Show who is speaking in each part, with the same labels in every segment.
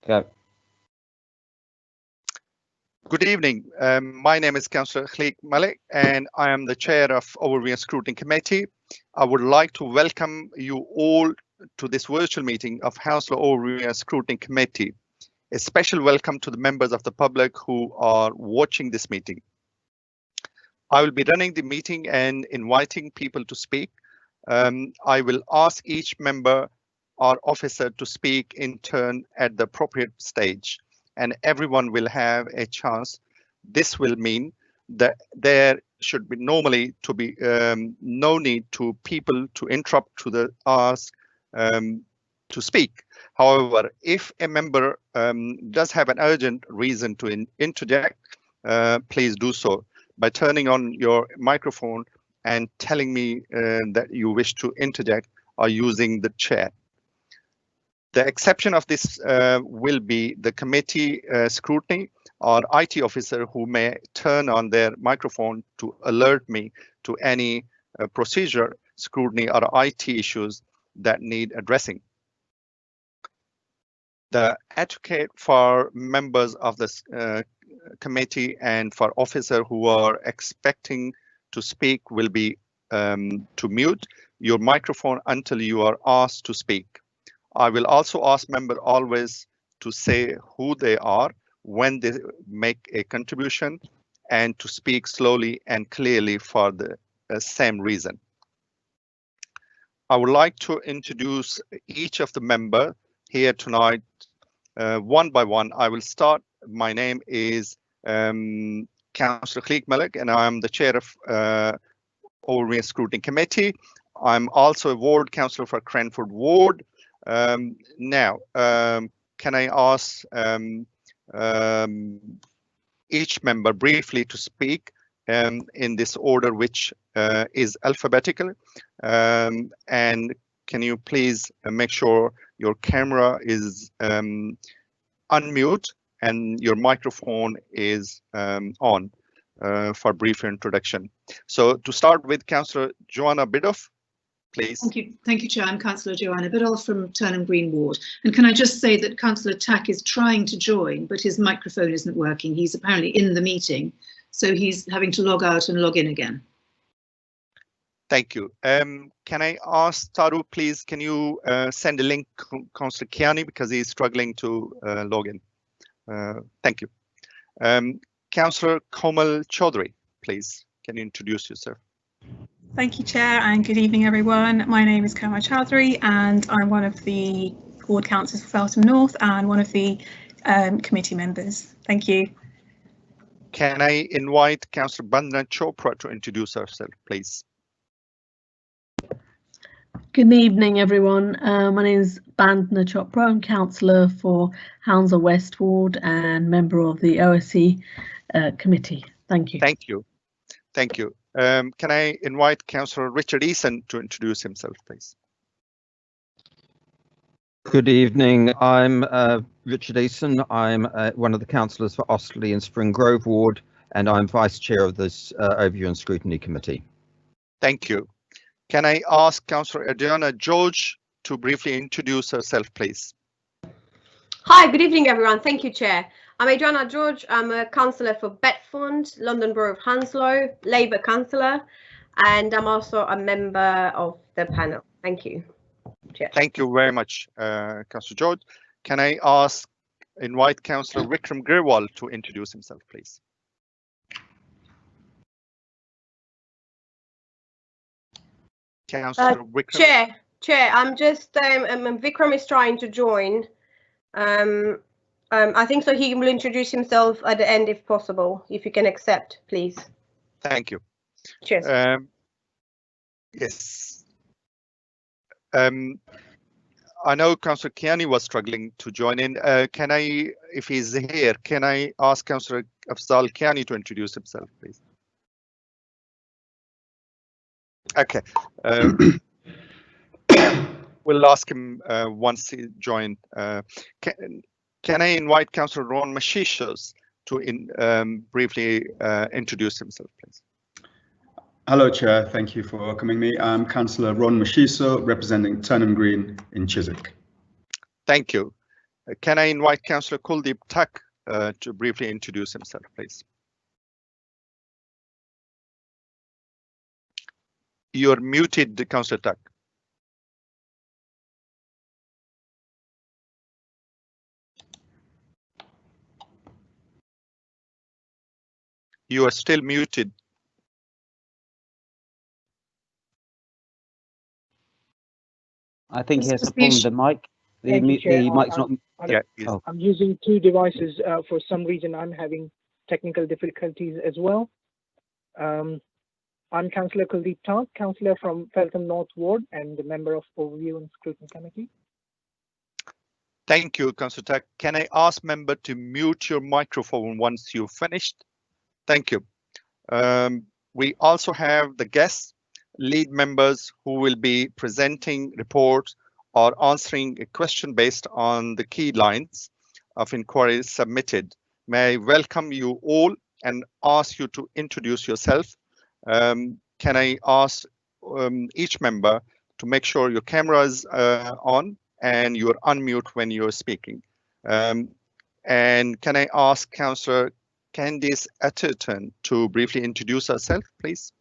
Speaker 1: Go.
Speaker 2: Good evening. My name is Councillor Malik, and I am the chair of Overview and Scrutiny Committee. I would like to welcome you all to this virtual meeting of Council Overview and Scrutiny Committee. A special welcome to the members of the public who are watching this meeting. I will be running the meeting and inviting people to speak. I will ask each member or officer to speak in turn at the appropriate stage, and everyone will have a chance. This will mean that there should be normally to be no need to people to interrupt to the ask to speak. However, if a member does have an urgent reason to interject, please do so by turning on your microphone and telling me that you wish to interject or using the chat. The exception of this will be the committee scrutiny or IT officer who may turn on their microphone to alert me to any procedure, scrutiny or IT issues that need addressing. The advocate for members of this committee and for officers who are expecting to speak will be to mute your microphone until you are asked to speak. I will also ask members always to say who they are when they make a contribution and to speak slowly and clearly for the same reason. I would like to introduce each of the members here tonight one by one. I will start. My name is Councillor Malik, and I am the chair of Overview and Scrutiny Committee. I'm also a ward councillor for Cranford Ward. Now, can I ask each member briefly to speak in this order, which is alphabetical, and can you please make sure your camera is unmute and your microphone is on for brief introduction. So to start with, Councillor Joanna Bidoff, please.
Speaker 3: Thank you, Chair. I'm Councillor Joanna Bidoff from Turnham Green Ward. And can I just say that Councillor Tack is trying to join, but his microphone isn't working. He's apparently in the meeting, so he's having to log out and log in again.
Speaker 2: Thank you. Can I ask Taru, please, can you send a link to Councillor Kiani because he's struggling to log in? Thank you. Councillor Komal Chaudhary, please, can you introduce yourself?
Speaker 4: Thank you, Chair, and good evening, everyone. My name is Komal Chaudhary, and I'm one of the ward councillors for Feltham North and one of the committee members. Thank you.
Speaker 2: Can I invite Councillor Bandana Chopra to introduce herself, please?
Speaker 5: Good evening, everyone. My name is Bandana Chopra. I'm councillor for Hounslow West Ward and member of the OSC committee. Thank you.
Speaker 2: Thank you. Thank you. Can I invite Councillor Richard Eason to introduce himself, please?
Speaker 1: Good evening. I'm Richard Eason. I'm one of the councillors for Osterley and Spring Grove Ward, and I'm vice chair of this Overview and Scrutiny Committee.
Speaker 2: Thank you. Can I ask Councillor Adriana George to briefly introduce herself, please?
Speaker 6: Hi, good evening, everyone. Thank you, Chair. I'm Adriana George. I'm a councillor for Betfond, London Borough of Hounslow, Labour councillor, and I'm also a member of the panel. Thank you, Chair.
Speaker 2: Thank you very much, Councillor George. Can I invite Councillor Vikram Grewal to introduce himself, please? Councillor Vikram.
Speaker 6: Chair, I'm just Vikram is trying to join. I think so. He will introduce himself at the end if possible. If you can accept, please.
Speaker 2: Thank you.
Speaker 6: Cheers.
Speaker 2: Yes. I know Councillor Kiani was struggling to join in. Can I, if he's here, can I ask Councillor Afzal Kiani to introduce himself, please? Okay. We'll ask him once he joined. Can I invite Councillor Ron Mashishos to briefly introduce himself, please?
Speaker 7: Hello, Chair. Thank you for welcoming me. I'm Councillor Ron Mashiso, representing Turnham Green in Chiswick.
Speaker 2: Thank you. Can I invite Councillor Khulique to briefly introduce himself, please? You're muted, Councillor Tuck. You are still muted.
Speaker 8: I think he has a problem with the mic. The mic's not.
Speaker 2: Yeah,
Speaker 9: I'm using two devices. For some reason, I'm having technical difficulties as well. I'm Councillor Khulique, Councillor from Feltham North Ward and a member of Overview and Scrutiny Committee.
Speaker 2: Thank you, Councillor Tuck. Can I ask member to mute your microphone once you've finished? Thank you. We also have the guests, lead members who will be presenting reports or answering a question based on the key lines of inquiry submitted. May I welcome you all and ask you to introduce yourself. Can I ask each member to make sure your camera is on and you're unmute when you're speaking. And can I ask Councillor Candice Atherton to briefly introduce herself, please?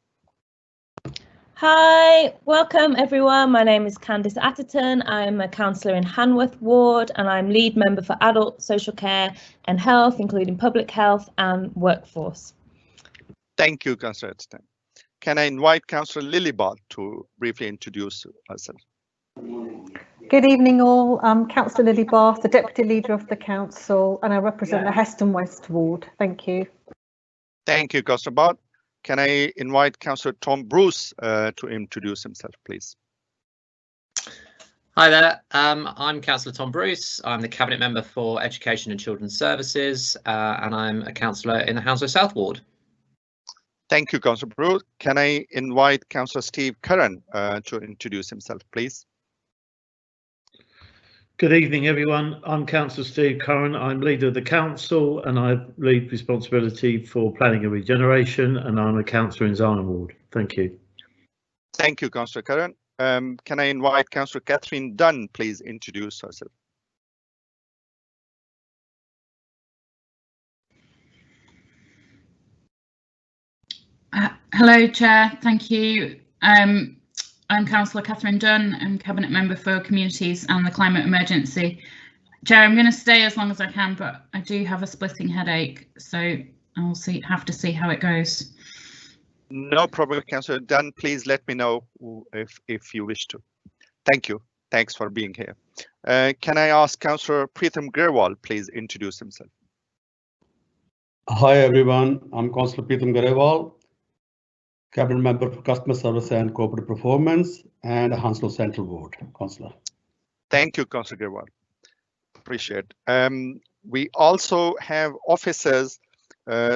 Speaker 10: Hi, welcome everyone. My name is Candice Atherton. I'm a councillor in Hanworth Ward and I'm lead member for adult social care and health, including public health and workforce.
Speaker 2: Thank you, Councillor Atherton. Can I invite Councillor Lillybath to briefly introduce herself?
Speaker 11: Good evening all. I'm Councillor Lillybath, the Deputy Leader of the Council, and I represent the Heston West Ward. Thank you.
Speaker 2: Thank you, Councillor Bath. Can I invite Councillor Tom Bruce to introduce himself, please?
Speaker 12: Hi there, I'm Councillor Tom Bruce. I'm the Cabinet Member for Education and Children's Services, and I'm a councillor in the Hounslow South Ward.
Speaker 2: Thank you, Councillor Bruce. Can I invite Councillor Steve Curran to introduce himself, please?
Speaker 13: Good evening, everyone. I'm Councillor Steve Curran. I'm leader of the council and I lead responsibility for planning and regeneration, and I'm a councillor in Zion Ward. Thank you.
Speaker 2: Thank you, Councillor Curran. Can I invite Councillor Catherine Dunn, please introduce herself?
Speaker 14: Hello, Chair. Thank you. I'm Councillor Catherine Dunn. I'm Cabinet Member for Communities and the Climate Emergency. Chair, I'm going to stay as long as I can, but I do have a splitting headache, so I'll have to see how it goes.
Speaker 2: No problem, Councillor Dunn. Please let me know if you wish to. Thank you. Thanks for being here. Can I ask Councillor Preetham Grewal, please introduce himself?
Speaker 15: Hi, everyone. I'm Councillor Preetham Grewal, Cabinet Member for Customer Service and Corporate Performance and Hounslow Central Ward, Councillor.
Speaker 2: Thank you, Councillor Grewal. Appreciate. We also have officers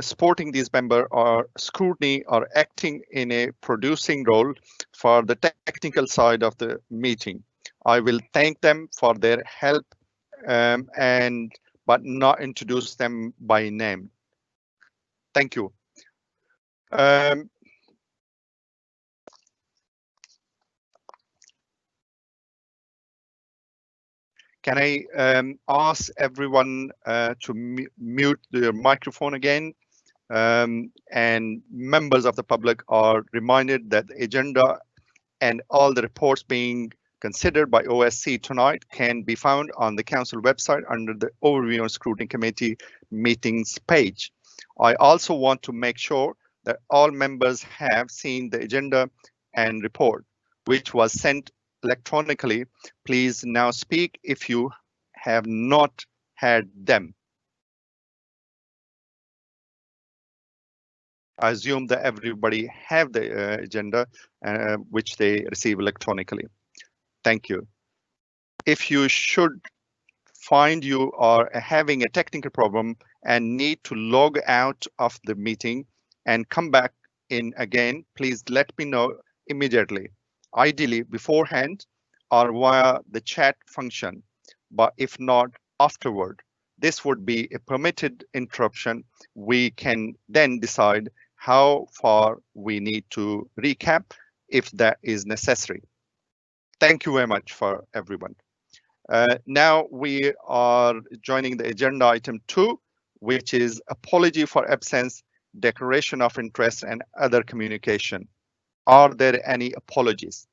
Speaker 2: supporting these members or scrutiny or acting in a producing role for the technical side of the meeting. I will thank them for their help but not introduce them by name. Thank you. Can I ask everyone to mute their microphone again? And members of the public are reminded that the agenda and all the reports being considered by OSC tonight can be found on the council website under the Overview and Scrutiny Committee meetings page. I also want to make sure that all members have seen the agenda and report, which was sent electronically. Please now speak if you have not had them. I assume that everybody have the agenda which they receive electronically. Thank you. If you should find you are having a technical problem and need to log out of the meeting and come back in again, please let me know immediately, ideally beforehand or via the chat function, but if not afterward. This would be a permitted interruption. We can then decide how far we need to recap if that is necessary. Thank you very much for everyone. Now we are joining the agenda item 2, which is apology for absence, declaration of interest and other communication. Are there any apologies?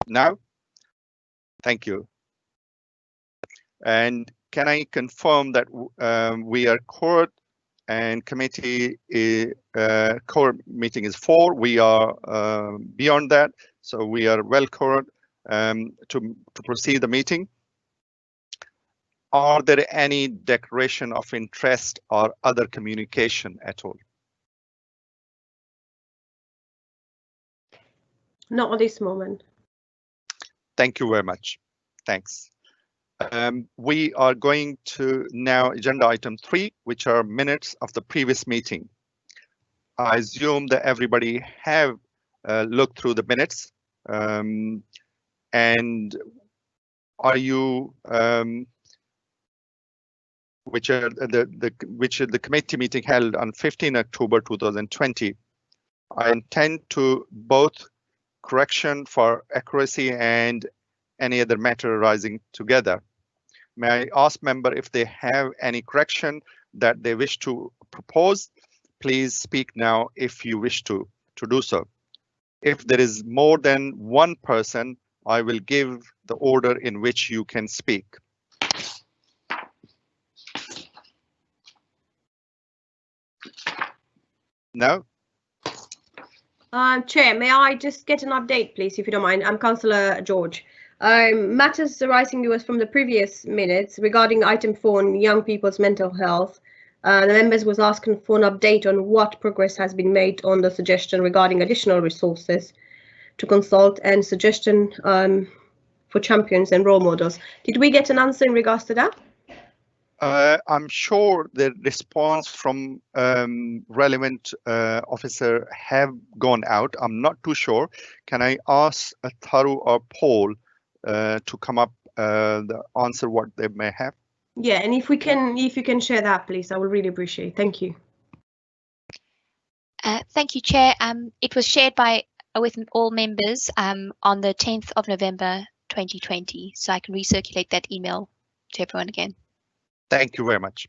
Speaker 2: No? Thank you. And can I confirm that we are court and committee core meeting is 4. We are beyond that, so we are well covered to proceed the meeting. Are there any declaration of interest or other communication at all?
Speaker 6: Not at this moment.
Speaker 2: Thank you very much. Thanks. We are going to now agenda item 3, which are minutes of the previous meeting. I assume that everybody have looked through the minutes, and are you which are the committee meeting held on 15 October 2020. I intend to both correction for accuracy and any other matter arising together. May I ask member if they have any correction that they wish to propose? Please speak now if you wish to do so. If there is more than one person, I will give the order in which you can speak. No?
Speaker 6: Chair, may I just get an update, please, if you don't mind? I'm Councillor George. Matters arising to us from the previous minutes regarding item 4 on young people's mental health. The members was asking for an update on what progress has been made on the suggestion regarding additional resources to consult and suggestion for champions and role models. Did we get an answer in regards to that?
Speaker 2: I'm sure the response from relevant officer have gone out. I'm not too sure. Can I ask Tharu or Paul to come up the answer what they may have?
Speaker 6: Yeah, and if you can share that, please, I would really appreciate it. Thank you.
Speaker 16: Thank you, Chair. It was shared with all members on the 10th of November 2020, so I can recirculate that email to everyone again.
Speaker 2: Thank you very much.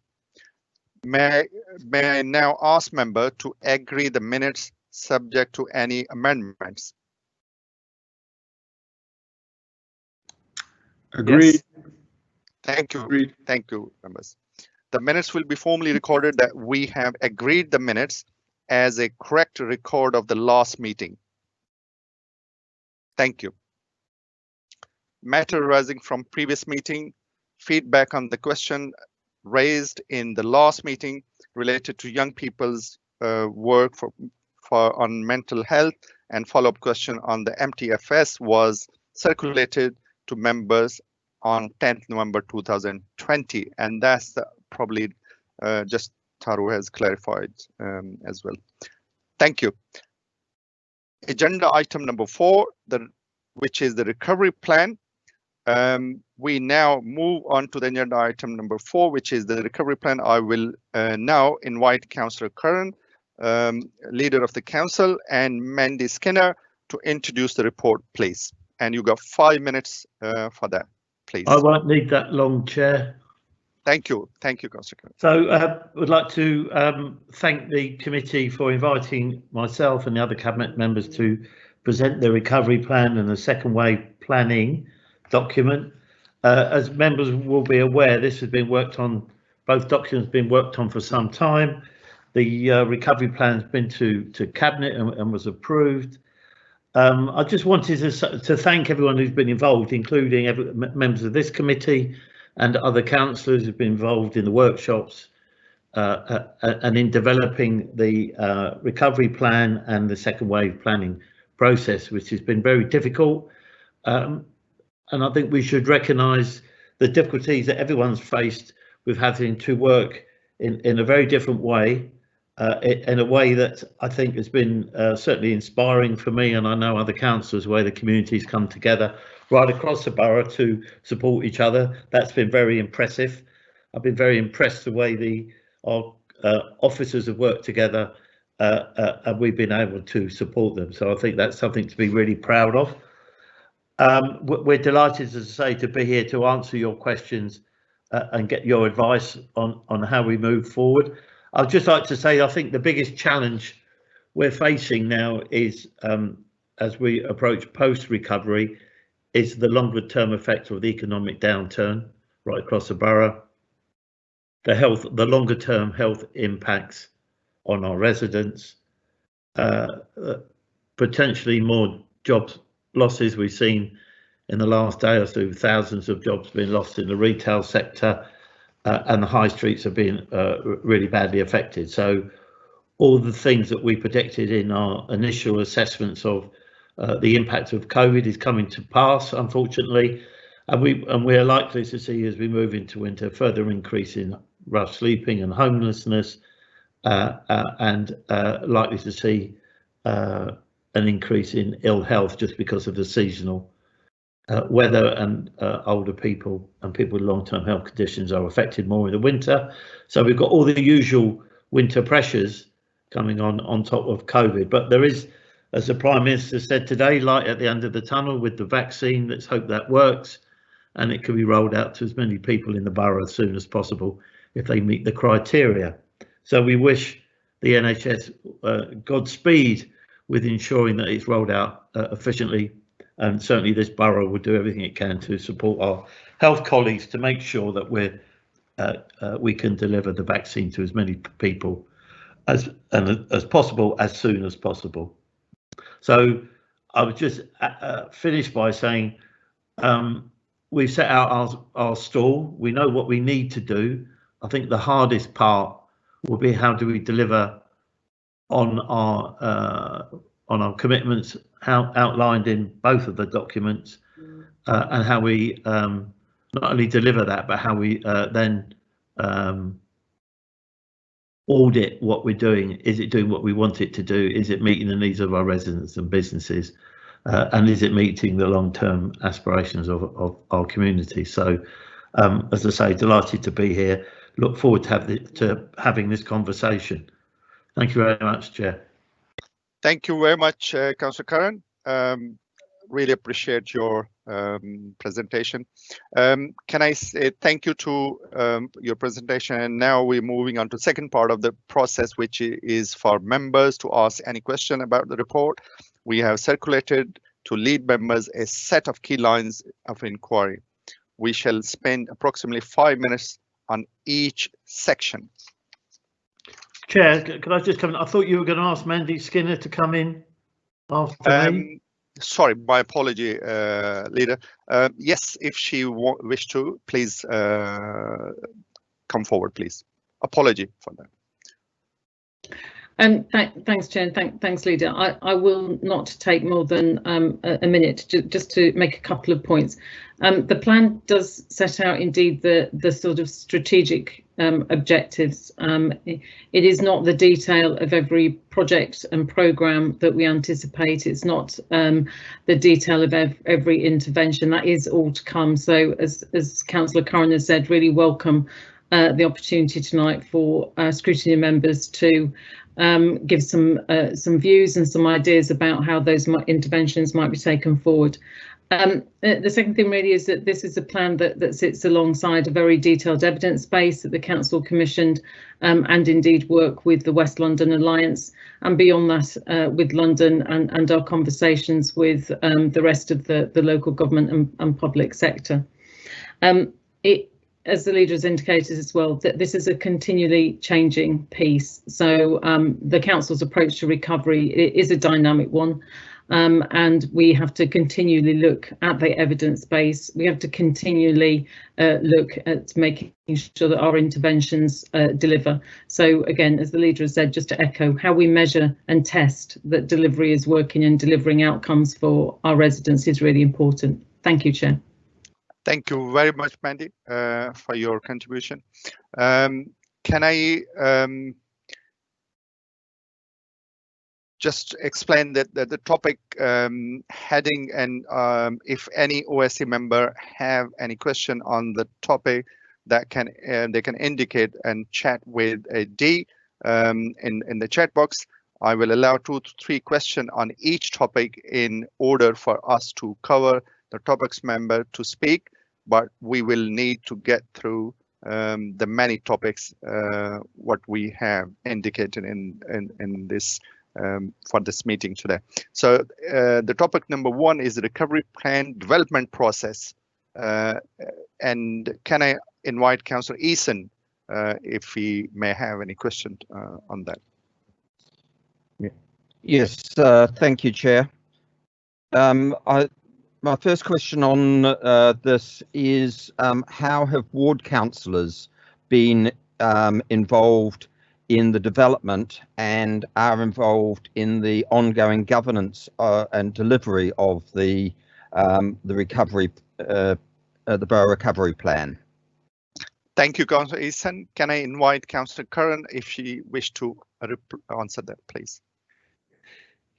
Speaker 2: May I now ask member to agree the minutes subject to any amendments?
Speaker 15: Agreed.
Speaker 2: Yes. Thank you. Agreed. Thank you, members. The minutes will be formally recorded that we have agreed the minutes as a correct record of the last meeting. Thank you. Matter arising from previous meeting, feedback on the question raised in the last meeting related to young people's work on mental health, and follow-up question on the MTFS was circulated to members on 10th November 2020, and that's probably just Tharu has clarified as well. Thank you. Agenda item number 4, which is the recovery plan. We now move on to the agenda item number 4, which is the recovery plan. I will now invite Councillor Curran, leader of the council, and Mandy Skinner to introduce the report, please. And you got 5 minutes for that, please.
Speaker 13: I won't need that long, Chair.
Speaker 2: Thank you. Thank you, Councillor Curran.
Speaker 13: So I would like to thank the committee for inviting myself and the other cabinet members to present the recovery plan and the second wave planning document. As members will be aware, this has been worked on, both documents have been worked on for some time. The recovery plan has been to cabinet and was approved. I just wanted to thank everyone who's been involved, including members of this committee and other councillors who've been involved in the workshops and in developing the recovery plan and the second wave planning process, which has been very difficult. And I think we should recognise the difficulties that everyone's faced with having to work in a very different way, in a way that I think has been certainly inspiring for me, and I know other councillors, where the communities come together right across the borough to support each other. That's been very impressive. I've been very impressed the way our officers have worked together and we've been able to support them. So I think that's something to be really proud of. We're delighted, as I say, to be here to answer your questions and get your advice on how we move forward. I'd just like to say I think the biggest challenge we're facing now is, as we approach post-recovery, is the longer term effect of the economic downturn right across the borough, the longer term health impacts on our residents, potentially more job losses. We've seen in the last day or so thousands of jobs being lost in the retail sector, and the high streets have been really badly affected. So all the things that we predicted in our initial assessments of the impact of COVID is coming to pass, unfortunately, and we're likely to see, as we move into winter, further increase in rough sleeping and homelessness, and likely to see an increase in ill health just because of the seasonal weather, and older people and people with long-term health conditions are affected more in the winter. So we've got all the usual winter pressures coming on top of COVID, but there is, as the Prime Minister said today, light at the end of the tunnel with the vaccine. Let's hope that works and it can be rolled out to as many people in the borough as soon as possible if they meet the criteria. So we wish the NHS Godspeed with ensuring that it's rolled out efficiently, and certainly this borough will do everything it can to support our health colleagues to make sure that we can deliver the vaccine to as many people as possible as soon as possible. So I would just finish by saying we've set out our stall. We know what we need to do. I think the hardest part will be how do we deliver on our commitments outlined in both of the documents, and how we not only deliver that, but how we then audit what we're doing. Is it doing what we want it to do? Is it meeting the needs of our residents and businesses? And is it meeting the long-term aspirations of our community? So, as I say, delighted to be here. Look forward to having this conversation. Thank you very much, Chair.
Speaker 2: Thank you very much, Councillor Curran. Really appreciate your presentation. Can I say thank you to your presentation? And now we're moving on to the second part of the process, which is for members to ask any question about the report. We have circulated to lead members a set of key lines of inquiry. We shall spend approximately 5 minutes on each section.
Speaker 13: Chair, could I just come in? I thought you were going to ask Mandy Skinner to come in after me.
Speaker 2: Sorry, my apology, Leader. Yes, if she wish to, please come forward, please. Apology for that.
Speaker 17: Thanks, Chair. Thanks, Leader. I will not take more than a minute just to make a couple of points. The plan does set out indeed the sort of strategic objectives. It is not the detail of every project and programme that we anticipate. It's not the detail of every intervention. That is all to come. So as Councillor Curran has said, really welcome the opportunity tonight for scrutiny members to give some views and some ideas about how those interventions might be taken forward. The second thing really is that this is a plan that sits alongside a very detailed evidence base that the Council commissioned, and indeed work with the West London Alliance, and beyond that with London and our conversations with the rest of the local government and public sector. As the Leader has indicated as well, that this is a continually changing piece. So the Council's approach to recovery is a dynamic one, and we have to continually look at the evidence base. We have to continually look at making sure that our interventions deliver. So again, as the Leader has said, just to echo, how we measure and test that delivery is working and delivering outcomes for our residents is really important. Thank you, Chair.
Speaker 2: Thank you very much, Mandy, for your contribution. Can I just explain that the topic heading, and if any OSC member have any question on the topic, that they can indicate and chat with a D in the chat box. I will allow 2 to 3 questions on each topic in order for us to cover the topics member to speak, but we will need to get through the many topics what we have indicated in this for this meeting today. So the topic number 1 is the recovery plan development process. And can I invite Councillor Eason if he may have any question on that?
Speaker 1: Yes, thank you, Chair. My first question on this is how have ward councillors been involved in the development and are involved in the ongoing governance and delivery of the recovery, the borough recovery plan?
Speaker 2: Thank you, Councillor Eason. Can I invite Councillor Curran if she wished to answer that, please?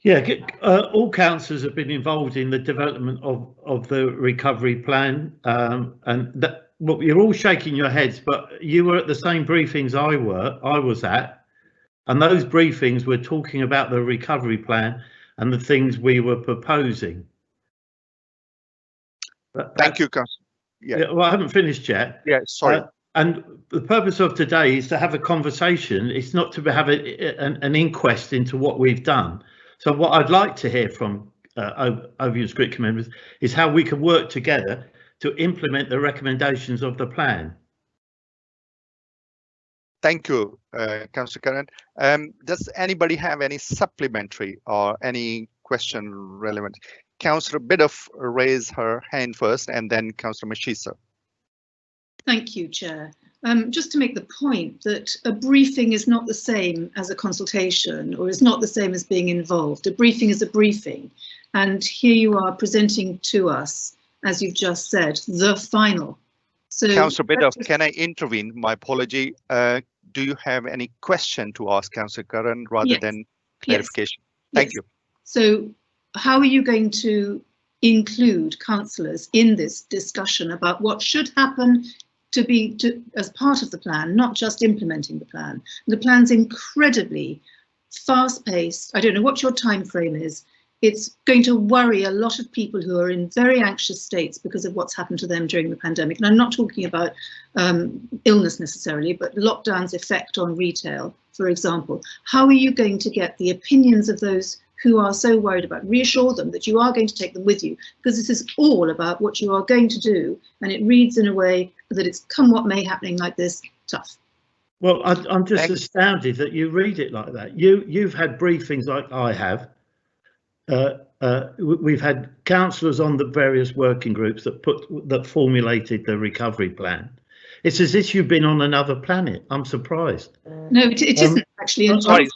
Speaker 13: Yeah, all councillors have been involved in the development of the recovery plan, and that, well, you're all shaking your heads, but you were at the same briefings I was at, and those briefings were talking about the recovery plan and the things we were proposing.
Speaker 2: Thank you, Councillor.
Speaker 13: Yeah, well, I haven't finished yet.
Speaker 2: Yeah, sorry.
Speaker 13: And the purpose of today is to have a conversation. It's not to have an inquest into what we've done. So what I'd like to hear from Overview and Scrutiny members is how we can work together to implement the recommendations of the plan.
Speaker 2: Thank you, Councillor Curran. Does anybody have any supplementary or any question relevant? Councillor Biddulph raised her hand first, and then Councillor Mashisa.
Speaker 3: Thank you, Chair. Just to make the point that a briefing is not the same as a consultation, or is not the same as being involved. A briefing is a briefing, and here you are presenting to us, as you've just said, the final. So,
Speaker 2: Councillor Biddulph, can I intervene? My apology. Do you have any question to ask Councillor Curran rather than clarification? Thank you.
Speaker 3: So, how are you going to include councillors in this discussion about what should happen as part of the plan, not just implementing the plan? The plan's incredibly fast-paced. I don't know what your time frame is. It's going to worry a lot of people who are in very anxious states because of what's happened to them during the pandemic. And I'm not talking about illness necessarily, but lockdown's effect on retail, for example. How are you going to get the opinions of those who are so worried about, reassure them that you are going to take them with you, because this is all about what you are going to do, and it reads in a way that it's come what may happening like this, tough.
Speaker 13: Well, I'm just astounded that you read it like that. You've had briefings like I have. We've had councillors on the various working groups that formulated the recovery plan. It's as if you've been on another planet. I'm surprised.
Speaker 3: No, it isn't actually.
Speaker 2: Sorry.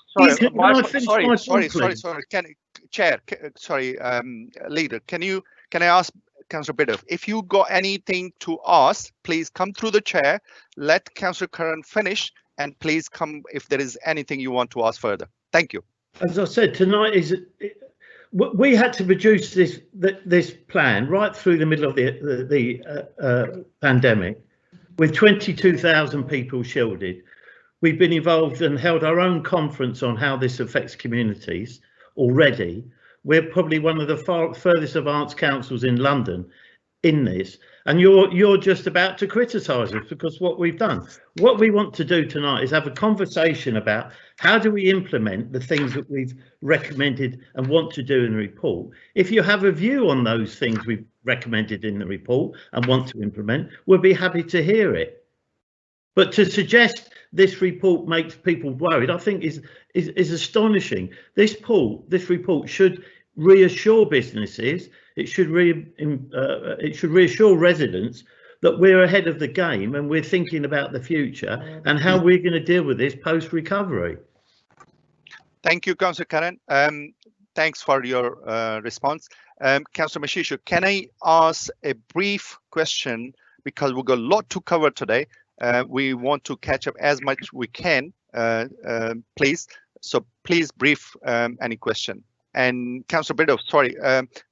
Speaker 2: Leader, can I ask Councillor Biddulph, if you got anything to ask, please come through the chair. Let Councillor Curran finish, and please come if there is anything you want to ask further. Thank you.
Speaker 13: As I said, tonight we had to produce this plan right through the middle of the pandemic, with 22,000 people shielded. We've been involved and held our own conference on how this affects communities already. We're probably one of the furthest advanced councils in London in this, and you're just about to criticise us because what we've done. What we want to do tonight is have a conversation about how do we implement the things that we've recommended and want to do in the report. If you have a view on those things we've recommended in the report and want to implement, we'll be happy to hear it. But to suggest this report makes people worried, I think is astonishing. This report should reassure businesses. It should reassure residents that we're ahead of the game and we're thinking about the future and how we're going to deal with this post-recovery.
Speaker 2: Thank you, Councillor Curran. Thanks for your response. Councillor Mashisa, can I ask a brief question, because we've got a lot to cover today. We want to catch up as much we can, please. So please brief any question. And Councillor Biddulph, sorry,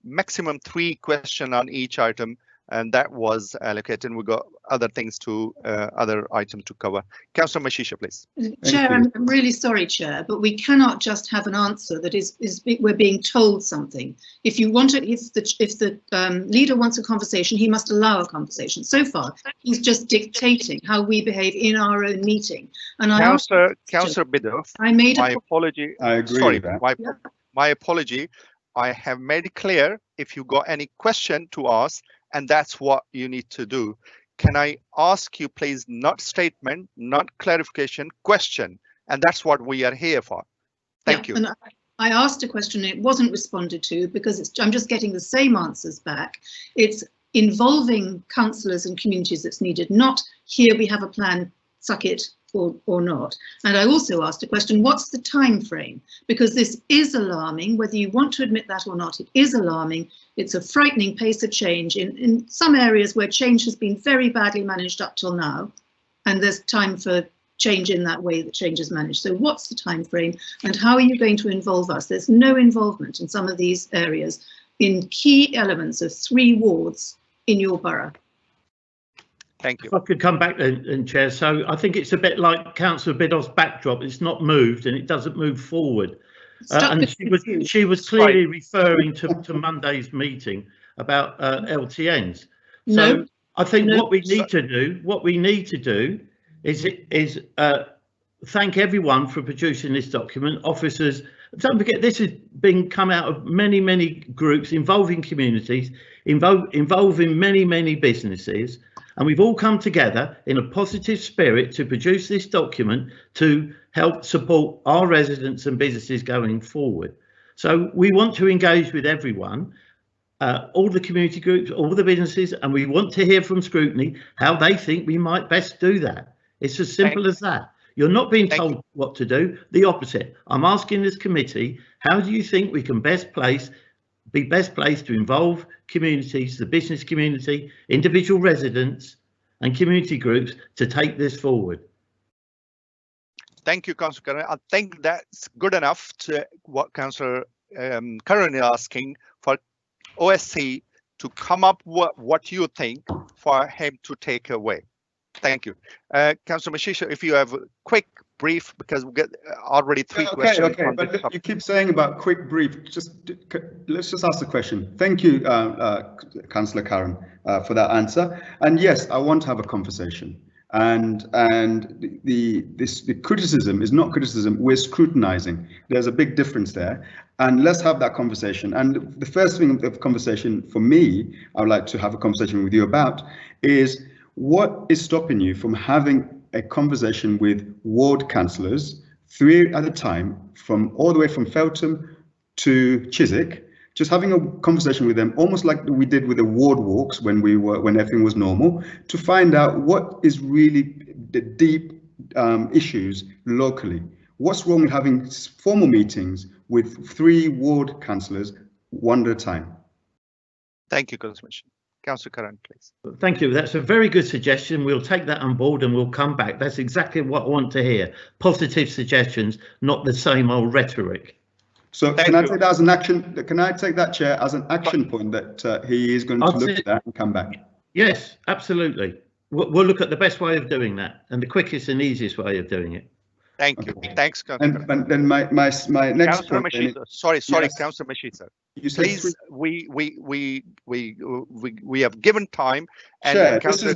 Speaker 2: maximum 3 questions on each item. and that was allocated. And we got other things to other items to cover. Councillor Mashisha, please.
Speaker 3: Chair, I'm really sorry, Chair, but we cannot just have an answer that is we're being told something. If you want it, if the leader wants a conversation, he must allow a conversation. So far, he's just dictating how we behave in our own meeting. And
Speaker 2: Councillor Bidoff,
Speaker 3: I made
Speaker 2: my apology.
Speaker 15: I agree.
Speaker 2: Sorry,
Speaker 15: with that.
Speaker 2: my apology. I have made it clear if you got any question to ask, and that's what you need to do. Can I ask you, please, not statement, not clarification, question, and that's what we are here for. Thank you.
Speaker 3: And I asked a question, and it wasn't responded to because I'm just getting the same answers back. It's involving councillors and communities that's needed, not here we have a plan, suck it or not. And I also asked a question, what's the time frame? Because this is alarming, whether you want to admit that or not, it is alarming. It's a frightening pace of change in some areas where change has been very badly managed up till now. And there's time for change in that way that change is managed. So what's the time frame and how are you going to involve us? There's no involvement in some of these areas in key elements of 3 wards in your borough.
Speaker 2: Thank you.
Speaker 13: If I could come back and Chair, so I think it's a bit like Councillor Bidoff's backdrop. It's not moved and it doesn't move forward. And she was clearly referring to Monday's meeting about LTNs. So
Speaker 3: No,
Speaker 13: I think
Speaker 3: no,
Speaker 13: what we need to do is thank everyone for producing this document. Officers, don't forget this has been come out of many groups involving communities, involving many businesses. And we've all come together in a positive spirit to produce this document to help support our residents and businesses going forward. So we want to engage with everyone, all the community groups, all the businesses, and we want to hear from Scrutiny how they think we might best do that. It's as simple as that. You're not being told what to do, the opposite. I'm asking this committee, how do you think we can be best placed to involve communities, the business community, individual residents and community groups to take this forward?
Speaker 2: Thank you, Councillor Curran. I think that's good enough to what Councillor Curran is asking for OSC to come up with what you think for him to take away. Thank you. Councillor Mashisha, if you have a quick brief, because we get already 3 questions.
Speaker 15: Okay, but you keep saying about quick brief. Let's just ask the question. Thank you, Councillor Curran, for that answer. And yes, I want to have a conversation. And the criticism is not criticism. We're scrutinizing. There's a big difference there. And let's have that conversation. And the first thing of conversation for me, I would like to have a conversation with you about is what is stopping you from having a conversation with ward councillors, 3 at a time, from all the way from Feltham to Chiswick, just having a conversation with them, almost like we did with the ward walks when everything was normal, to find out what is really the deep issues locally. What's wrong with having formal meetings with 3 ward councillors, 1 at a time?
Speaker 2: Thank you, Councillor Mashisha. Councillor Curran, please.
Speaker 13: Thank you. That's a very good suggestion. We'll take that on board and we'll come back. That's exactly what I want to hear. Positive suggestions, not the same old rhetoric.
Speaker 15: So can I take that as an action? Can I take that, Chair, as an action point that he is going to look at that and come back?
Speaker 13: Yes, absolutely. We'll look at the best way of doing that and the quickest and easiest way of doing it.
Speaker 2: Thank you. Thanks, Councillor.
Speaker 15: And then my next
Speaker 2: Councillor Mashisha. Sorry, yes. Councillor Mashisha. Please, we have given time. And
Speaker 15: Chair, this is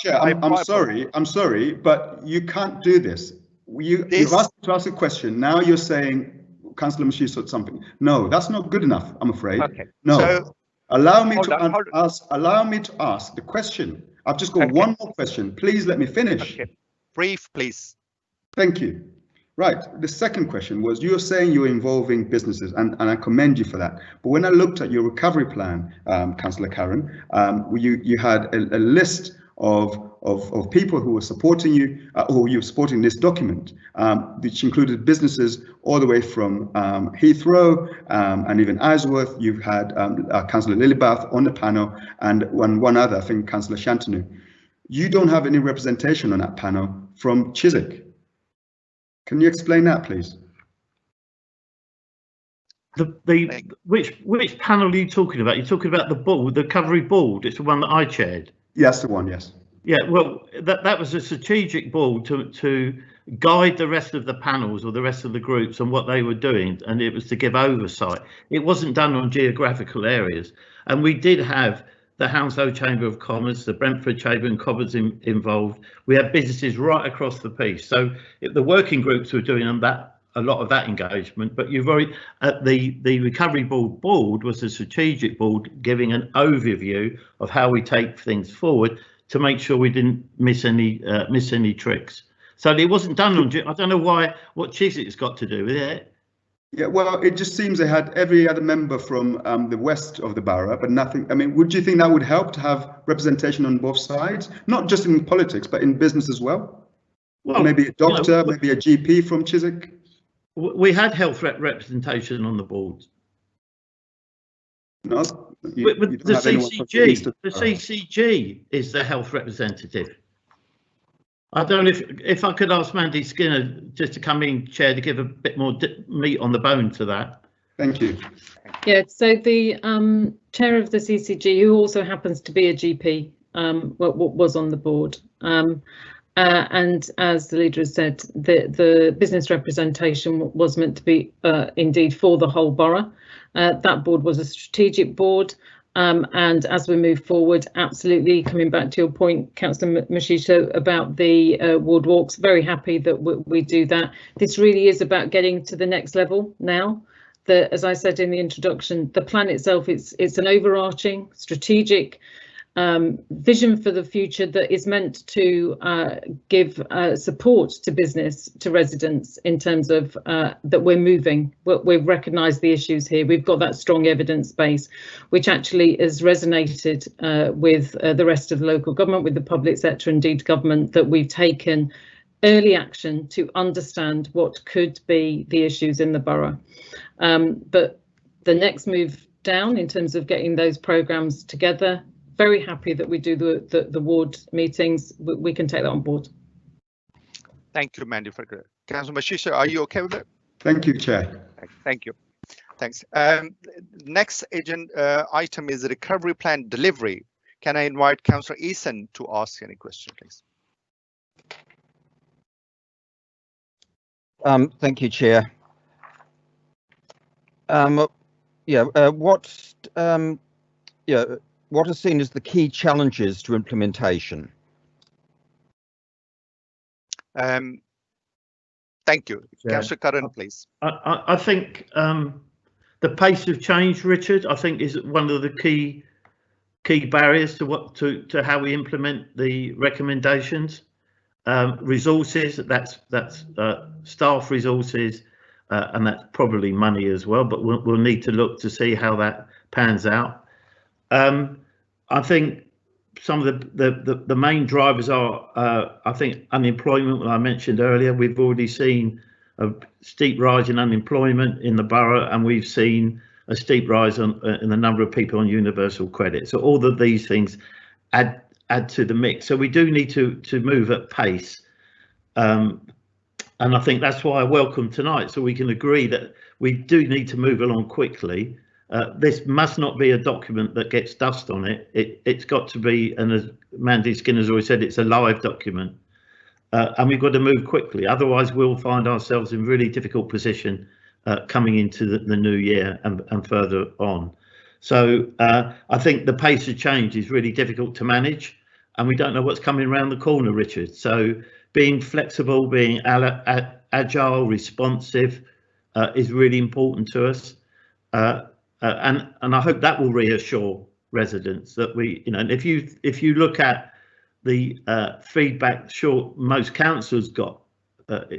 Speaker 15: Chair. I'm sorry, but you can't do this. You've asked to ask a question. Now you're saying Councillor Mashisha said something. No, that's not good enough, I'm afraid.
Speaker 2: Okay.
Speaker 15: No.
Speaker 2: So,
Speaker 15: allow me to ask the question. I've just got one more question. Please let me finish.
Speaker 2: Okay. Brief, please.
Speaker 15: Thank you. Right. The second question was, you're saying you're involving businesses, and I commend you for that. But when I looked at your recovery plan, Councillor Curran, you had a list of people who were supporting you, or you were supporting this document, which included businesses all the way from Heathrow and even Isworth. You've had Councillor Lilibath on the panel, and one other, I think Councillor Shantanu. You don't have any representation on that panel from Chiswick. Can you explain that, please?
Speaker 13: Which panel are you talking about? You're talking about the board, the recovery board. It's the one that I chaired.
Speaker 15: Yes, the one. Yes.
Speaker 13: Yeah. Well, that was a strategic board to guide the rest of the panels or the rest of the groups on what they were doing, and it was to give oversight. It wasn't done on geographical areas, and we did have the Hounslow Chamber of Commerce, the Brentford Chamber of Commerce involved. We had businesses right across the piece. So the working groups were doing a lot of that engagement, but you've already the recovery board was a strategic board giving an overview of how we take things forward to make sure we didn't miss any tricks. So it wasn't done on. I don't know what Chiswick's got to do with it.
Speaker 15: Yeah, well, it just seems they had every other member from the west of the borough, but nothing. I mean, would you think that would help to have representation on both sides, not just in politics, but in business as well? Well, maybe a doctor, maybe a GP from Chiswick.
Speaker 13: We had health representation on the board.
Speaker 15: No,
Speaker 13: the CCG is the health representative. I don't know if I could ask Mandy Skinner just to come in, Chair, to give a bit more meat on the bone to that.
Speaker 15: Thank you.
Speaker 17: Yeah, so the chair of the CCG, who also happens to be a GP, was on the board. And as the leader has said, the business representation was meant to be indeed for the whole borough. That board was a strategic board. And as we move forward, absolutely coming back to your point, Councillor Mashito, about the ward walks, very happy that we do that. This really is about getting to the next level now. As I said in the introduction, the plan itself, it's an overarching strategic vision for the future that is meant to give support to business, to residents, in terms of that we're moving. We've recognised the issues here. We've got that strong evidence base, which actually has resonated with the rest of the local government, with the public sector, indeed government, that we've taken early action to understand what could be the issues in the borough. But the next move down in terms of getting those programmes together, very happy that we do the ward meetings. We can take that on board.
Speaker 2: Thank you, Mandy. Councillor Mashito, are you okay with it?
Speaker 15: Thank you, Chair.
Speaker 2: Thank you. Thanks. Next agenda item is the recovery plan delivery. Can I invite Councillor Eason to ask any question, please?
Speaker 1: Thank you, Chair. What are seen as the key challenges to implementation?
Speaker 2: Thank you. Councillor Curran, please.
Speaker 13: I think the pace of change, Richard, I think is one of the key barriers to how we implement the recommendations. Resources, that's staff resources, and that's probably money as well, but we'll need to look to see how that pans out. I think some of the main drivers are, I think, unemployment, that I mentioned earlier. We've already seen a steep rise in unemployment in the borough, and we've seen a steep rise in the number of people on universal credit. So all of these things add to the mix. So we do need to move at pace. And I think that's why I welcome tonight, so we can agree that we do need to move along quickly. This must not be a document that gets dust on it. It's got to be, and as Mandy Skinner's always said, it's a live document, and we've got to move quickly. Otherwise, we'll find ourselves in really difficult position coming into the new year and further on. So I think the pace of change is really difficult to manage, and we don't know what's coming around the corner, Richard. So being flexible, being agile, responsive is really important to us. And I hope that will reassure residents that we, and if you look at the feedback, sure, most councils got,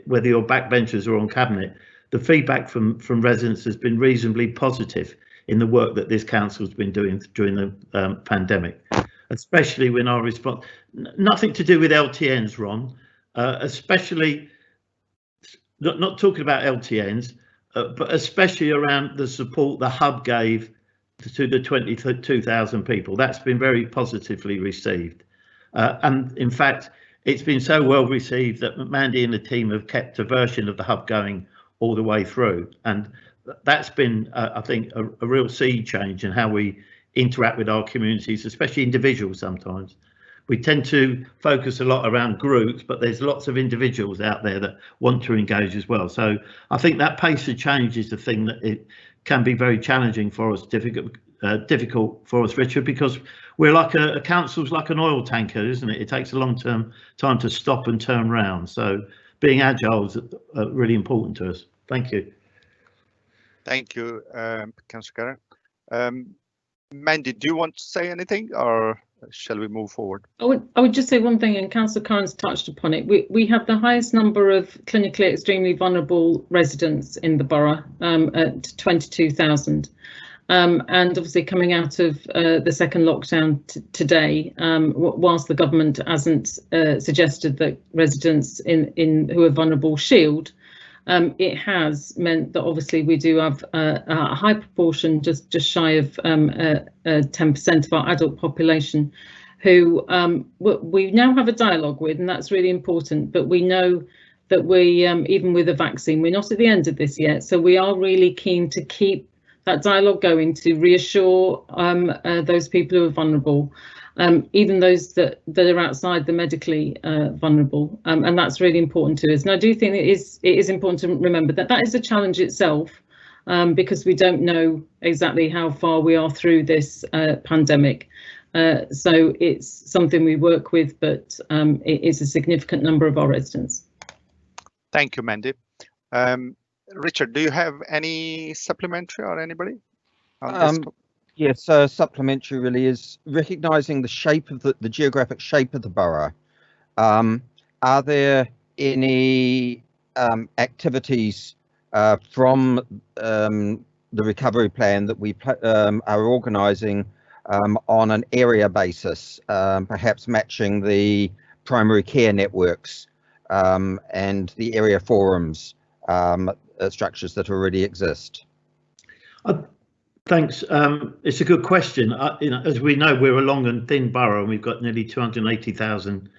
Speaker 13: whether you're backbenchers or on cabinet, the feedback from residents has been reasonably positive in the work that this council's been doing during the pandemic, especially when our response, nothing to do with LTNs, Ron, especially not talking about LTNs. But especially around the support the hub gave to the 22,000 people. That's been very positively received. And in fact, it's been so well received that Mandy and the team have kept a version of the hub going all the way through. And that's been, I think, a real sea change in how we interact with our communities, especially individuals. Sometimes we tend to focus a lot around groups, but there's lots of individuals out there that want to engage as well. So I think that pace of change is the thing that it can be very challenging for us, difficult for us, Richard, because we're like a council's like an oil tanker, isn't it? It takes a long-term time to stop and turn round. So being agile is really important to us. Thank you.
Speaker 2: Thank you, Councillor Curran. Mandy, do you want to say anything, or shall we move forward?
Speaker 17: I would just say one thing, and Councillor Curran's touched upon it. We have the highest number of clinically extremely vulnerable residents in the borough at 22,000. And obviously coming out of the second lockdown today, whilst the government hasn't suggested that residents who are vulnerable shield, it has meant that obviously we do have a high proportion, just shy of 10% of our adult population, who we now have a dialogue with, and that's really important. But we know that we, even with a vaccine, we're not at the end of this yet. So we are really keen to keep that dialogue going, to reassure those people who are vulnerable, even those that are outside the medically vulnerable, and that's really important to us. And I do think it is important to remember that that is a challenge itself, because we don't know exactly how far we are through this pandemic. So it's something we work with, but it is a significant number of our residents.
Speaker 2: Thank you, Mandy. Richard, do you have any supplementary, or anybody on this?
Speaker 1: Yes, supplementary really is recognising the shape of the geographic shape of the borough. Are there any activities from the recovery plan that we are organising on an area basis, perhaps matching the primary care networks and the area forums structures that already exist?
Speaker 13: Thanks. It's a good question. As we know, we're a long and thin borough, and we've got nearly 280,000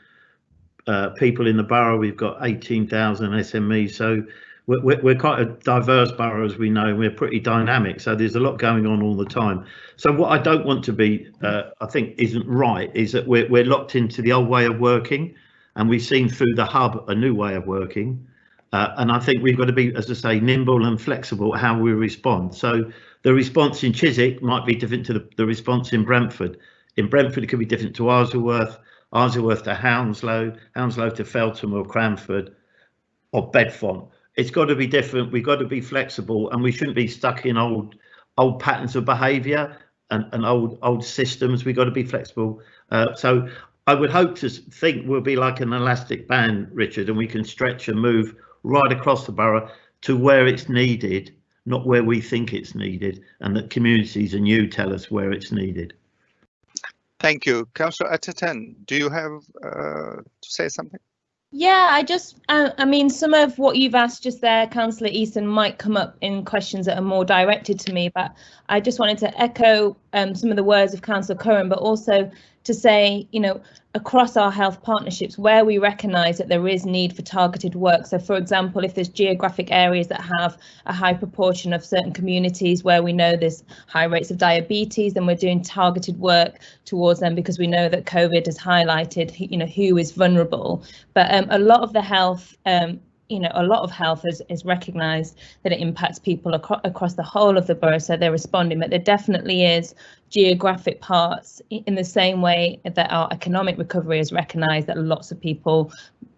Speaker 13: people in the borough. We've got 18,000 SMEs, so we're quite a diverse borough, as we know, and we're pretty dynamic. So there's a lot going on all the time. So what I don't want to be, I think, isn't right, is that we're locked into the old way of working, and we've seen through the hub a new way of working. And I think we've got to be, as I say, nimble and flexible how we respond. So the response in Chiswick might be different to the response in Brentford. In Brentford, it could be different to Isleworth to Hounslow, Hounslow to Feltham or Cranford or Bedfont. It's got to be different. We've got to be flexible, and we shouldn't be stuck in old patterns of behaviour and old systems. We've got to be flexible. So I would hope to think we'll be like an elastic band, Richard, and we can stretch and move right across the borough to where it's needed, not where we think it's needed, and that communities and you tell us where it's needed.
Speaker 2: Thank you. Councillor Atherton, do you have to say something?
Speaker 10: Yeah, I mean, some of what you've asked just there, Councillor Eason, might come up in questions that are more directed to me, but I just wanted to echo some of the words of Councillor Curran, but also to say, across our health partnerships where we recognise that there is need for targeted work. So, for example, if there's geographic areas that have a high proportion of certain communities where we know there's high rates of diabetes, then we're doing targeted work towards them, because we know that COVID has highlighted, who is vulnerable. But a lot of the health, a lot of health is recognised that it impacts people across the whole of the borough, so they're responding. But there definitely is geographic parts, in the same way that our economic recovery is recognised that lots of people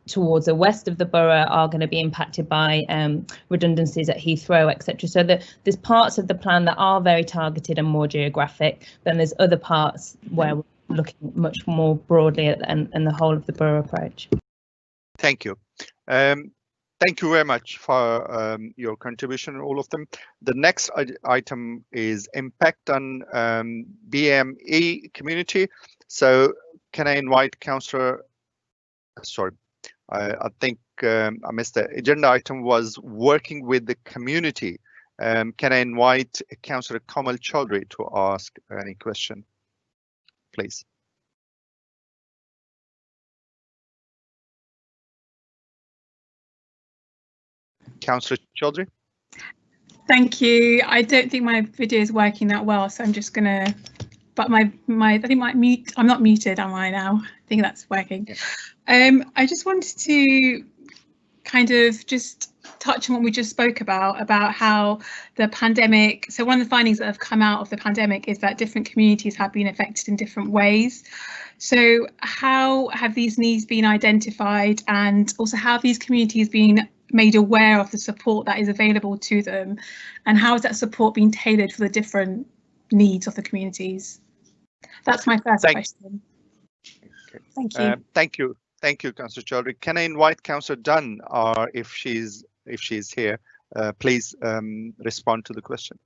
Speaker 10: towards the west of the borough are going to be impacted by redundancies at Heathrow, etc. So there's parts of the plan that are very targeted and more geographic. Then there's other parts where we're looking much more broadly at and the whole of the borough approach.
Speaker 2: Thank you. Thank you very much for your contribution, all of them. The next item is impact on BME community. So can I invite Councillor, sorry, I think I missed the agenda item was working with the community. Can I invite Councillor Kamal Chaudhry to ask any question, please? Councillor Chaudhry.
Speaker 4: Thank you. I don't think my video is working that well, so I'm just gonna. But I think my mute. I'm not muted, am I now? I think that's working. Yeah. I just wanted to kind of just touch on what we just spoke about how the pandemic. So one of the findings that have come out of the pandemic is that different communities have been affected in different ways. So how have these needs been identified, and also how have these communities been made aware of the support that is available to them, and how has that support been tailored for the different needs of the communities? That's my first question. Thank you.
Speaker 2: Thank you, Councillor Chaudhry. Can I invite Councillor Dunn, or if she's here, please respond to the question.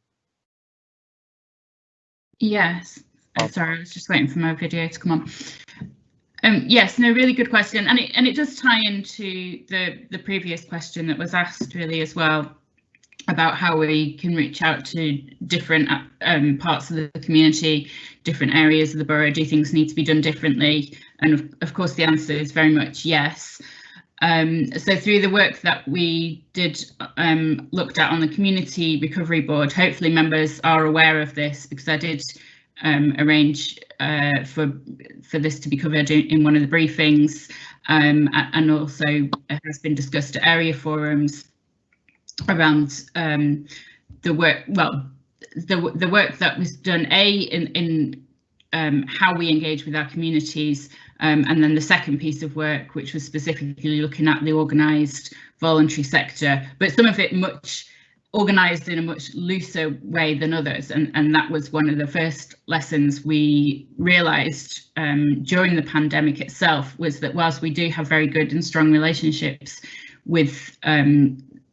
Speaker 14: Yes. Sorry, I was just waiting for my video to come on. Yes, no, really good question, and it does tie into the previous question that was asked really as well, about how we can reach out to different parts of the community, different areas of the borough. Do things need to be done differently? And of course the answer is very much yes. So through the work that we did looked at on the Community Recovery Board, hopefully members are aware of this, because I did arrange for this to be covered in one of the briefings, and also it has been discussed at area forums around the work. Well, the work that was done in how we engage with our communities, and then the second piece of work, which was specifically looking at the organised voluntary sector, but some of it much organised in a much looser way than others, and that was one of the first lessons we realised during the pandemic itself, was that whilst we do have very good and strong relationships with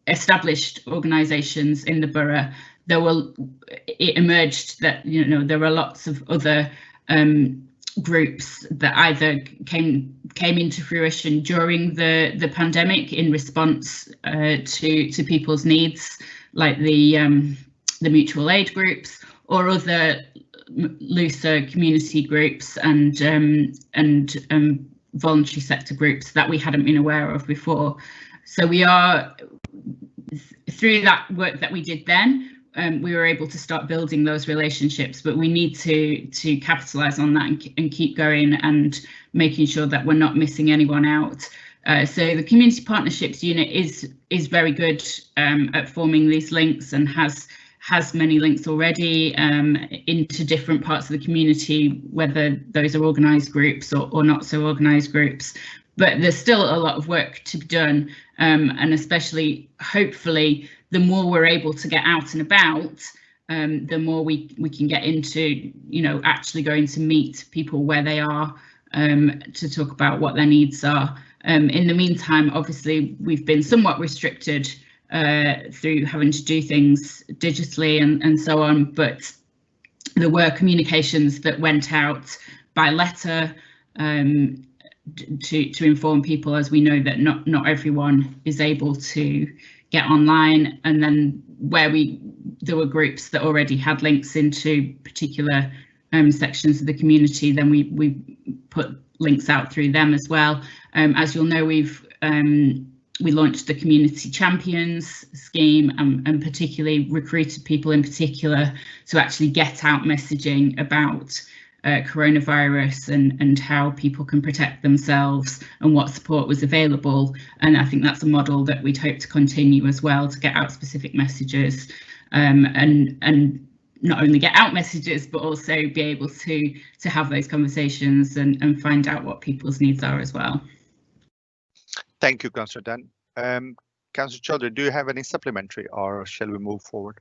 Speaker 14: established organisations in the borough, it emerged that there were lots of other groups that either came into fruition during the pandemic in response to people's needs, like the mutual aid groups, or other looser community groups and voluntary sector groups that we hadn't been aware of before. So we are, through that work that we did then, we were able to start building those relationships, but we need to capitalise on that and keep going and making sure that we're not missing anyone out. So the Community Partnerships Unit is very good at forming these links, and has many links already into different parts of the community, whether those are organised groups or not so organised groups. But there's still a lot of work to be done, and especially, hopefully, the more we're able to get out and about, the more we can get into, actually going to meet people where they are, to talk about what their needs are. In the meantime, obviously, we've been somewhat restricted through having to do things digitally and so on, but there were communications that went out by letter to inform people, as we know that not everyone is able to get online, and then where there were groups that already had links into particular sections of the community, then we put links out through them as well. As you'll know, we launched the Community Champions scheme, and particularly recruited people in particular to actually get out messaging about coronavirus and how people can protect themselves and what support was available. And I think that's a model that we'd hope to continue as well, to get out specific messages, and not only get out messages, but also be able to have those conversations and find out what people's needs are as well.
Speaker 2: Thank you, Councillor Dunn. Councillor Chaudhry, do you have any supplementary, or shall we move forward?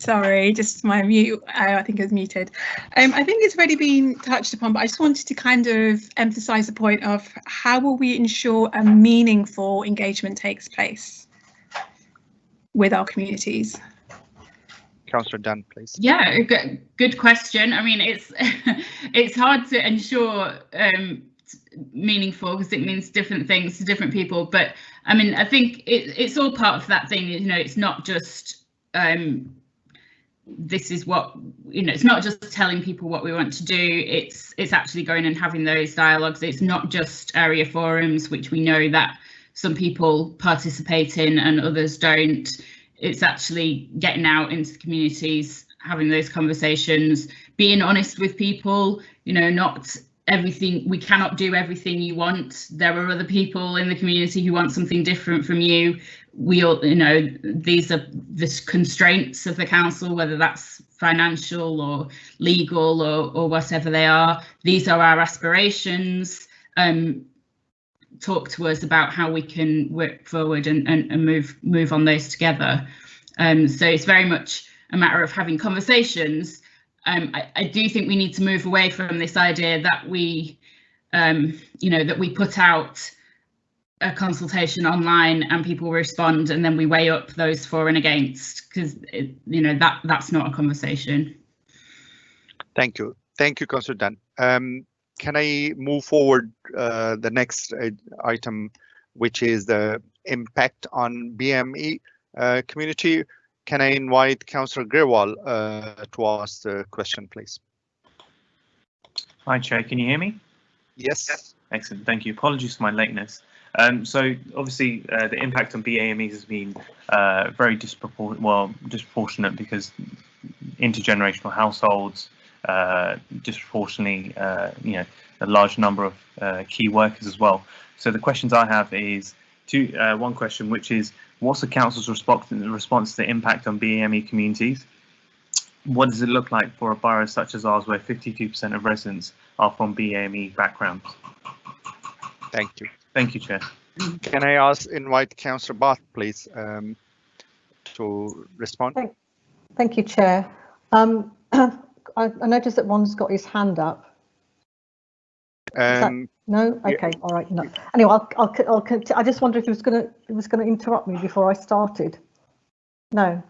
Speaker 4: Sorry, just my mute, I think it was muted. I think it's already been touched upon, but I just wanted to kind of emphasise the point of how will we ensure a meaningful engagement takes place with our communities?
Speaker 2: Councillor Dunn, please.
Speaker 14: Yeah, good question. I mean, it's hard to ensure meaningful, because it means different things to different people. But I mean, I think it's all part of that thing. It's not just this is what, you know, it's not just telling people what we want to do, it's actually going and having those dialogues. It's not just area forums, which we know that some people participate in and others don't. It's actually getting out into the communities, having those conversations, being honest with people, you know, not everything, we cannot do everything you want. There are other people in the community who want something different from you. We all, you know, these are the constraints of the council, whether that's financial or legal or whatever they are. These are our aspirations. Talk to us about how we can work forward and move on those together. So it's very much a matter of having conversations. I do think we need to move away from this idea that we, you know, that we put out a consultation online and people respond and then we weigh up those for and against, because, you know, that's not a conversation.
Speaker 2: Thank you, Councillor Dunn. Can I move forward the next item, which is the impact on BME community? Can I invite Councillor Grewal to ask the question, please?
Speaker 18: Hi, Chair. Can you hear me?
Speaker 2: Yes.
Speaker 18: Excellent. Thank you. Apologies for my lateness. So obviously the impact on BAMEs has been very disproportionate because intergenerational households, disproportionately, you know, a large number of key workers as well. So the questions I have is one question, which is, what's the council's response to the impact on BAME communities? What does it look like for a borough such as ours, where 52% of residents are from BAME backgrounds?
Speaker 2: Thank you.
Speaker 18: Thank you, Chair.
Speaker 2: Can I invite Councillor Bath, please, to respond?
Speaker 11: Thank you, Chair. I noticed that Ron's got his hand up. No? Okay, all right. No. Anyway, I just wondered if he was going to interrupt me before I started. No.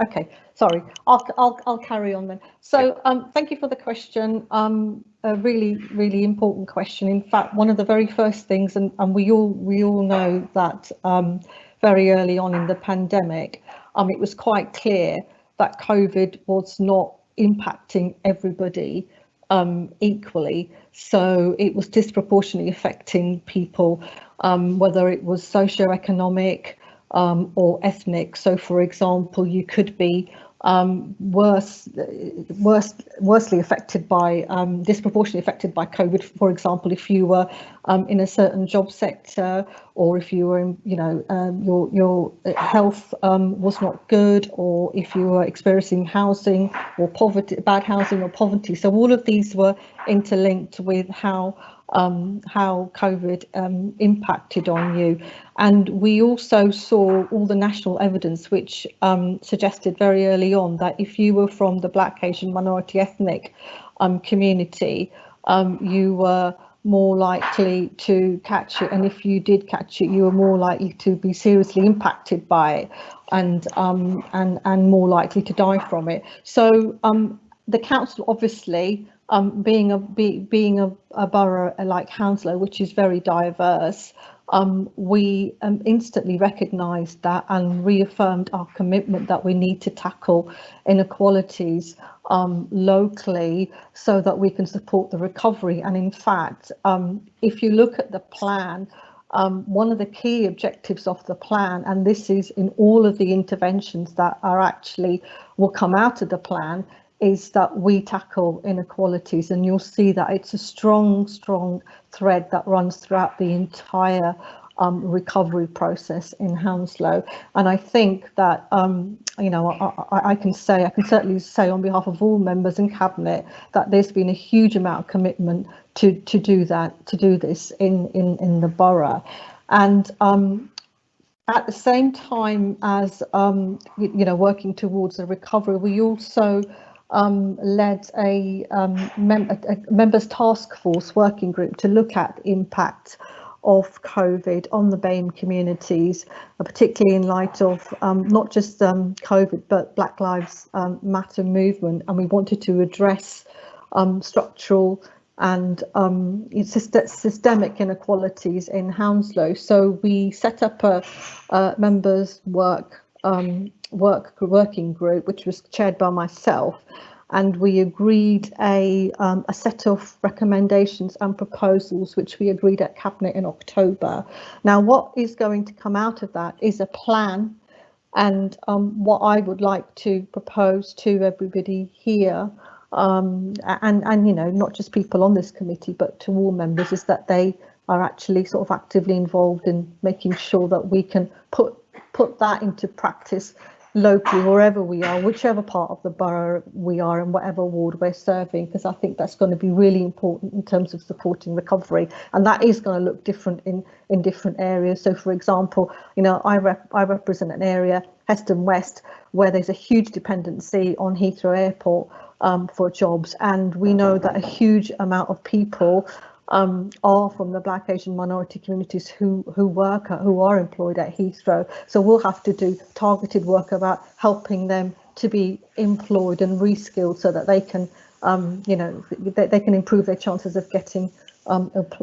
Speaker 11: Okay, sorry. I'll carry on then. So thank you for the question. A really important question. In fact, one of the very first things, and we all know that very early on in the pandemic, it was quite clear that COVID was not impacting everybody equally. So it was disproportionately affecting people, whether it was socioeconomic or ethnic. So, for example, you could be worsely affected by, disproportionately affected by COVID. For example, if you were in a certain job sector, or if you were in, you know, your health was not good, or if you were experiencing housing or poverty, bad housing or poverty. So all of these were interlinked with how COVID impacted on you. And we also saw all the national evidence which suggested very early on that if you were from the Black, Asian, minority ethnic community, you were more likely to catch it, and if you did catch it, you were more likely to be seriously impacted by it, and more likely to die from it. So the council, obviously, being a borough like Hounslow, which is very diverse, we instantly recognised that and reaffirmed our commitment that we need to tackle inequalities locally so that we can support the recovery. And in fact, if you look at the plan, one of the key objectives of the plan, and this is in all of the interventions that are actually will come out of the plan, is that we tackle inequalities, and you'll see that it's a strong thread that runs throughout the entire recovery process in Hounslow. And I think that you know, I can certainly say on behalf of all members in cabinet that there's been a huge amount of commitment to do this in the borough. And at the same time as you know, working towards a recovery, we also led a members task force working group to look at the impact of COVID on the BAME communities, particularly in light of not just COVID but Black Lives Matter movement, and we wanted to address structural and systemic inequalities in Hounslow. So we set up a members work working group, which was chaired by myself, and we agreed a set of recommendations and proposals, which we agreed at Cabinet in October. Now, what is going to come out of that is a plan, and what I would like to propose to everybody here, and you know, not just people on this committee, but to all members, is that they are actually sort of actively involved in making sure that we can put that into practice locally, wherever we are, whichever part of the borough we are and whatever ward we're serving, because I think that's going to be really important in terms of supporting recovery, and that is going to look different in different areas. So, for example, you know, I represent an area, Heston West, where there's a huge dependency on Heathrow Airport for jobs, and we know that a huge amount of people are from the Black, Asian minority communities who are employed at Heathrow. So we'll have to do targeted work about helping them to be employed and reskilled so that they can, you know, they can improve their chances of getting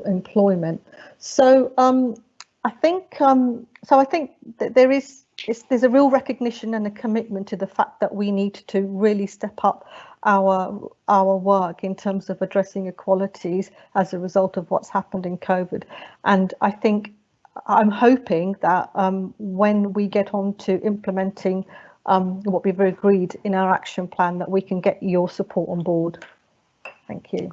Speaker 11: employment. So I think that there's a real recognition and a commitment to the fact that we need to really step up our work in terms of addressing inequalities as a result of what's happened in COVID. And I think I'm hoping that when we get on to implementing what we've agreed in our action plan, that we can get your support on board. Thank you.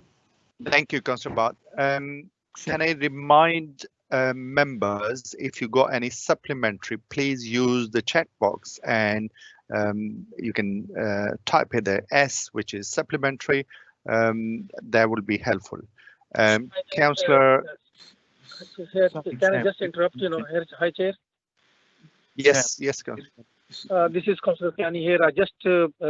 Speaker 2: Thank you, Councillor Bart. Can I remind members, if you got any supplementary, please use the chat box, and you can type in the S, which is supplementary. That will be helpful. Councillor.
Speaker 9: Can I just interrupt? You know, hi, Chair.
Speaker 2: Yes, yes, Councillor.
Speaker 9: This is Councillor Kiani here. I just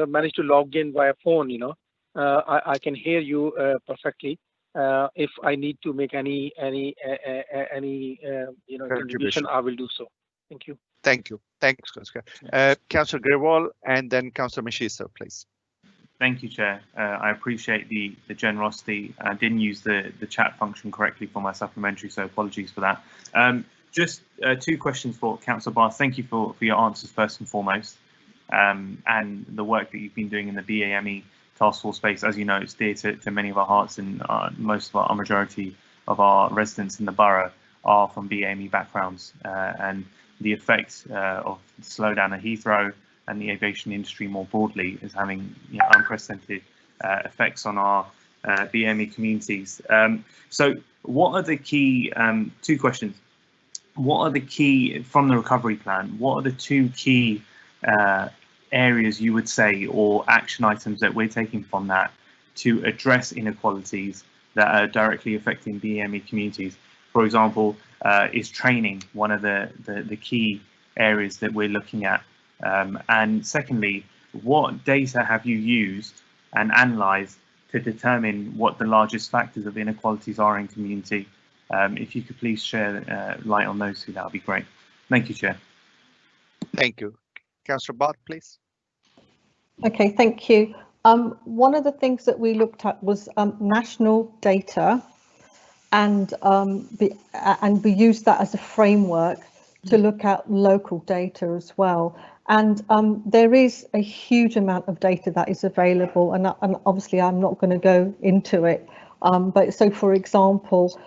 Speaker 9: managed to log in via phone. You know, I can hear you perfectly. If I need to make any you know, contribution, I will do so. Thank you.
Speaker 2: Thank you. Thanks, Councillor. Councillor Grewal, and then Councillor Mishisa, please.
Speaker 18: Thank you, Chair. I appreciate the generosity. I didn't use the chat function correctly for my supplementary, so apologies for that. Just two questions for Councillor Barth. Thank you for your answers first and foremost, and the work that you've been doing in the BAME task force space. As you know, it's dear to many of our hearts, and most of our majority of our residents in the borough are from BAME backgrounds, and the effect of the slowdown at Heathrow and the aviation industry more broadly is having, you know, unprecedented effects on our BAME communities. So what are the key, two questions, what are the key, from the recovery plan, what are the two key areas you would say, or action items that we're taking from that to address inequalities that are directly affecting BAME communities? For example, is training one of the key areas that we're looking at? And secondly, what data have you used and analysed to determine what the largest factors of inequalities are in community? If you could please share light on those two, that would be great. Thank you, Chair.
Speaker 2: Thank you. Councillor Barth, please.
Speaker 11: Okay, thank you. One of the things that we looked at was national data, and we used that as a framework to look at local data as well. And there is a huge amount of data that is available, and obviously I'm not going to go into it. But so, for example,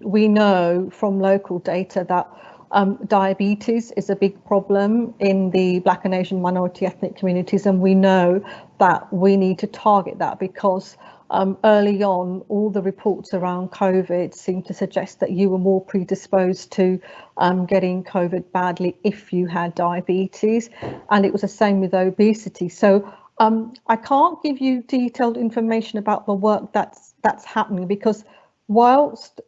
Speaker 11: we know from local data that diabetes is a big problem in the Black and Asian minority ethnic communities, and we know that we need to target that because early on, all the reports around COVID seem to suggest that you were more predisposed to getting COVID badly if you had diabetes, and it was the same with obesity. So I can't give you detailed information about the work that's happening, because whilst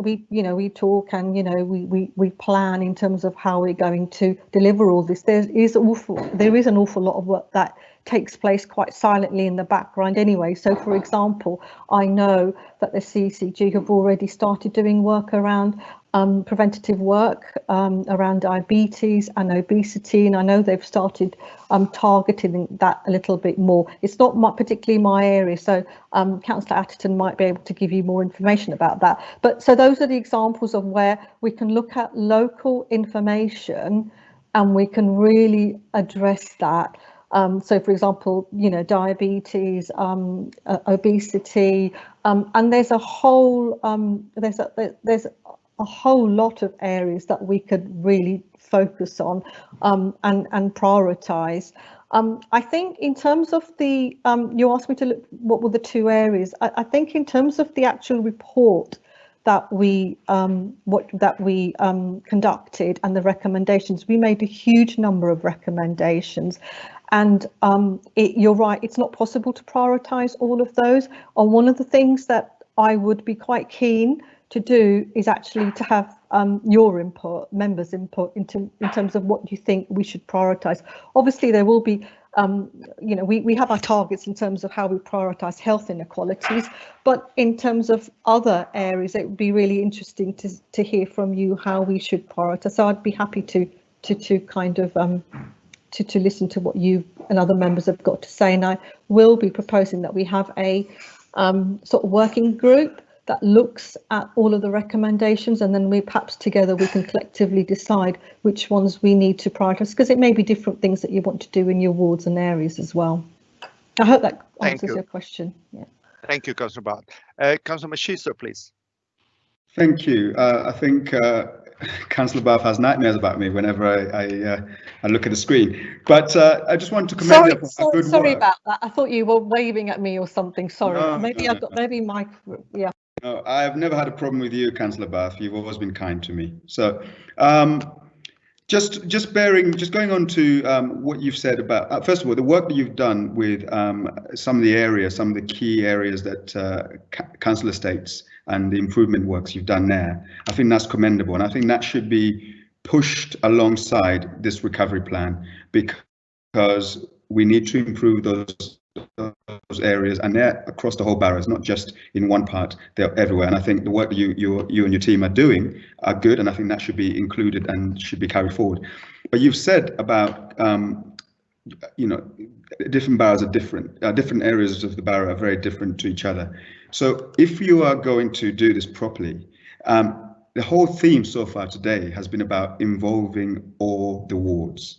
Speaker 11: we talk and we plan in terms of how we're going to deliver all this, there is an awful lot of work that takes place quite silently in the background anyway. So, for example, I know that the CCG have already started doing work around preventative work around diabetes and obesity, and I know they've started targeting that a little bit more. It's not particularly my area, so Councillor Atherton might be able to give you more information about that. But so those are the examples of where we can look at local information and we can really address that. So, for example, you know, diabetes, obesity, and there's a whole there's a whole lot of areas that we could really focus on and prioritize. I think in terms of the you asked me to look what were the two areas. I think in terms of the actual report that we conducted and the recommendations, we made a huge number of recommendations. And you're right, it's not possible to prioritize all of those. And one of the things that I would be quite keen to do is actually to have your input, members' input, in terms of what you think we should prioritize. Obviously, there will be, you know, we have our targets in terms of how we prioritize health inequalities, but in terms of other areas, it would be really interesting to hear from you how we should prioritize. So I'd be happy to kind of to listen to what you and other members have got to say, and I will be proposing that we have a sort of working group that looks at all of the recommendations, and then we perhaps together we can collectively decide which ones we need to prioritise, because it may be different things that you want to do in your wards and areas as well. I hope that answers your question. Yeah.
Speaker 2: Thank you, Councillor Barth. Councillor Mashiso, please.
Speaker 15: Thank you. I think Councillor Barth has nightmares about me whenever I look at the screen. But I just want to commend you for good work.
Speaker 11: Sorry about that. I thought you were waving at me or something. Sorry.
Speaker 15: No,
Speaker 11: maybe
Speaker 15: no,
Speaker 11: I've got maybe my yeah.
Speaker 15: No, I've never had a problem with you, Councillor Barth. You've always been kind to me. So just going on to what you've said about, first of all, the work that you've done with some of the key areas that Councillor states and the improvement works you've done there. I think that's commendable, and I think that should be pushed alongside this recovery plan, because we need to improve those areas, and they're across the whole borough. It's not just in one part, they're everywhere. And I think the work that you and your team are doing are good, and I think that should be included and should be carried forward. But you've said about you know, different boroughs are different, different areas of the borough are very different to each other. So if you are going to do this properly, the whole theme so far today has been about involving all the wards.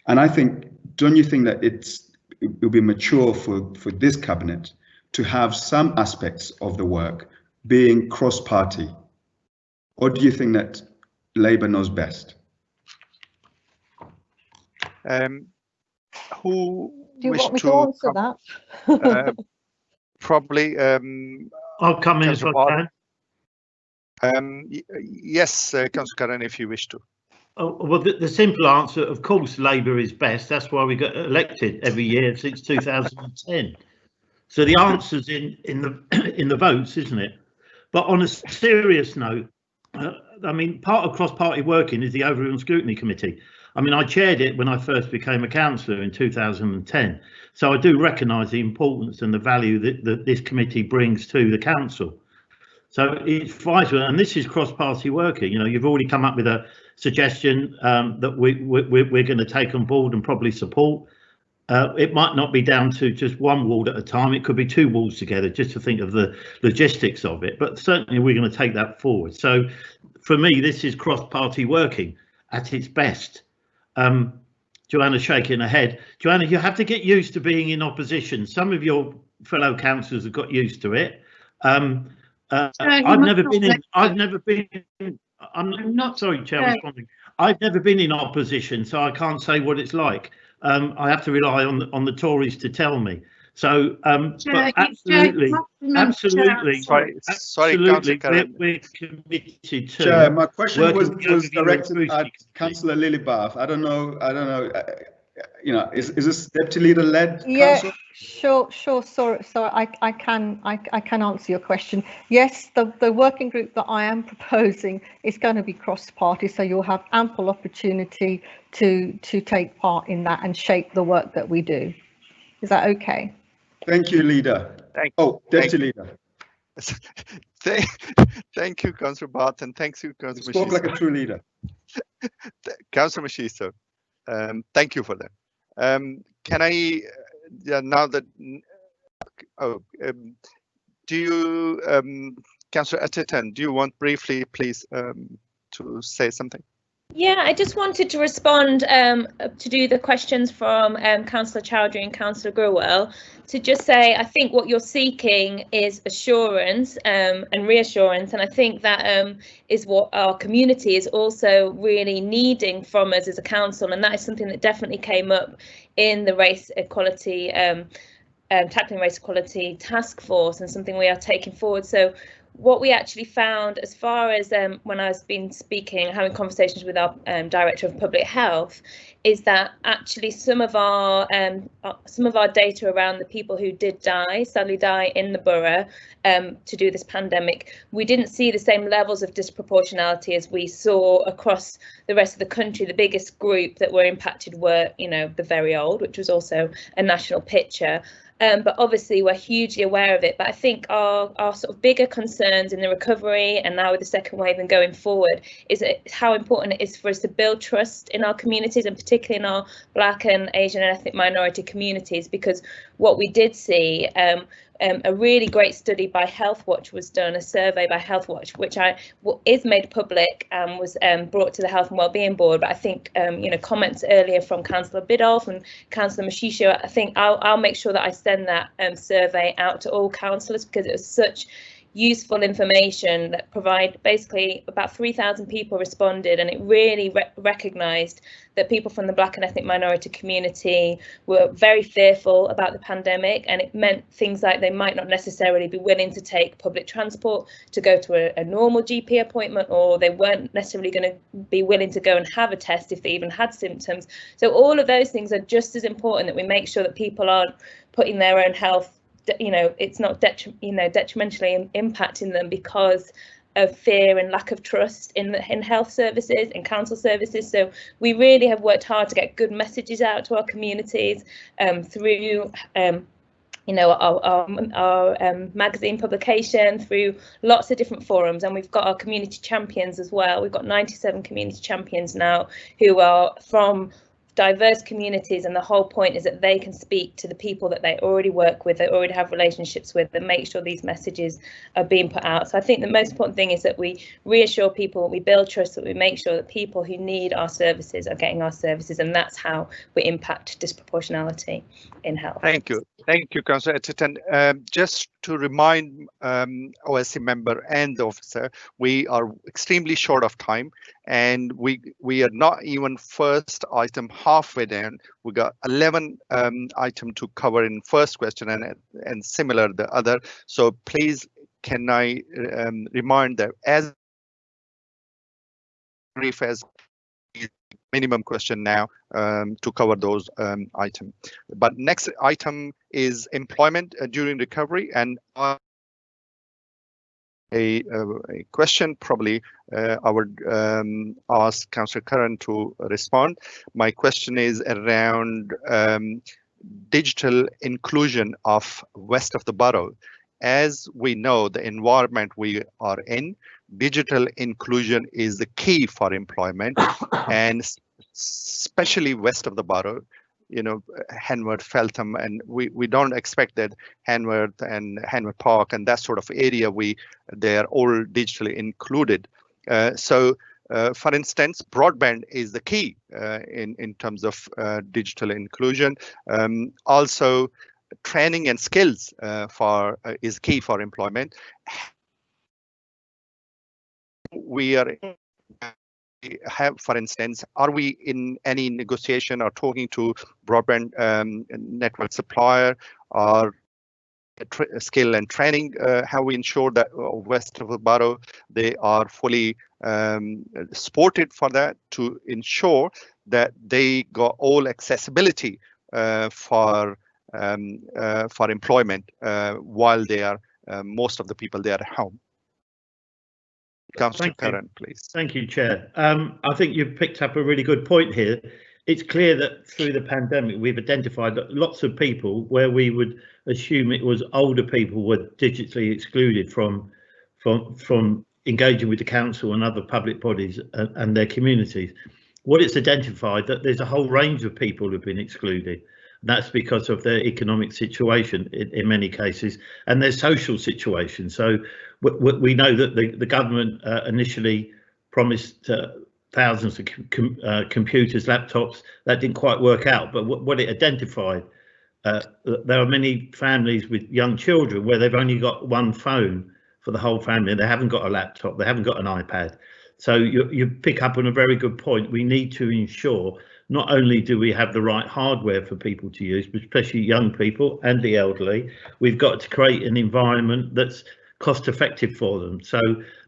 Speaker 15: And I think, don't you think that it will be mature for this cabinet to have some aspects of the work being cross-party? Or do you think that Labour knows best?
Speaker 2: Who
Speaker 11: do you want me to answer that?
Speaker 2: Probably.
Speaker 13: I'll come in if I
Speaker 2: can. Yes, Councillor Curran, if you wish to.
Speaker 13: Oh, well, the simple answer, of course, Labour is best. That's why we got elected every year since 2010. So the answer's in the votes, isn't it? But on a serious note, I mean, part of cross-party working is the Overall Scrutiny Committee. I mean, I chaired it when I first became a councillor in 2010. So I do recognise the importance and the value that this committee brings to the council. So it's vital, and this is cross-party working. You know, you've already come up with a suggestion that we're going to take on board and probably support. It might not be down to just one ward at a time. It could be two wards together, just to think of the logistics of it. But certainly we're going to take that forward. So for me, this is cross-party working at its best. Joanna's shaking her head. Joanna, you have to get used to being in opposition. Some of your fellow councillors have got used to it. I've never been. I'm not sorry, Chair. Responding. I've never been in opposition, so I can't say what it's like. I have to rely on the Tories to tell me. So, but absolutely, we're committed to.
Speaker 15: Chair, my question was directed at Councillor Lillibath. I don't know. You know, is this deputy leader led?
Speaker 11: Yeah, sure. Sorry, I can answer your question. Yes, the working group that I am proposing is going to be cross-party, so you'll have ample opportunity to take part in that and shape the work that we do. Is that okay?
Speaker 15: Thank you, leader. Deputy leader.
Speaker 2: Thank you, Councillor Barth, and thank you, Councillor
Speaker 15: Mashiso. Spoke like a true leader.
Speaker 2: Councillor Mashiso. Thank you for that. Can I now that do you Councillor Atherton, do you want briefly please to say something?
Speaker 10: Yeah, I just wanted to respond to do the questions from Councillor Chowdhury and Councillor Grewell, to just say I think what you're seeking is assurance and reassurance, and I think that is what our community is also really needing from us as a council, and that is something that definitely came up in the race equality tackling race equality task force, and something we are taking forward. So what we actually found, as far as when I've been speaking, having conversations with our Director of Public Health, is that actually some of our data around the people who did sadly die in the borough to do this pandemic, we didn't see the same levels of disproportionality as we saw across the rest of the country. The biggest group that were impacted were, the very old, which was also a national picture. But obviously we're hugely aware of it. But I think our sort of bigger concerns in the recovery and now with the second wave and going forward is how important it is for us to build trust in our communities, and particularly in our Black and Asian and ethnic minority communities, because what we did see, a really great study by Healthwatch was done, a survey by Healthwatch, which is made public and was brought to the Health and Wellbeing Board. But I think, comments earlier from Councillor Biddulph and Councillor Mashisho, I think I'll make sure that I send that survey out to all councillors, because it was such useful information that basically about 3,000 people responded, and it really recognised that people from the Black and ethnic minority community were very fearful about the pandemic, and it meant things like they might not necessarily be willing to take public transport to go to a normal GP appointment, or they weren't necessarily going to be willing to go and have a test if they even had symptoms. So all of those things are just as important, that we make sure that people aren't putting their own health, it's not detrimentally impacting them because of fear and lack of trust in health services and council services. So we really have worked hard to get good messages out to our communities through our magazine publication, through lots of different forums, and we've got our community champions as well. We've got 97 community champions now who are from diverse communities, and the whole point is that they can speak to the people that they already work with, they already have relationships with, and make sure these messages are being put out. So I think the most important thing is that we reassure people, we build trust, that we make sure that people who need our services are getting our services, and that's how we impact disproportionality in health.
Speaker 2: Thank you, Councillor Etterton. Just to remind OSC member and the officer, we are extremely short of time, and we are not even first item halfway down. We got 11 item to cover in first question, and similar the other. So please, can I remind that as brief as minimum question now to cover those items. But next item is employment during recovery, and a question probably I would ask Councillor Curran to respond. My question is around digital inclusion of west of the borough. As we know, the environment we are in, digital inclusion is the key for employment, and especially west of the borough, Henworth, Feltham, and we don't expect that Henworth and Henworth Park and that sort of area, they are all digitally included. So for instance, broadband is the key in terms of digital inclusion. Also, training and skills is key for employment. For instance, are we in any negotiation or talking to broadband network supplier or skill and training? How we ensure that west of the borough they are fully supported for that, to ensure that they got all accessibility for employment while they are most of the people they are at home. Councillor Curran, please.
Speaker 13: Thank you, Chair. I think you've picked up a really good point here. It's clear that through the pandemic we've identified that lots of people where we would assume it was older people were digitally excluded from engaging with the council and other public bodies and their communities. What it's identified that there's a whole range of people who've been excluded. That's because of their economic situation in many cases and their social situation. So we know that the government initially promised thousands of computers, laptops. That didn't quite work out, but what it identified, there are many families with young children where they've only got one phone for the whole family. They haven't got a laptop, they haven't got an iPad. So you pick up on a very good point. We need to ensure not only do we have the right hardware for people to use, but especially young people and the elderly, we've got to create an environment that's cost effective for them. So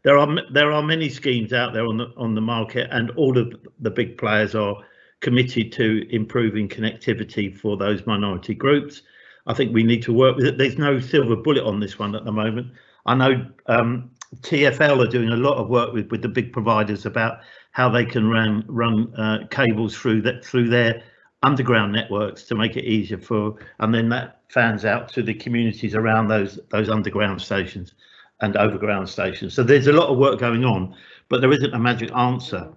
Speaker 13: there are many schemes out there on the market, and all of the big players are committed to improving connectivity for those minority groups. I think we need to work with it. There's no silver bullet on this one at the moment. I know TfL are doing a lot of work with the big providers about how they can run cables through their underground networks to make it easier and then that fans out to the communities around those underground stations and overground stations. So there's a lot of work going on, but there isn't a magic answer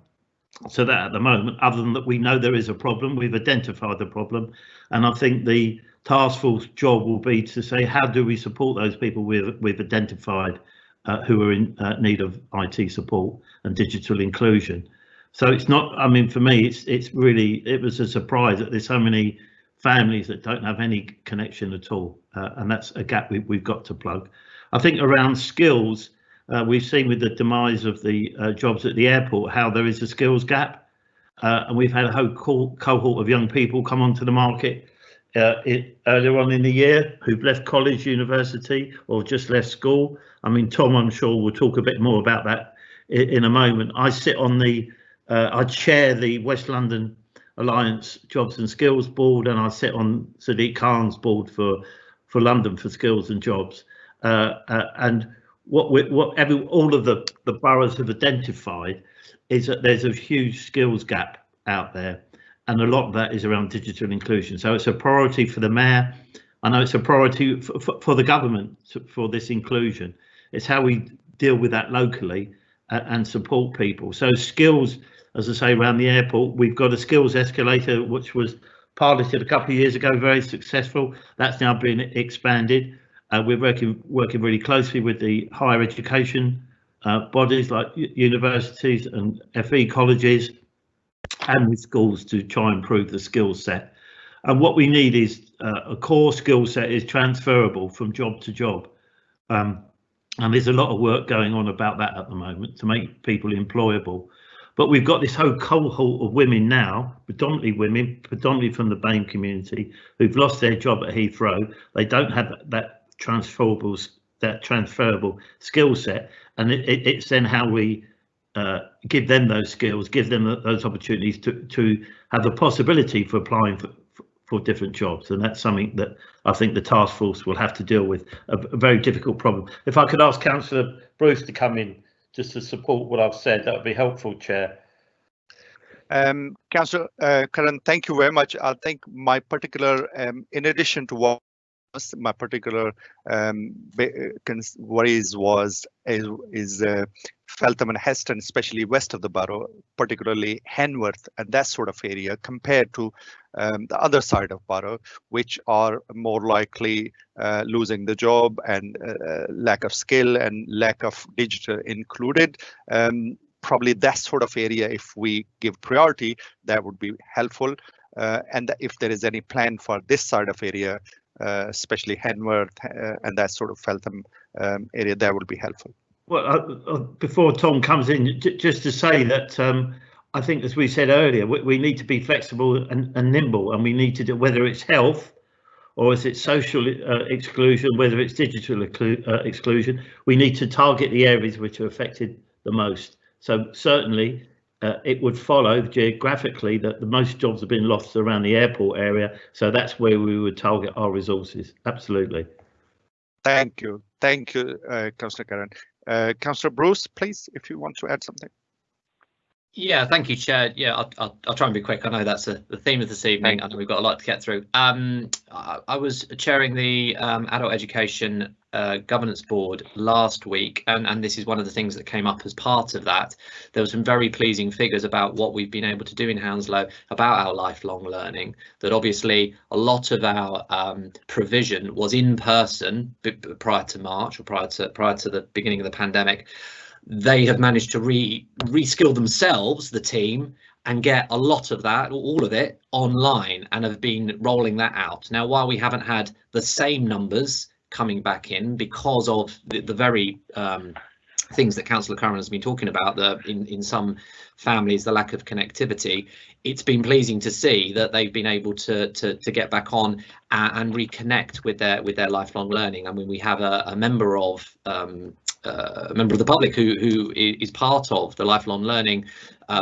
Speaker 13: to that at the moment, other than that we know there is a problem. We've identified the problem, and I think the task force job will be to say, how do we support those people we've identified who are in need of IT support and digital inclusion. So it's not, I mean, for me, it was a surprise that there's so many families that don't have any connection at all, and that's a gap we've got to plug. I think around skills, we've seen with the demise of the jobs at the airport how there is a skills gap, and we've had a whole cohort of young people come onto the market earlier on in the year who've left college, university, or just left school. I mean, Tom, I'm sure, will talk a bit more about that in a moment. I sit on I chair the West London Alliance Jobs and Skills Board, and I sit on Sadiq Khan's board for London for Skills and Jobs. And all of the boroughs have identified is that there's a huge skills gap out there, and a lot of that is around digital inclusion. So it's a priority for the mayor. I know it's a priority for the government for this inclusion. It's how we deal with that locally and support people. So skills, as I say, around the airport, we've got a skills escalator which was piloted a couple of years ago, very successful. That's now been expanded. We're working really closely with the higher education bodies like universities and FE colleges and with schools to try and improve the skill set. And what we need is a core skill set is transferable from job to job. And there's a lot of work going on about that at the moment to make people employable. But we've got this whole cohort of women now, predominantly women, predominantly from the BAME community, who've lost their job at Heathrow. They don't have that transferable skill set, and it's then how we give them those skills, give them those opportunities to have the possibility for applying for different jobs. And that's something that I think the task force will have to deal with, a very difficult problem. If I could ask Councillor Bruce to come in just to support what I've said, that would be helpful, Chair.
Speaker 2: Councillor Curran, thank you very much. I think my particular, in addition to what my particular worries is Feltham and Heston, especially west of the borough, particularly Henworth and that sort of area, compared to the other side of borough, which are more likely losing the job and lack of skill and lack of digital included. Probably that sort of area, if we give priority, that would be helpful. And if there is any plan for this side of area, especially Henworth and that sort of Feltham area, that would be helpful.
Speaker 13: Well, before Tom comes in, just to say that I think, as we said earlier, we need to be flexible and nimble, and we need to do, whether it's health or is it social exclusion, whether it's digital exclusion, we need to target the areas which are affected the most. So certainly it would follow geographically that the most jobs have been lost around the airport area. So that's where we would target our resources. Absolutely.
Speaker 2: Thank you. Thank you, Councillor Curran. Councillor Bruce, please, if you want to add something.
Speaker 12: Yeah, thank you, Chair. Yeah, I'll try and be quick. I know that's the theme of this evening. I know we've got a lot to get through. I was chairing the Adult Education Governance Board last week, and this is one of the things that came up as part of that. There were some very pleasing figures about what we've been able to do in Hounslow about our lifelong learning, that obviously a lot of our provision was in person prior to March, or prior to the beginning of the pandemic. they have managed to reskill themselves, the team, and get a lot of that, all of it, online, and have been rolling that out. Now, while we haven't had the same numbers coming back in because of the very things that Councillor Curran has been talking about, in some families, the lack of connectivity, it's been pleasing to see that they've been able to get back on and reconnect with their lifelong learning. I mean, we have a member of the public who is part of the lifelong learning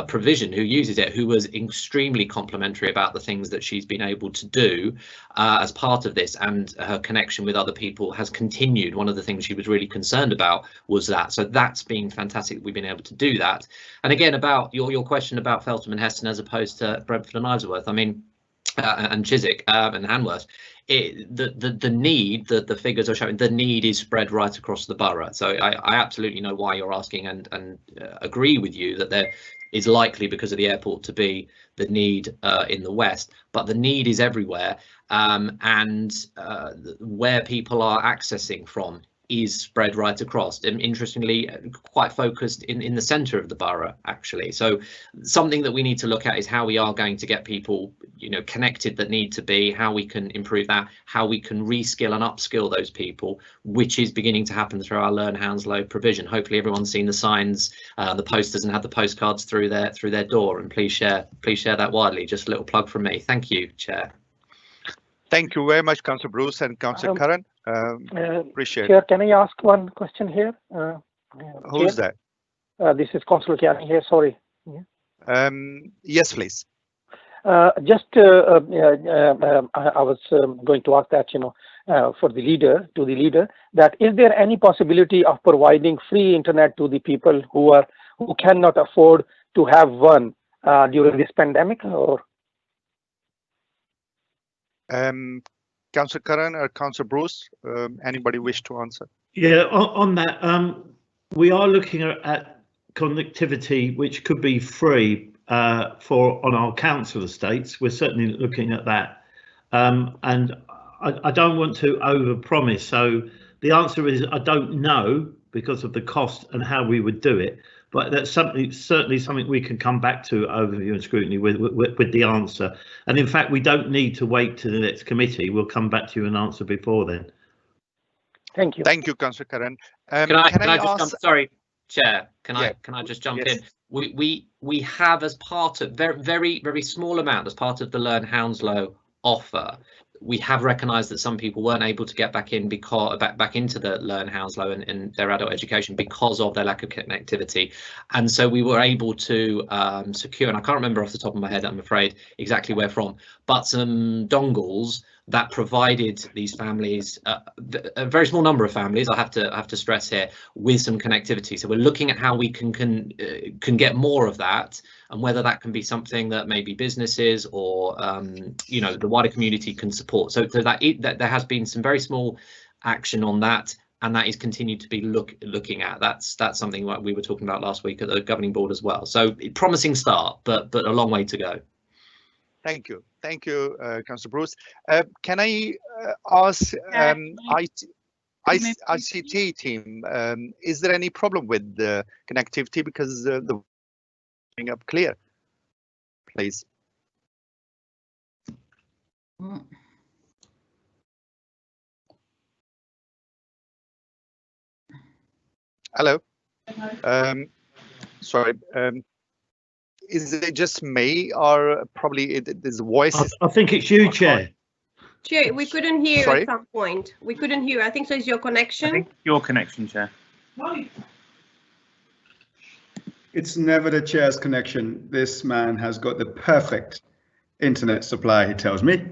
Speaker 12: provision, who uses it, who was extremely complimentary about the things that she's been able to do as part of this, and her connection with other people has continued. One of the things she was really concerned about was that. So that's been fantastic that we've been able to do that. And again, about your question about Feltham and Heston as opposed to Brentford and Isleworth, I mean, and Chiswick and Hanworth, the need, the figures are showing the need is spread right across the borough. So I absolutely know why you're asking, and agree with you that there is likely, because of the airport, to be the need in the west, but the need is everywhere, and where people are accessing from is spread right across, and interestingly quite focused in the centre of the borough, actually. So something that we need to look at is how we are going to get people, you know, connected that need to be, how we can improve that, how we can reskill and upskill those people, which is beginning to happen through our Learn Hounslow provision. Hopefully everyone's seen the signs, the posters, and had the postcards through their door, and please share that widely. Just a little plug from me. Thank you, Chair.
Speaker 2: Thank you very much, Councillor Bruce and Councillor Curran. Appreciate
Speaker 9: Chair,
Speaker 2: it.
Speaker 9: can I ask one question here?
Speaker 2: Who's that?
Speaker 9: This is Councillor Chiani here, sorry.
Speaker 2: Yes, please.
Speaker 9: Just I was going to ask that, you know, for the leader, that is there any possibility of providing free internet to the people who cannot afford to have one during this pandemic? Or
Speaker 2: Councillor Curran or Councillor Bruce, anybody wish to answer?
Speaker 13: Yeah, on that, we are looking at connectivity which could be free on our council estates. We're certainly looking at that, and I don't want to overpromise. So the answer is I don't know, because of the cost and how we would do it. But that's certainly something we can come back to overview and scrutiny with the answer. And in fact, we don't need to wait to the next committee. We'll come back to you and answer before then.
Speaker 9: Thank you.
Speaker 2: Thank you, Councillor Curran.
Speaker 12: Can I just jump? Sorry, Chair. Can I just jump
Speaker 2: yes.
Speaker 12: in? We have, as part of very small amount, as part of the Learn Hounslow offer, we have recognised that some people weren't able to get back in back into the Learn Hounslow and their adult education because of their lack of connectivity, and so we were able to secure, and I can't remember off the top of my head, I'm afraid, exactly where from, but some dongles that provided these families, a very small number of families, I have to stress here, with some connectivity. So we're looking at how we can get more of that, and whether that can be something that maybe businesses or you know, the wider community can support. So that there has been some very small action on that, and that is continued to be looking at. That's something like we were talking about last week at the governing board as well. So promising start, but a long way to go.
Speaker 2: Thank you, Councillor Bruce. Can I ask ICT team, is there any problem with the connectivity, because the coming up clear, please? Hello. Sorry. Is it just me, or probably there's voices?
Speaker 13: I think it's you, Chair.
Speaker 6: Chair, we couldn't hear
Speaker 2: Sorry?
Speaker 6: at some point. We couldn't hear. I think so. It's your connection.
Speaker 18: I think your connection, Chair.
Speaker 15: It's never the chair's connection. This man has got the perfect internet supply, he tells me.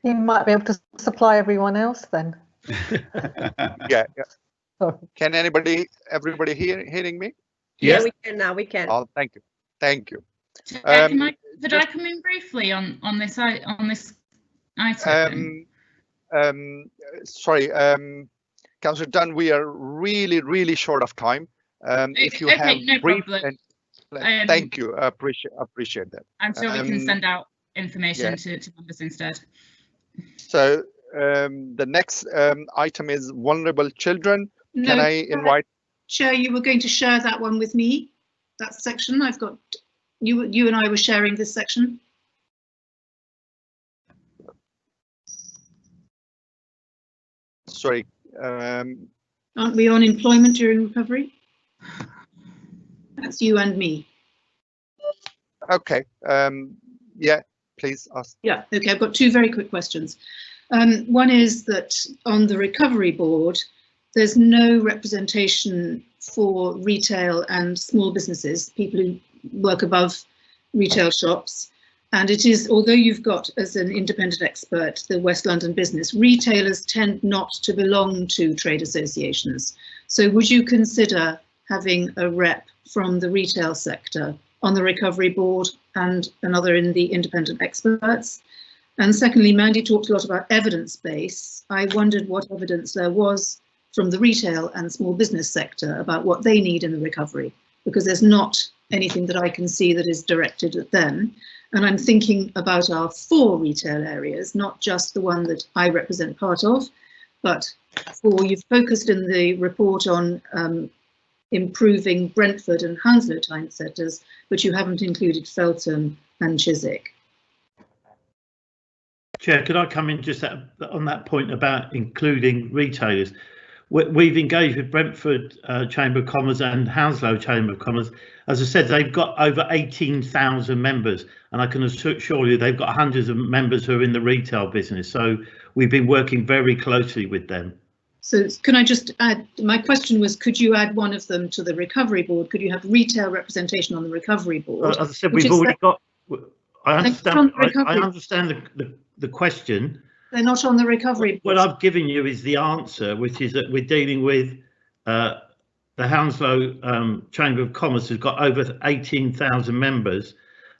Speaker 11: He might be able to supply everyone else then.
Speaker 2: Yeah. Can everybody hearing me?
Speaker 6: Yeah, we can now. We can.
Speaker 2: Oh, thank you.
Speaker 14: Could I come in briefly on this item?
Speaker 2: Sorry, Councillor Dunn, we are really short of time. If you have
Speaker 14: no
Speaker 2: brief,
Speaker 14: problem.
Speaker 2: Thank you. I appreciate that.
Speaker 14: I'm sure we can send out information to members instead.
Speaker 2: So the next item is vulnerable children. Can I invite?
Speaker 3: Chair, you were going to share that one with me, that section. I've got, you and I were sharing this section.
Speaker 2: Sorry.
Speaker 3: Aren't we on employment during recovery? That's you and me.
Speaker 2: Okay. Yeah, please ask.
Speaker 3: Yeah, okay, I've got two very quick questions. One is that on the recovery board, there's no representation for retail and small businesses, people who work above retail shops. And it is, although you've got as an independent expert the West London business, retailers tend not to belong to trade associations. So would you consider having a rep from the retail sector on the recovery board and another in the independent experts? And secondly, Mandy talked a lot about evidence base. I wondered what evidence there was from the retail and small business sector about what they need in the recovery, because there's not anything that I can see that is directed at them. And I'm thinking about our 4 retail areas, not just the one that I represent part of, but 4. You've focused in the report on improving Brentford and Hounslow town centres, but you haven't included Feltham and Chiswick.
Speaker 13: Chair, could I come in just on that point about including retailers? We've engaged with Brentford Chamber of Commerce and Hounslow Chamber of Commerce. As I said, they've got over 18,000 members, and I can assure you they've got hundreds of members who are in the retail business. So we've been working very closely with them.
Speaker 3: So can I just add, my question was, could you add one of them to the recovery board? Could you have retail representation on the recovery board?
Speaker 13: As I said, we've already got, I understand the question.
Speaker 3: They're not on the recovery board.
Speaker 13: What I've given you is the answer, which is that we're dealing with the Hounslow Chamber of Commerce has got over 18,000 members,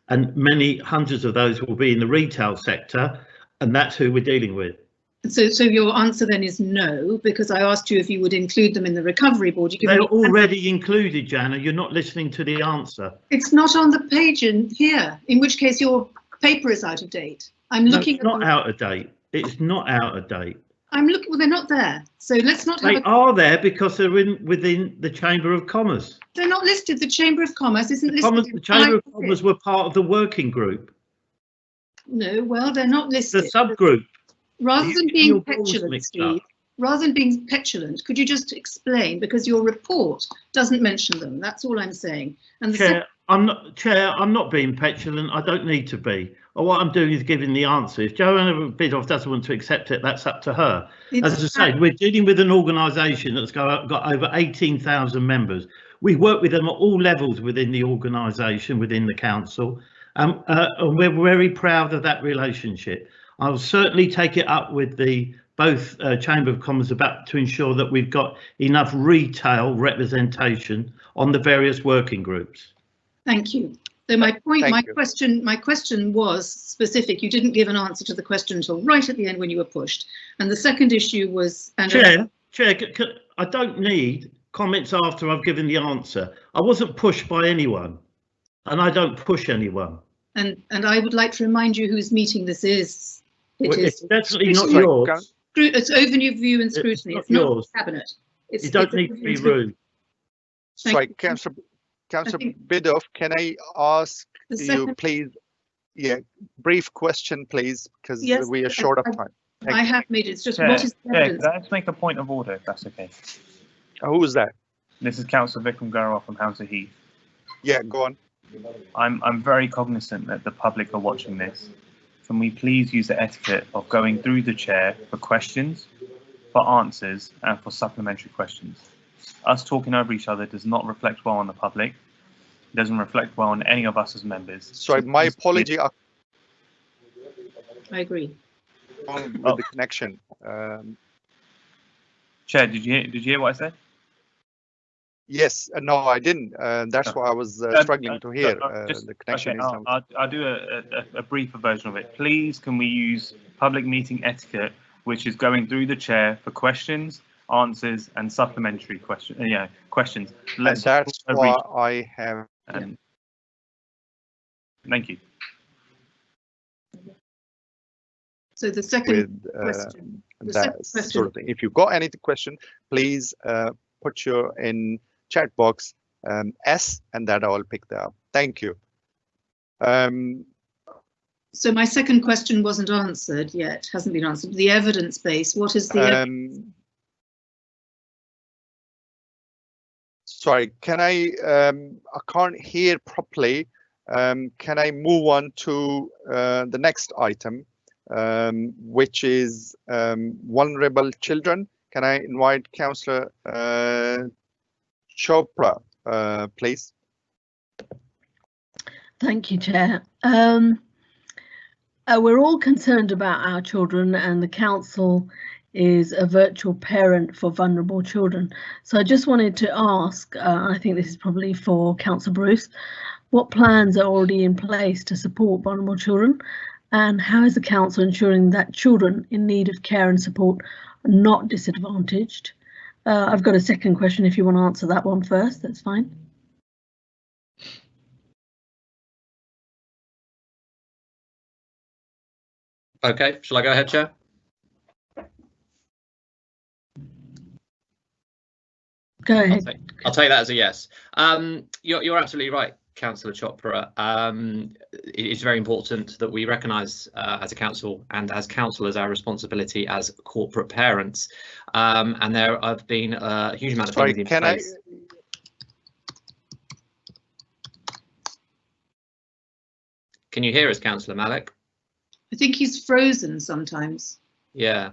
Speaker 13: and many hundreds of those will be in the retail sector, and that's who we're dealing with.
Speaker 3: So your answer then is no, because I asked you if you would include them in the recovery board.
Speaker 13: They're already included, Jana. You're not listening to the answer.
Speaker 3: It's not on the page in here, in which case your paper is out of date. I'm looking.
Speaker 13: It's not out of date. It's not out of date.
Speaker 3: I'm looking. Well, they're not there. So let's not.
Speaker 13: They are there because they're within the Chamber of Commerce.
Speaker 3: They're not listed. The Chamber of Commerce isn't listed.
Speaker 13: The Chamber of Commerce were part of the working group.
Speaker 3: No, well, they're not listed.
Speaker 13: The subgroup.
Speaker 3: Rather than being petulant, Steve, rather than being petulant, could you just explain, because your report doesn't mention them? That's all I'm saying. And
Speaker 13: Chair, I'm not being petulant. I don't need to be. Or what I'm doing is giving the answer. If Joanna Bidoff doesn't want to accept it, that's up to her. As I said, we're dealing with an organisation that's got over 18,000 members. We work with them at all levels within the organisation, within the council, and we're very proud of that relationship. I'll certainly take it up with the both Chamber of Commerce to ensure that we've got enough retail representation on the various working groups.
Speaker 3: Thank you. So my question was specific. You didn't give an answer to the question until right at the end when you were pushed. And the second issue was.
Speaker 13: Chair, I don't need comments after I've given the answer. I wasn't pushed by anyone, and I don't push anyone.
Speaker 3: And I would like to remind you whose meeting this is.
Speaker 13: It's definitely not yours.
Speaker 3: It's overview and scrutiny. It's not yours. Cabinet.
Speaker 13: You don't need to be rude.
Speaker 2: Sorry, Councillor Bidoff, can I ask you, please, brief question, please, because we are short of time.
Speaker 3: I have made it. It's just what is the evidence?
Speaker 18: Let's make a point of order, if that's okay.
Speaker 2: Who is that?
Speaker 18: This is Councillor Vikram Garwal from Hounslow Heath.
Speaker 2: Yeah, go on.
Speaker 18: I'm very cognizant that the public are watching this. Can we please use the etiquette of going through the chair for questions, for answers, and for supplementary questions? Us talking over each other does not reflect well on the public. It doesn't reflect well on any of us as members.
Speaker 2: Sorry, my apology.
Speaker 3: I agree.
Speaker 2: With the connection.
Speaker 18: Chair, did you hear what I said?
Speaker 2: Yes, no, I didn't. That's why I was struggling to hear. The connection
Speaker 18: okay, I'll do a briefer version of it. Please, can we use public meeting etiquette, which is going through the chair for questions, answers, and supplementary questions. Questions.
Speaker 2: That's why I have.
Speaker 18: Thank you.
Speaker 3: So the second question.
Speaker 2: Sort of thing. If you've got any question, please put your in chat box S, and that I will pick that up. Thank you.
Speaker 3: So my second question wasn't answered yet, hasn't been answered. The evidence base, what is the...
Speaker 2: Sorry, can I can't hear properly. Can I move on to the next item, which is vulnerable children? Can I invite Councillor Chopra, please?
Speaker 5: Thank you, Chair. We're all concerned about our children, and the Council is a virtual parent for vulnerable children. So I just wanted to ask, I think this is probably for Councillor Bruce, what plans are already in place to support vulnerable children, and how is the Council ensuring that children in need of care and support are not disadvantaged? I've got a second question if you want to answer that one first, that's fine.
Speaker 12: Okay, shall I go ahead, Chair?
Speaker 5: Go ahead.
Speaker 12: I'll take that as a yes. You're absolutely right, Councillor Chopra. It is very important that we recognise as a council and as councillors our responsibility as corporate parents. And there have been a huge amount of things in place. Can you hear us, Councillor Malik?
Speaker 3: I think he's frozen sometimes.
Speaker 12: Yeah.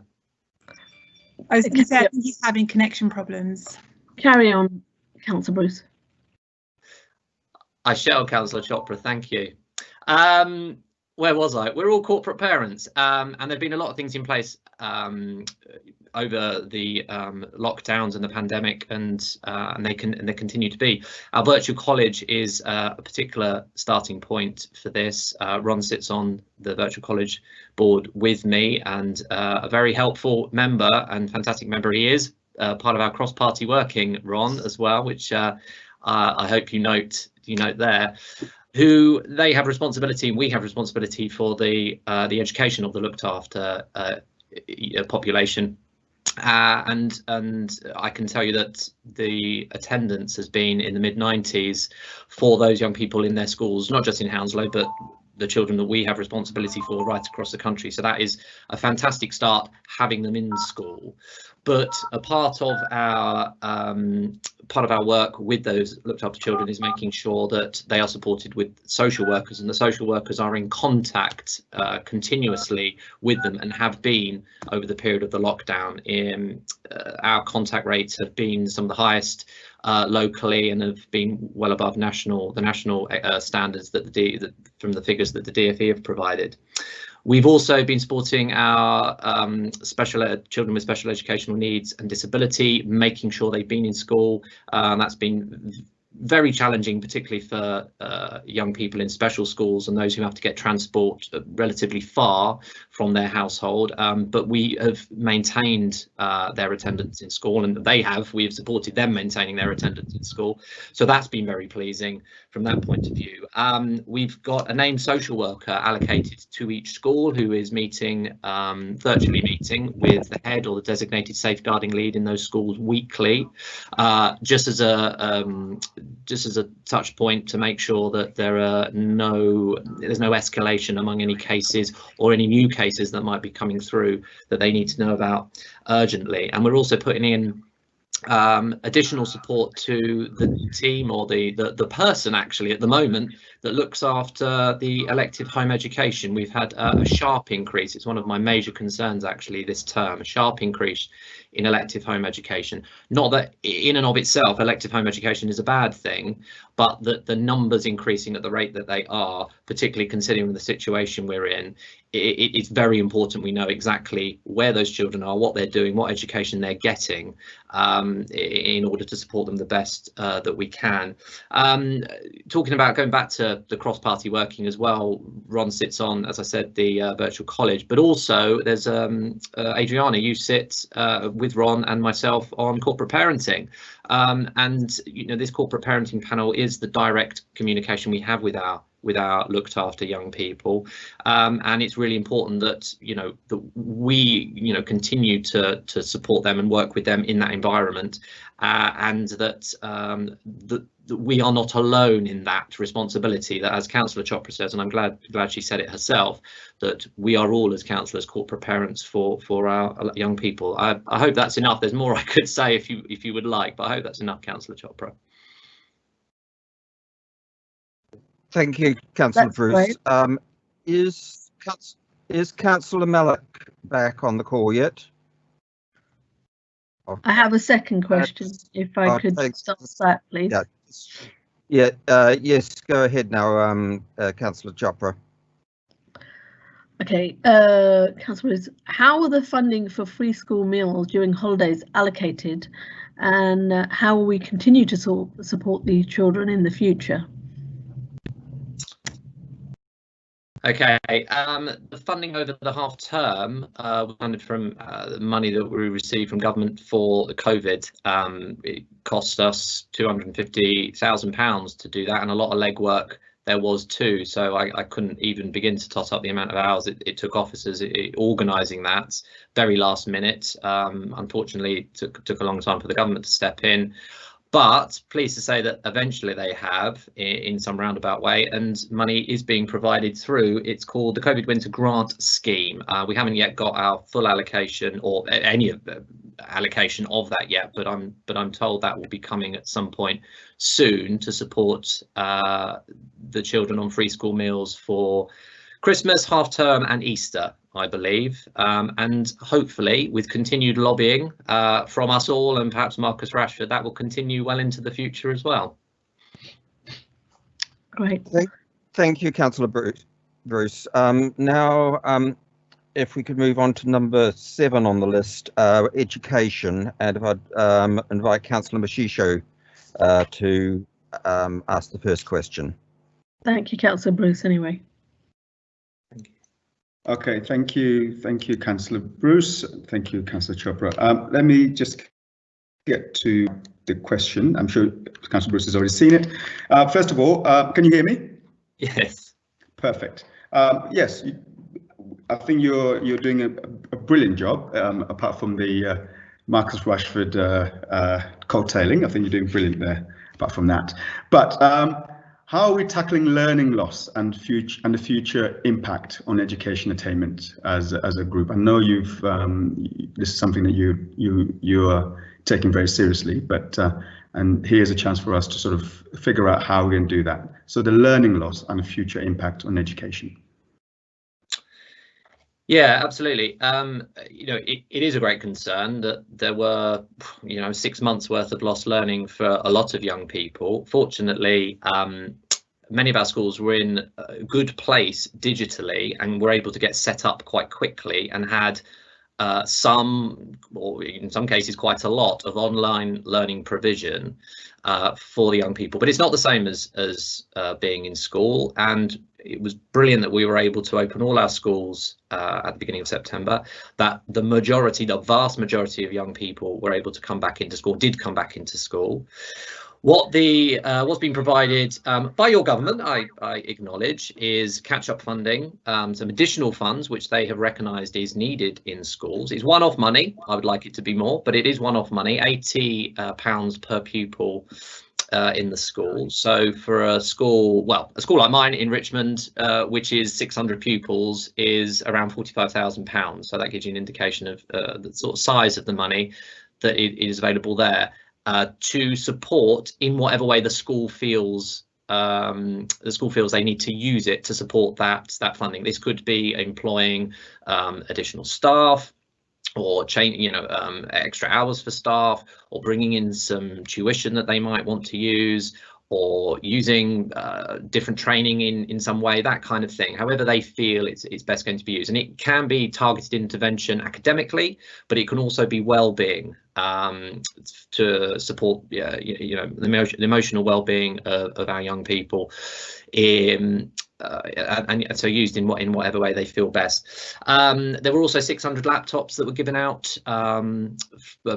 Speaker 4: I was going to say, I think he's having connection problems.
Speaker 5: Carry on, Councillor Bruce.
Speaker 12: I shall, Councillor Chopra, thank you. Where was I? We're all corporate parents, and there have been a lot of things in place over the lockdowns and the pandemic, and they continue to be. Our virtual college is a particular starting point for this. Ron sits on the virtual college board with me, and a very helpful member and fantastic member he is. Part of our cross-party working, Ron, as well, which I hope you note there. Who they have responsibility, and we have responsibility for the education of the looked after population. And I can tell you that the attendance has been in the mid-90s for those young people in their schools, not just in Hounslow, but the children that we have responsibility for right across the country. So that is a fantastic start, having them in school. But a part of our work with those looked after children is making sure that they are supported with social workers, and the social workers are in contact continuously with them and have been over the period of the lockdown. Our contact rates have been some of the highest locally, and have been well above the national standards that from the figures that the DfE have provided. We've also been supporting our children with special educational needs and disability, making sure they've been in school. That's been very challenging, particularly for young people in special schools and those who have to get transport relatively far from their household. But we have maintained their attendance in school, and we have supported them maintaining their attendance in school. So that's been very pleasing from that point of view. We've got a named social worker allocated to each school who is virtually meeting with the head or the designated safeguarding lead in those schools weekly, just as a touch point to make sure that there's no escalation among any cases or any new cases that might be coming through that they need to know about urgently. And we're also putting in additional support to the team, or the person actually at the moment that looks after the elective home education. We've had a sharp increase. It's one of my major concerns actually this term, a sharp increase in elective home education. Not that in and of itself elective home education is a bad thing, but that the numbers increasing at the rate that they are, particularly considering the situation we're in, it's very important we know exactly where those children are, what they're doing, what education they're getting, in order to support them the best that we can. Talking about going back to the cross-party working as well, Ron sits on, as I said, the virtual college, but also there's Adriana, you sit with Ron and myself on corporate parenting. And this corporate parenting panel is the direct communication we have with our with our looked after young people, and it's really important that that we continue to support them and work with them in that environment, and that that we are not alone in that responsibility, that as Councillor Chopra says, and I'm glad she said it herself, that we are all as councillors corporate parents for our young people. I hope that's enough. There's more I could say if you would like, but I hope that's enough, Councillor Chopra.
Speaker 1: Thank you, Councillor Bruce. Is Councillor Malik back on the call yet?
Speaker 5: I have a second question, if I could start that, please.
Speaker 1: Yes, go ahead now, Councillor Chopra.
Speaker 5: Okay, Councillor, how are the funding for free school meals during holidays allocated, and how will we continue to support these children in the future?
Speaker 12: Okay, the funding over the half term was funded from the money that we received from government for the COVID. It cost us £250,000 to do that, and a lot of legwork there was too. So I couldn't even begin to tot up the amount of hours it took officers organising that very last minute. Unfortunately, it took a long time for the government to step in. But pleased to say that eventually they have, in some roundabout way, and money is being provided through. It's called the COVID Winter Grant Scheme. We haven't yet got our full allocation or any of the allocation of that yet, but I'm told that will be coming at some point soon to support the children on free school meals for Christmas, half term, and Easter, I believe, and hopefully with continued lobbying from us all and perhaps Marcus Rashford, that will continue well into the future as well.
Speaker 5: Great.
Speaker 1: Thank you, Councillor Bruce. Now, if we could move on to number 7 on the list, education, and if I'd invite Councillor Mashisho to ask the first question.
Speaker 5: Thank you, Councillor Bruce, anyway.
Speaker 15: Okay, thank you, Councillor Bruce. Thank you, Councillor Chopra. Let me just get to the question. I'm sure Councillor Bruce has already seen it. First of all, can you hear me?
Speaker 12: Yes.
Speaker 15: Perfect. Yes, I think you're doing a brilliant job. Apart from the Marcus Rashford coattailing, I think you're doing brilliant there. Apart from that, but how are we tackling learning loss and the future impact on education attainment as a group? I know you've this is something that you are taking very seriously, but and here's a chance for us to sort of figure out how we're going to do that. So the learning loss and the future impact on education.
Speaker 12: Yeah, absolutely. It is a great concern that there were, 6 months worth of lost learning for a lot of young people. Fortunately, many of our schools were in a good place digitally and were able to get set up quite quickly and had some, or in some cases quite a lot, of online learning provision for the young people. But it's not the same as being in school, and it was brilliant that we were able to open all our schools at the beginning of September, that the vast majority of young people were able to come back into school, did come back into school. What's been provided by your government, I acknowledge, is catch-up funding, some additional funds which they have recognised is needed in schools. It's one-off money. I would like it to be more, but it is one-off money, £80 per pupil in the school. So for a school like mine in Richmond, which is 600 pupils, is around £45,000. So that gives you an indication of the sort of size of the money that is available there. To support in whatever way the school feels they need to use it to support that funding. This could be employing additional staff, or extra hours for staff, or bringing in some tuition that they might want to use, or using different training in some way, that kind of thing. However they feel it's best going to be used, and it can be targeted intervention academically, but it can also be well-being to support the emotional well-being of our young people in and so used in whatever way they feel best. There were also 600 laptops that were given out,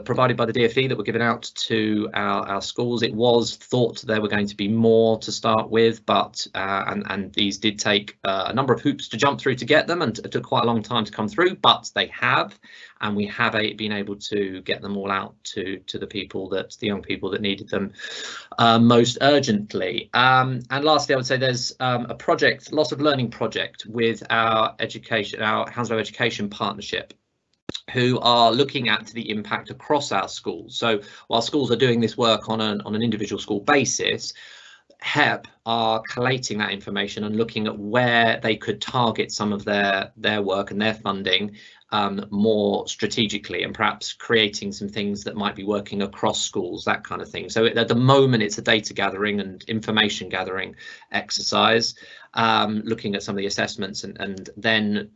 Speaker 12: provided by the DfE, that were given out to our schools. It was thought there were going to be more to start with, but and these did take a number of hoops to jump through to get them, and it took quite a long time to come through, but they have, and we have been able to get them all out to the young people that needed them most urgently. And lastly, I would say there's a project, loss of learning project, with our Hounslow Education Partnership, who are looking at the impact across our schools. So while schools are doing this work on an individual school basis, HEP are collating that information and looking at where they could target some of their work and their funding more strategically, and perhaps creating some things that might be working across schools, that kind of thing. So at the moment, it's a data gathering and information gathering exercise, looking at some of the assessments and then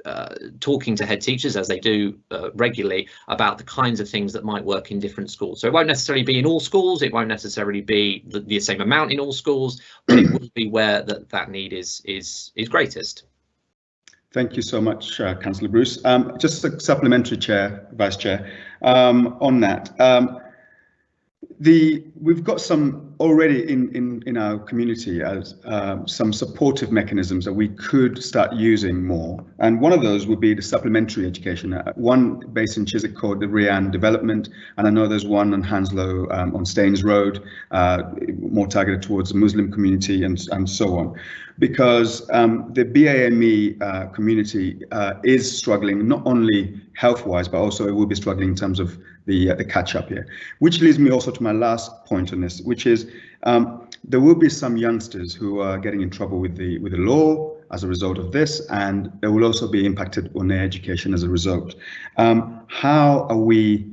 Speaker 12: talking to head teachers, as they do regularly, about the kinds of things that might work in different schools. So it won't necessarily be in all schools, it won't necessarily be the same amount in all schools, but it will be where that need is greatest.
Speaker 15: Thank you so much, Councillor Bruce. Just a supplementary, Vice Chair, on that. We've got some already in our community as some supportive mechanisms that we could start using more, and one of those would be the supplementary education. One based in Chiswick called the Rian Development, and I know there's one on Hounslow on Staines Road, more targeted towards the Muslim community and so on, because the BAME community is struggling, not only health-wise, but also it will be struggling in terms of the catch-up here. Which leads me also to my last point on this, which is there will be some youngsters who are getting in trouble with the law as a result of this, and they will also be impacted on their education as a result. How are we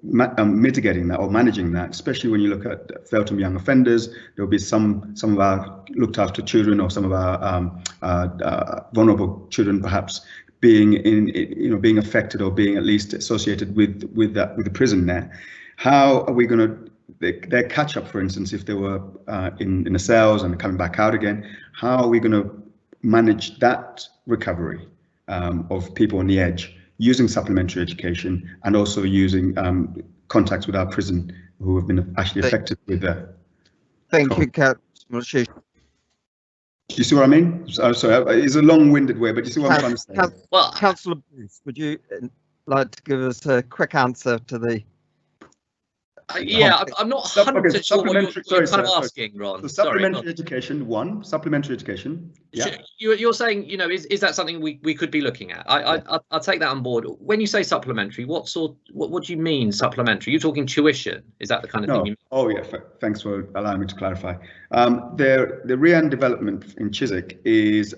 Speaker 15: mitigating that or managing that, especially when you look at Feltham young offenders? There will be some of our looked after children, or some of our vulnerable children perhaps being affected, or being at least associated with the prison there. How are we going to their catch up, for instance, if they were in the cells and coming back out again? How are we going to manage that recovery of people on the edge, using supplementary education and also using contacts with our prison who have been actually affected with that?
Speaker 1: Thank you, Councillor.
Speaker 15: Do you see what I mean? Sorry, it's a long-winded way, but you see what I'm trying to say.
Speaker 1: Well, Councillor Bruce, would you like to give us a quick answer to the?
Speaker 12: Yeah, I'm not 100% sure what you're kind of asking, Ron.
Speaker 15: So supplementary education, supplementary education. Yeah.
Speaker 12: You're saying, is that something we could be looking at? I'll take that on board. When you say supplementary, what do you mean supplementary? You're talking tuition? Is that the kind of thing you mean?
Speaker 15: Oh yeah, thanks for allowing me to clarify. The Rian Development in Chiswick goes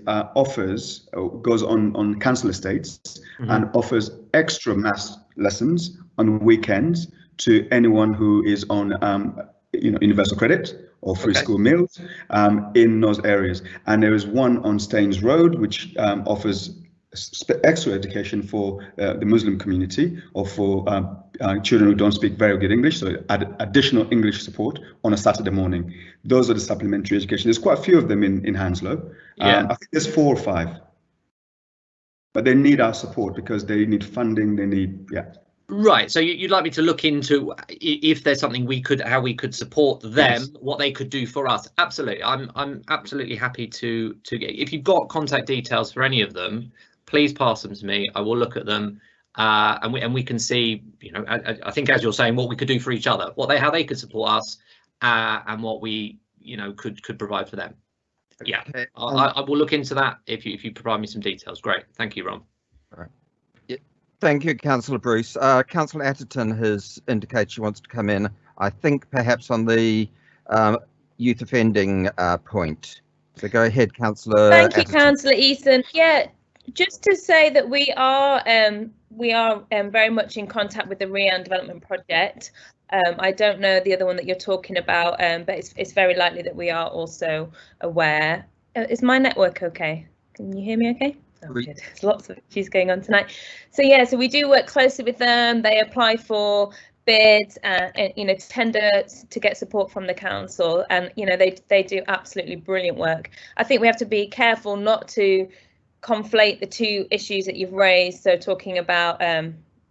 Speaker 15: on council estates and offers extra maths lessons on weekends to anyone who is on universal credit or free school meals in those areas. And there is one on Staines Road which offers extra education for the Muslim community, or for children who don't speak very good English, so additional English support on a Saturday morning. Those are the supplementary education. There's quite a few of them in Hounslow. I think there's 4 or 5, but they need our support because they need funding. They need
Speaker 12: Right, so you'd like me to look into if there's something how we could support them, what they could do for us. Absolutely, I'm absolutely happy to get. If you've got contact details for any of them, please pass them to me. I will look at them, and we can see. I think, as you're saying, what we could do for each other, how they could support us, and what we could provide for them. Yeah, okay. I will look into that if you provide me some details. Great, thank you, Ron.
Speaker 1: All right. Thank you, Councillor Bruce. Councillor Atherton has indicated she wants to come in, I think perhaps on the youth offending point. So go ahead, Councillor
Speaker 10: Thank you,
Speaker 1: Atherton.
Speaker 10: Councillor Eason. Yeah, just to say that we are very much in contact with the Rian Development Project. I don't know the other one that you're talking about, but it's very likely that we are also aware. Is my network okay? Can you hear me okay? Oh, good. There's lots of issues going on tonight. So yeah, so we do work closely with them. They apply for bids and tender to get support from the council, and they do absolutely brilliant work. I think we have to be careful not to conflate the two issues that you've raised. So talking about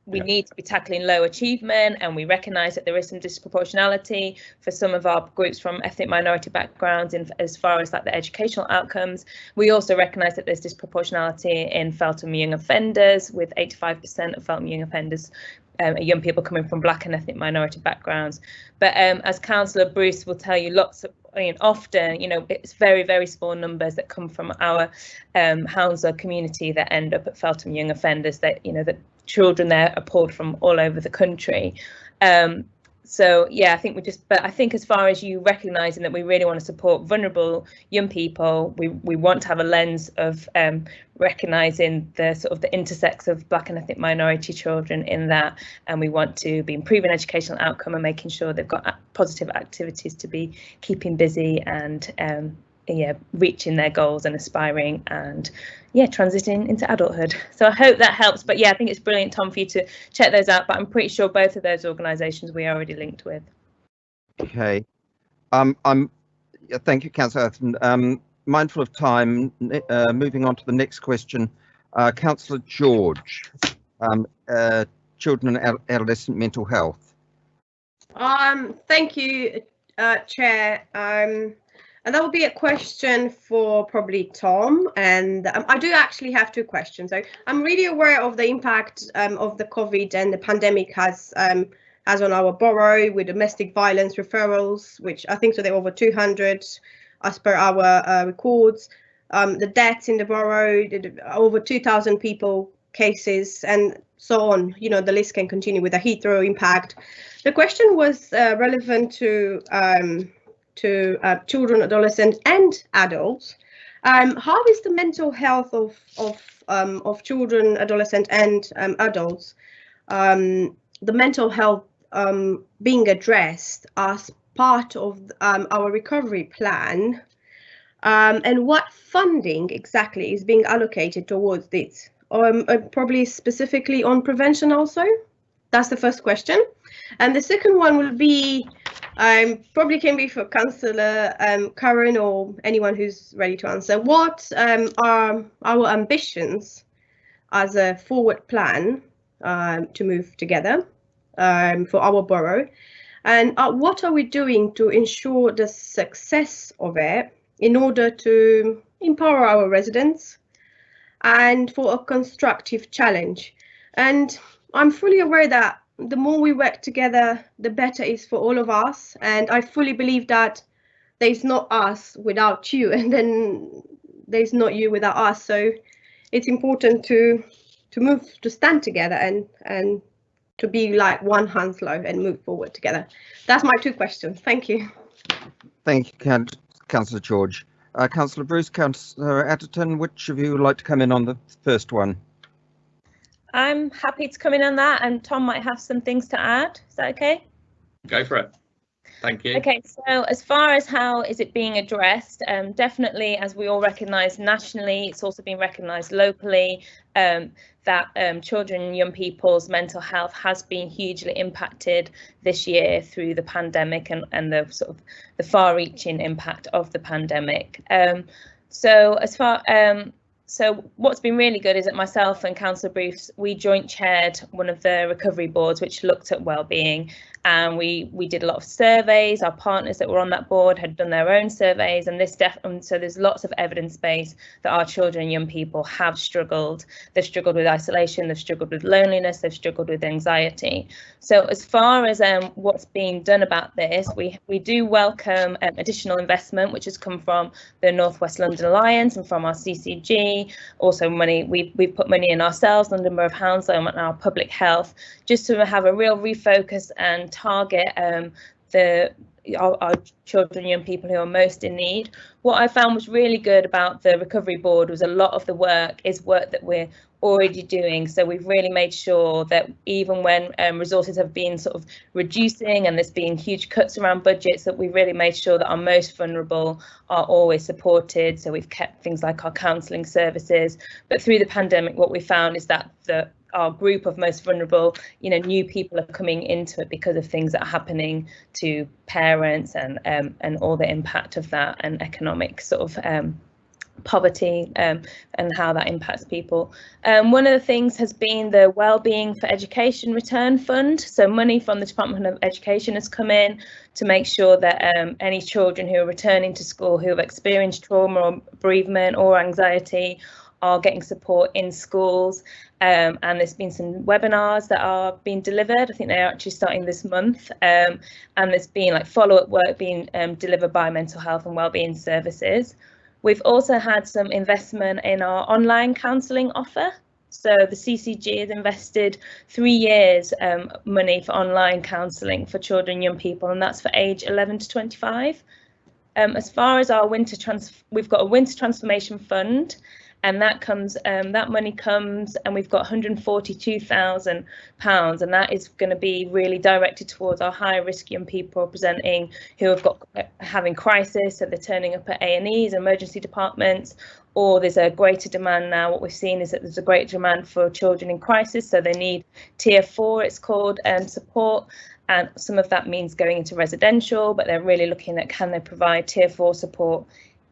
Speaker 10: we need to be tackling low achievement, and we recognise that there is some disproportionality for some of our groups from ethnic minority backgrounds as far as like the educational outcomes. We also recognise that there's disproportionality in Feltham young offenders, with 85% of Feltham young offenders are young people coming from Black and ethnic minority backgrounds. But as Councillor Bruce will tell you, often, it's very, very small numbers that come from our Hounslow community that end up at Feltham young offenders. That the children there are pulled from all over the country. So yeah, I think I think as far as you recognising that we really want to support vulnerable young people, we want to have a lens of recognising the sort of the intersex of Black and ethnic minority children in that, and we want to be improving educational outcome and making sure they've got positive activities to be keeping busy and reaching their goals and aspiring and transitioning into adulthood. So I hope that helps. But yeah, I think it's brilliant, Tom, for you to check those out. But I'm pretty sure both of those organisations we are already linked with.
Speaker 1: Okay. Thank you, Councillor. Mindful of time, moving on to the next question. Councillor George, children and adolescent mental health.
Speaker 6: Thank you, Chair. And that will be a question for probably Tom. And I do actually have two questions. So I'm really aware of the impact of the COVID and the pandemic has on our borough with domestic violence referrals, which I think so they're over 200 as per our records. The deaths in the borough, over 2,000 people cases and so on. The list can continue with the Heathrow impact. The question was relevant to children, adolescents, and adults. How is the mental health of children, adolescents, and adults, the mental health being addressed as part of our recovery plan, and what funding exactly is being allocated towards this? Probably specifically on prevention also? That's the first question. And the second one will be, probably can be for Councillor Curran or anyone who's ready to answer. What are our ambitions as a forward plan to move together for our borough? And what are we doing to ensure the success of it in order to empower our residents and for a constructive challenge? And I'm fully aware that the more we work together, the better it is for all of us. And I fully believe that there's not us without you, and then there's not you without us. So it's important to stand together and to be like one Hounslow and move forward together. That's my two questions. Thank you.
Speaker 1: Thank you, Councillor George. Councillor Bruce, Councillor Atherton, which of you would like to come in on the first one?
Speaker 10: I'm happy to come in on that, and Tom might have some things to add. Is that okay?
Speaker 12: Go for it. Thank you.
Speaker 10: Okay, so as far as how is it being addressed, definitely, as we all recognise nationally, it's also been recognised locally that children and young people's mental health has been hugely impacted this year through the pandemic and the sort of the far-reaching impact of the pandemic. So what's been really good is that myself and Councillor Bruce, we joint chaired one of the recovery boards which looked at wellbeing, and we did a lot of surveys. Our partners that were on that board had done their own surveys, and so there's lots of evidence base that our children and young people have struggled. They've struggled with isolation, they've struggled with loneliness, they've struggled with anxiety. So as far as what's being done about this, we do welcome additional investment which has come from the North West London Alliance and from our CCG. Also money, we've put money in ourselves, London Borough of Hounslow, and our public health, just to have a real refocus and target our children and young people who are most in need. What I found was really good about the recovery board was a lot of the work is work that we're already doing. So we've really made sure that even when resources have been sort of reducing and there's been huge cuts around budgets, that we've really made sure that our most vulnerable are always supported. So we've kept things like our counselling services. But through the pandemic, what we found is that our group of most vulnerable, you know, new people are coming into it because of things that are happening to parents and all the impact of that, and economic sort of poverty and how that impacts people. One of the things has been the Wellbeing for Education Return Fund. So money from the Department of Education has come in to make sure that any children who are returning to school who have experienced trauma or bereavement or anxiety are getting support in schools. And there's been some webinars that are being delivered. I think they're actually starting this month. And there's been like follow-up work being delivered by mental health and wellbeing services. We've also had some investment in our online counselling offer. So the CCG has invested 3 years money for online counselling for children and young people, and that's for age 11 to 25. As far as our we've got a winter transformation fund, and that comes that money comes, and we've got £142,000, and that is going to be really directed towards our high risk young people presenting who have got having crisis, so they're turning up at A&Es, emergency departments, or there's a greater demand now. What we've seen is that there's a great demand for children in crisis, so they need tier 4, it's called, support. And some of that means going into residential, but they're really looking at can they provide tier 4 support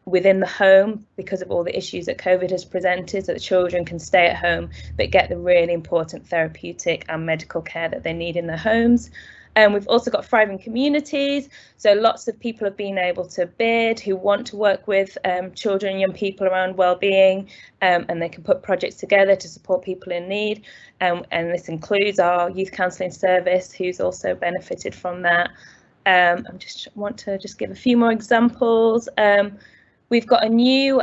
Speaker 10: within the home because of all the issues that COVID has presented, so that children can stay at home but get the really important therapeutic and medical care that they need in their homes. And we've also got thriving communities, so lots of people have been able to bid who want to work with children and young people around wellbeing, and they can put projects together to support people in need, and this includes our youth counselling service, who's also benefited from that. I just want to give a few more examples. We've got a new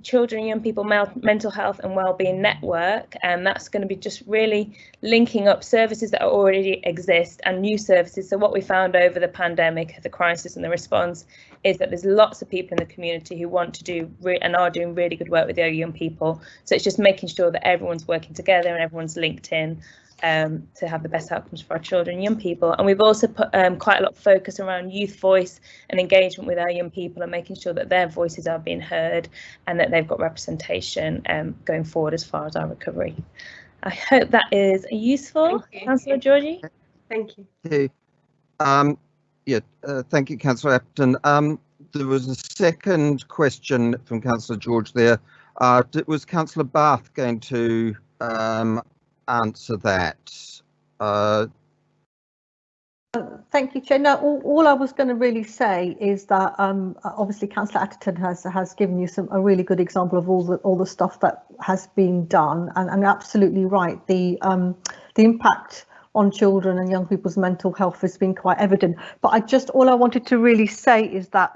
Speaker 10: children and young people mental health and wellbeing network, and that's going to be just really linking up services that already exist and new services. So what we found over the pandemic, the crisis and the response, is that there's lots of people in the community who want to do and are doing really good work with their young people. So it's just making sure that everyone's working together and everyone's linked in to have the best outcomes for our children and young people. And we've also put quite a lot of focus around youth voice and engagement with our young people, and making sure that their voices are being heard and that they've got representation going forward as far as our recovery. I hope that is useful. Councillor Georgie.
Speaker 6: Thank you.
Speaker 1: Okay. Thank you, Councillor Apton. There was a second question from Councillor George there. Was Councillor Bath going to answer that?
Speaker 11: Thank you, Chair. No, all I was going to really say is that obviously Councillor Atherton has given you a really good example of all the stuff that has been done, and absolutely right. The impact on children and young people's mental health has been quite evident. But all I wanted to really say is that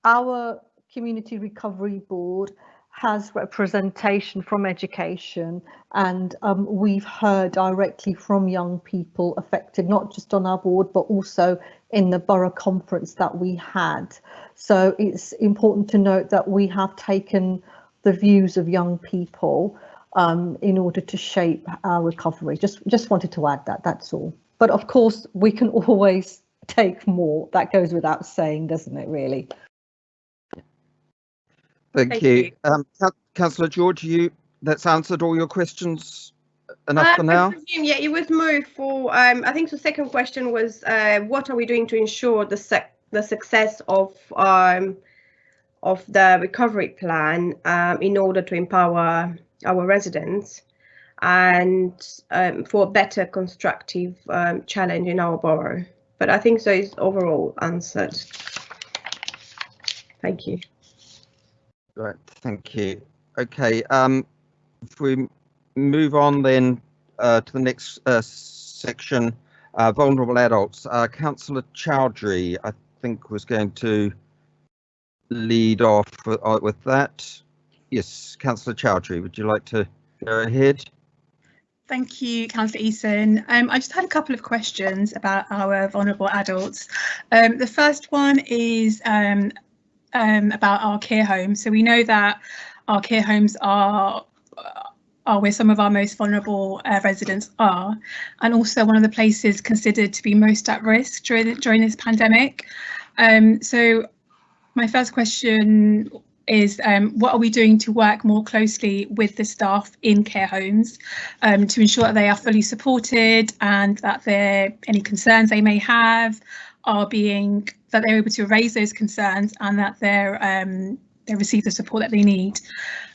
Speaker 11: our Community Recovery Board has representation from education, and we've heard directly from young people affected, not just on our board but also in the borough conference that we had. So it's important to note that we have taken the views of young people in order to shape our recovery. Just wanted to add that, that's all. But of course we can always take more, that goes without saying, doesn't it, really?
Speaker 1: Thank you. Councillor George, that's answered all your questions enough for now?
Speaker 6: I presume, yeah, it was more for, I think the second question was, what are we doing to ensure the success of the recovery plan in order to empower our residents and for a better constructive challenge in our borough? But I think so is overall answered. Thank you.
Speaker 1: Right, thank you. Okay, if we move on then to the next section, vulnerable adults. Councillor Chowdhury, I think, was going to lead off with that. Yes, Councillor Chowdhury, would you like to go ahead?
Speaker 4: Thank you, Councillor Eason. I just had a couple of questions about our vulnerable adults. The first one is about our care homes. So we know that our care homes are where some of our most vulnerable residents are, and also one of the places considered to be most at risk during this pandemic. So my first question is what are we doing to work more closely with the staff in care homes to ensure that they are fully supported and that any concerns they may have are that they're able to raise those concerns and that they receive the support that they need,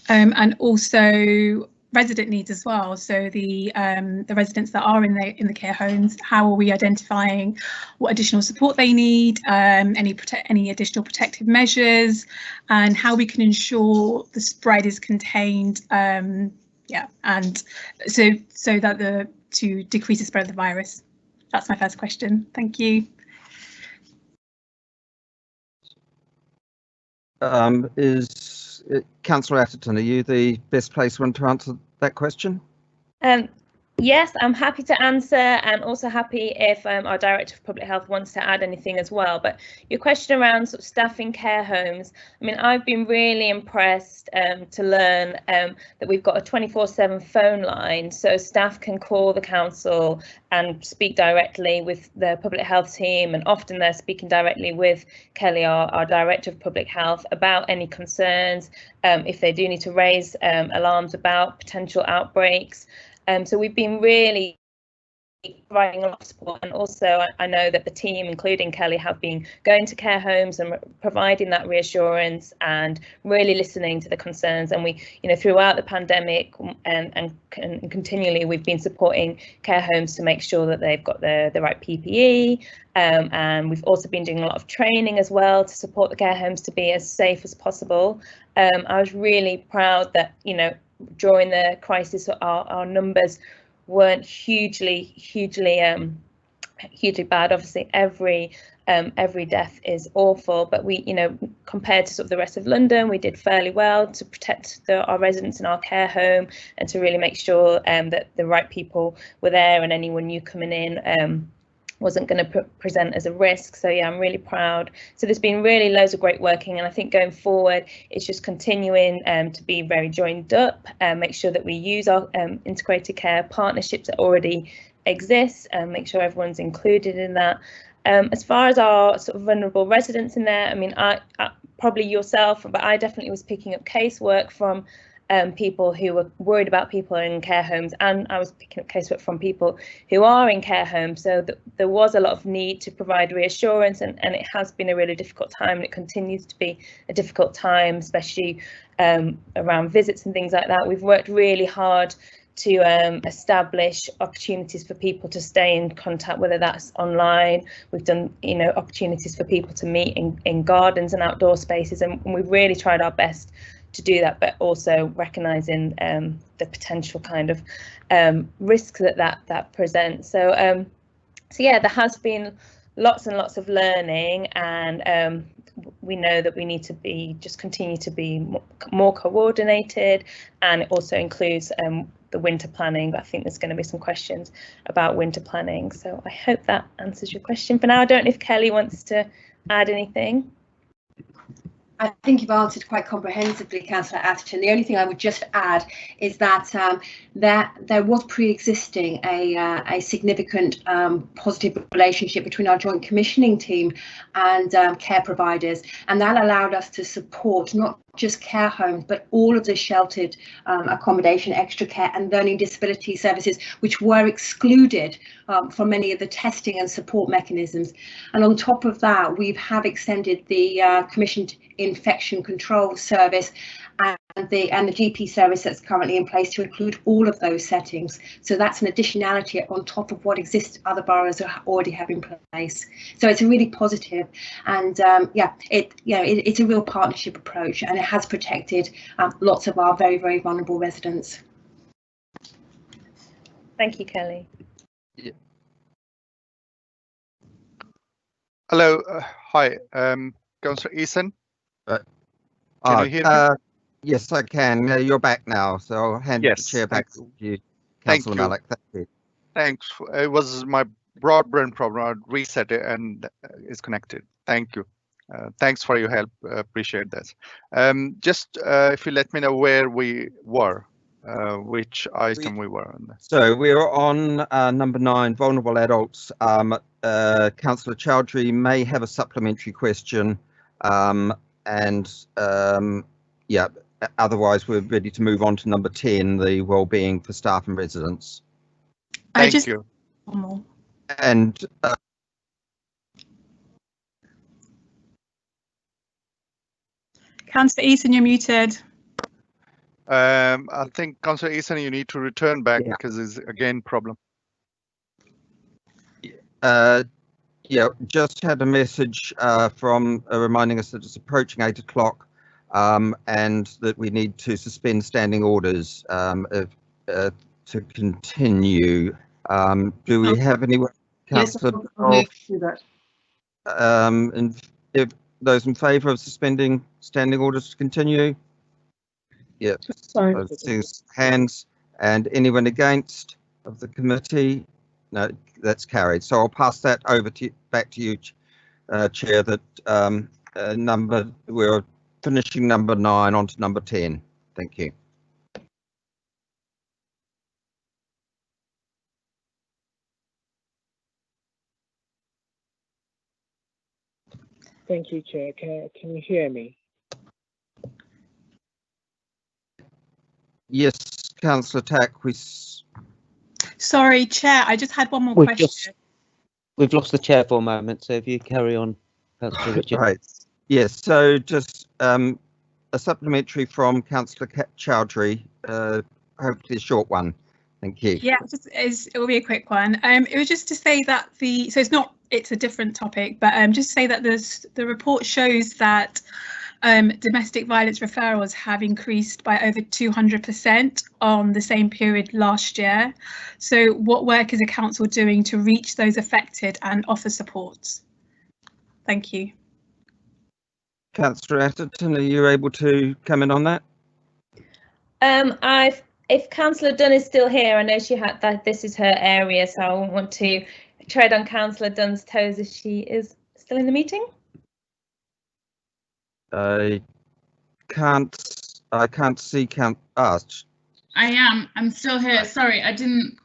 Speaker 4: and also resident needs as well. So the residents that are in the care homes, how are we identifying what additional support they need, any additional protective measures, and how we can ensure the spread is contained. And so that to decrease the spread of the virus. That's my first question. Thank you.
Speaker 1: Councillor Atherton, are you the best placed one to answer that question?
Speaker 10: Yes, I'm happy to answer, and also happy if our Director of Public Health wants to add anything as well. But your question around sort of staff in care homes, I mean, I've been really impressed to learn that we've got a 24/7 phone line, so staff can call the council and speak directly with the public health team, and often they're speaking directly with Cllr, our Director of Public Health, about any concerns, if they do need to raise alarms about potential outbreaks. So we've been really providing a lot of support, and also I know that the team, including Kelly, have been going to care homes and providing that reassurance and really listening to the concerns. And we, throughout the pandemic and continually, we've been supporting care homes to make sure that they've got the right PPE. And we've also been doing a lot of training as well to support the care homes to be as safe as possible. I was really proud that, during the crisis, our numbers weren't hugely bad. Obviously, every death is awful, but we, compared to sort of the rest of London, we did fairly well to protect our residents in our care home and to really make sure that the right people were there and anyone new coming in wasn't going to present as a risk. So yeah, I'm really proud. So there's been really loads of great working, and I think going forward it's just continuing to be very joined up and make sure that we use our integrated care partnerships that already exist and make sure everyone's included in that. As far as our sort of vulnerable residents in there, I mean, I probably yourself, but I definitely was picking up casework from people who were worried about people in care homes, and I was picking up casework from people who are in care homes. So there was a lot of need to provide reassurance, and it has been a really difficult time, and it continues to be a difficult time, especially around visits and things like that. We've worked really hard to establish opportunities for people to stay in contact, whether that's online. We've done, opportunities for people to meet in gardens and outdoor spaces, and we've really tried our best to do that, but also recognising the potential kind of risks that presents. So yeah, there has been lots and lots of learning, and we know that we need to continue to be more coordinated, and it also includes the winter planning. But I think there's going to be some questions about winter planning, so I hope that answers your question for now. I don't know if Kelly wants to add anything.
Speaker 19: I think you've answered quite comprehensively, Councillor Atherton. The only thing I would just add is that there was pre-existing a significant positive relationship between our joint commissioning team and care providers, and that allowed us to support not just care homes, but all of the sheltered accommodation, extra care and learning disability services, which were excluded from many of the testing and support mechanisms. And on top of that, we have extended the commissioned infection control service and the GP service that's currently in place to include all of those settings. So that's an additionality on top of what exists other boroughs already have in place. So it's a really positive, and yeah, it's a real partnership approach, and it has protected lots of our very, very vulnerable residents.
Speaker 10: Thank you, Kelly.
Speaker 1: Yeah.
Speaker 2: Hello, hi, Councillor Eason. Can you hear me?
Speaker 1: Yes, I can. You're back now, so I'll hand the chair back to you, Councillor Malik. Thank you.
Speaker 2: Thanks. It was my broadband problem. I reset it and it's connected. Thank you. Thanks for your help. Appreciate that. Just if you let me know where we were, which item we were on.
Speaker 1: So we're on number 9, vulnerable adults. Councillor Chowdhury may have a supplementary question, and yeah, otherwise we're ready to move on to number 10, the well-being for staff and residents.
Speaker 2: Thank you.
Speaker 1: And
Speaker 4: Councillor Eason, you're muted.
Speaker 2: I think Councillor Eason, you need to return back because there's again problem.
Speaker 1: Yeah, just had a message from reminding us that it's approaching 8 o'clock and that we need to suspend standing orders to continue. Do we have anyone? Councillor, if those in favour of suspending standing orders to continue? Yeah, hands. And anyone against of the committee? No, that's carried. So I'll pass that over to back to you, Chair. That we're finishing number 9 on to number 10. Thank you.
Speaker 20: Thank you, Chair. Can you hear me?
Speaker 1: Yes, Councillor Tack.
Speaker 4: Sorry, Chair. I just had one more question.
Speaker 8: We've lost the chair for a moment, so if you carry on, Councillor Richard.
Speaker 1: Right. Yes. So just a supplementary from Councillor Chowdhury. Hopefully a short one. Thank you.
Speaker 4: Yeah, it will be a quick one. It was just to say that it's a different topic, but just to say that the report shows that domestic violence referrals have increased by over 200% on the same period last year. So what work is the council doing to reach those affected and offer support? Thank you.
Speaker 1: Councillor Atherton, are you able to come in on that?
Speaker 10: If Councillor Dunn is still here, I know she had that this is her area, so I won't want to tread on Councillor Dunn's toes if she is still in the meeting.
Speaker 1: I can't see
Speaker 14: I'm still here. Sorry, I didn't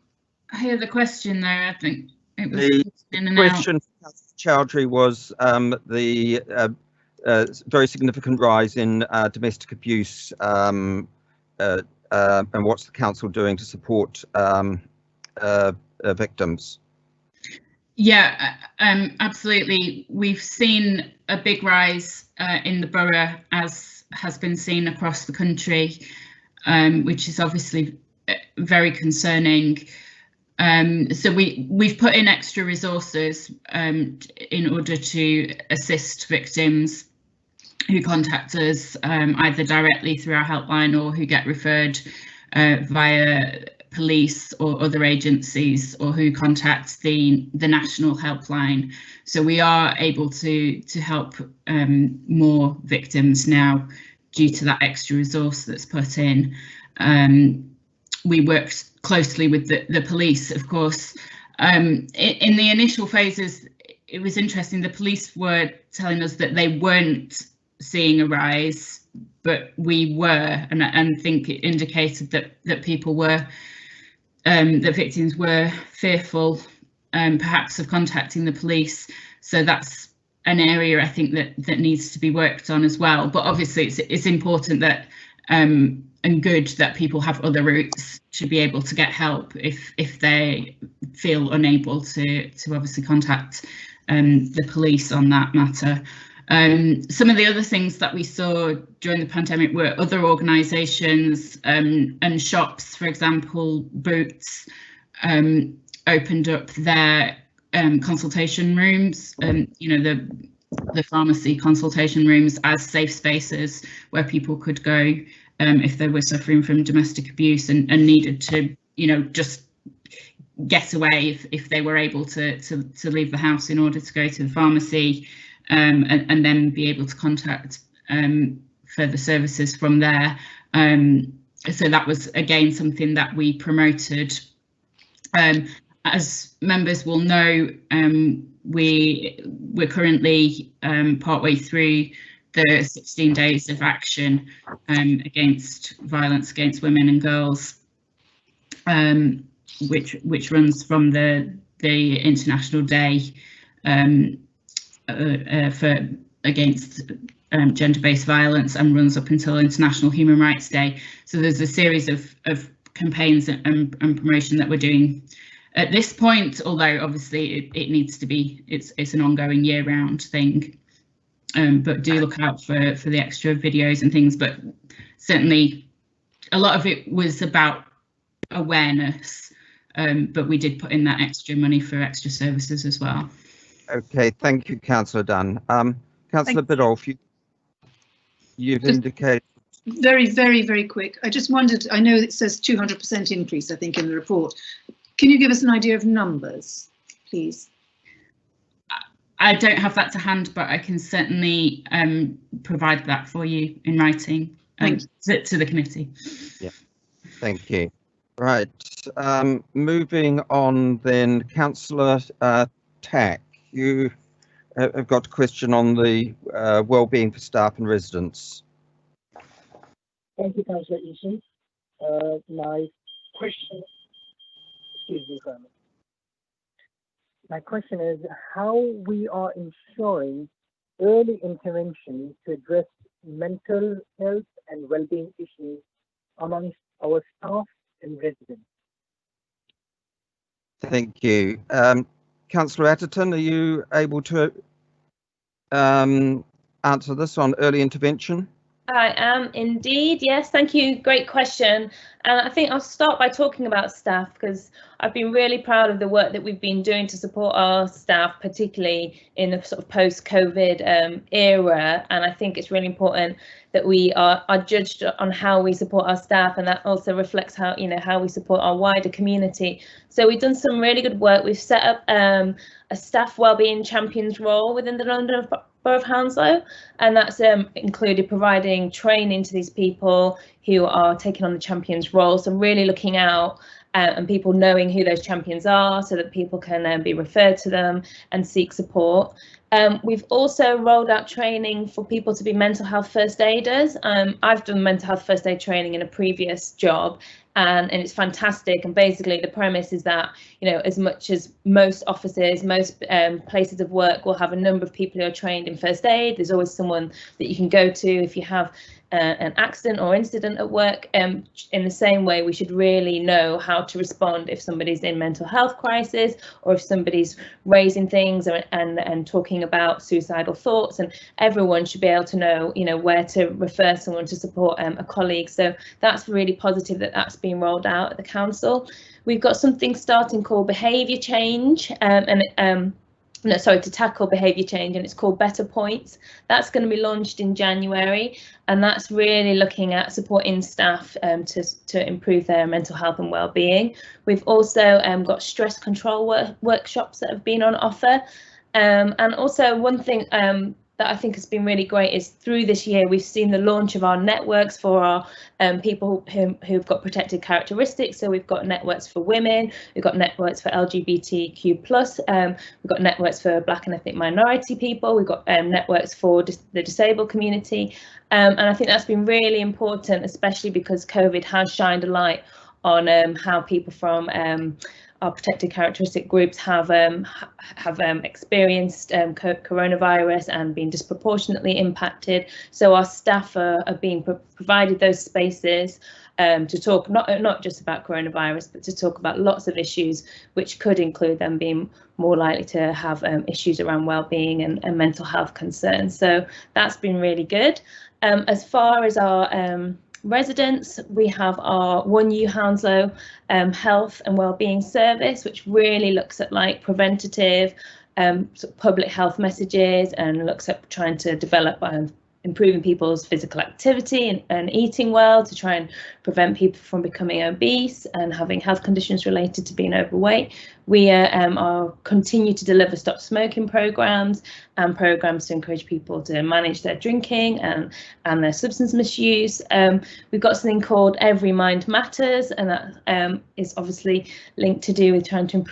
Speaker 14: hear the question there. I think it was in and
Speaker 1: question
Speaker 14: out.
Speaker 1: for Chowdhury was the very significant rise in domestic abuse and what's the council doing to support victims?
Speaker 14: Yeah, absolutely. We've seen a big rise in the borough, as has been seen across the country, which is obviously very concerning. So we've put in extra resources in order to assist victims who contact us either directly through our helpline or who get referred via police or other agencies, or who contact the national helpline. So we are able to help more victims now due to that extra resource that's put in. We worked closely with the police, of course. In the initial phases, it was interesting. The police were telling us that they weren't seeing a rise, but we were, and I think it indicated that people were, that victims were fearful, perhaps, of contacting the police. So that's an area I think that needs to be worked on as well. But obviously, it's important that and good that people have other routes to be able to get help if they feel unable to obviously contact the police on that matter. Some of the other things that we saw during the pandemic were other organisations and shops, for example, Boots opened up their consultation rooms, the pharmacy consultation rooms as safe spaces where people could go if they were suffering from domestic abuse and needed to, just get away if they were able to leave the house in order to go to the pharmacy. And then be able to contact further services from there. So that was again something that we promoted. As members will know, we're currently partway through the 16 days of action against violence against women and girls, which runs from the International Day for against gender-based violence and runs up until International Human Rights Day. So there's a series of campaigns and promotion that we're doing at this point, although obviously it needs to be, it's an ongoing year-round thing. But do look out for the extra videos and things, but certainly a lot of it was about awareness, but we did put in that extra money for extra services as well.
Speaker 1: Okay, thank you, Councillor Dunn. Councillor Biddulph, you've indicated.
Speaker 3: Very, very, very quick. I just wondered, I know it says 200% increase, I think, in the report. Can you give us an idea of numbers, please?
Speaker 14: I don't have that to hand, but I can certainly provide that for you in writing to the committee.
Speaker 1: Yeah, thank you. Right, moving on then, Councillor Tack, you have got a question on the well-being for staff and residents.
Speaker 20: Thank you, Councillor Eason. My question, excuse me for a minute. My question is how we are ensuring early intervention to address mental health and well-being issues amongst our staff and residents.
Speaker 1: Thank you. Councillor Atherton, are you able to answer this on early intervention?
Speaker 10: I am indeed, yes, thank you, great question. And I think I'll start by talking about staff, because I've been really proud of the work that we've been doing to support our staff, particularly in the sort of post-COVID era. And I think it's really important that we are judged on how we support our staff, and that also reflects how, how we support our wider community. So we've done some really good work. We've set up a staff wellbeing champions role within the London Borough of Hounslow, and that's included providing training to these people who are taking on the champions role. So really looking out and people knowing who those champions are, so that people can be referred to them and seek support. We've also rolled out training for people to be mental health first aiders. I've done mental health first aid training in a previous job, and it's fantastic. And basically the premise is that, as much as most offices, most places of work will have a number of people who are trained in first aid, there's always someone that you can go to if you have an accident or incident at work. In the same way, we should really know how to respond if somebody's in mental health crisis, or if somebody's raising things and talking about suicidal thoughts, and everyone should be able to know, where to refer someone to support a colleague. So that's really positive that that's being rolled out at the council. We've got something starting called behaviour change, to tackle behaviour change, and it's called Better Points. That's going to be launched in January, and that's really looking at supporting staff to improve their mental health and well-being. We've also got stress control workshops that have been on offer, and also one thing that I think has been really great is through this year we've seen the launch of our networks for our people who've got protected characteristics. So we've got networks for women, we've got networks for LGBTQ+, we've got networks for Black and ethnic minority people, we've got networks for the disabled community, and I think that's been really important, especially because COVID has shined a light on how people from our protected characteristic groups have experienced coronavirus and been disproportionately impacted. So our staff are being provided those spaces to talk not just about coronavirus, but to talk about lots of issues, which could include them being more likely to have issues around well-being and mental health concerns. So that's been really good. As far as our residents, we have our 1U Hounslow health and wellbeing service, which really looks at preventative sort of public health messages, and looks at trying to develop improving people's physical activity and eating well to try and prevent people from becoming obese and having health conditions related to being overweight. We continue to deliver stop smoking programs and programs to encourage people to manage their drinking and their substance misuse. We've got something called Every Mind Matters, and that is obviously linked to do with trying to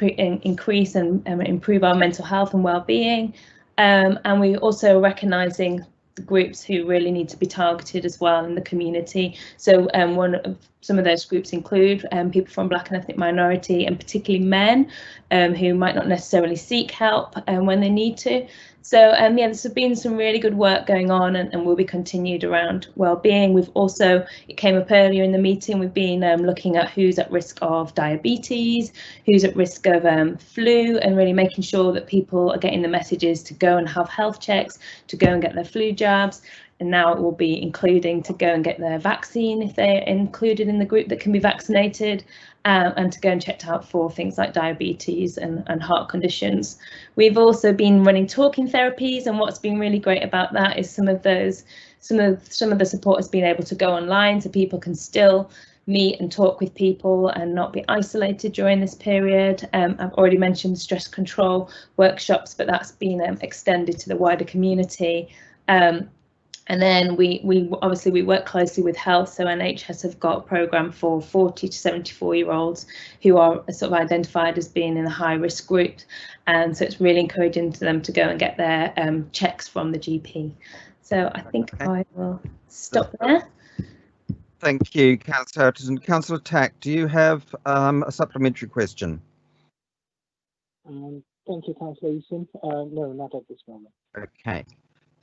Speaker 10: increase and improve our mental health and well-being. And we're also recognising the groups who really need to be targeted as well in the community. So one of some of those groups include people from Black and ethnic minority, and particularly men who might not necessarily seek help when they need to. So yeah, there's been some really good work going on, and will be continued around well-being. We've also, it came up earlier in the meeting, we've been looking at who's at risk of diabetes, who's at risk of flu, and really making sure that people are getting the messages to go and have health checks, to go and get their flu jabs. And now it will be including to go and get their vaccine if they're included in the group that can be vaccinated, and to go and checked out for things like diabetes and heart conditions. We've also been running talking therapies, and what's been really great about that is some of the support has been able to go online, so people can still meet and talk with people and not be isolated during this period. I've already mentioned stress control workshops, but that's been extended to the wider community. And then we obviously work closely with health, so NHS have got a programme for 40 to 74-year-olds who are sort of identified as being in a high risk group, and so it's really encouraging to them to go and get their checks from the GP. So I think I will stop there.
Speaker 1: Thank you, Councillor Hutchison. Councillor Tack, do you have a supplementary question?
Speaker 20: Thank you, Councillor Eason. No, not at this moment.
Speaker 1: Okay.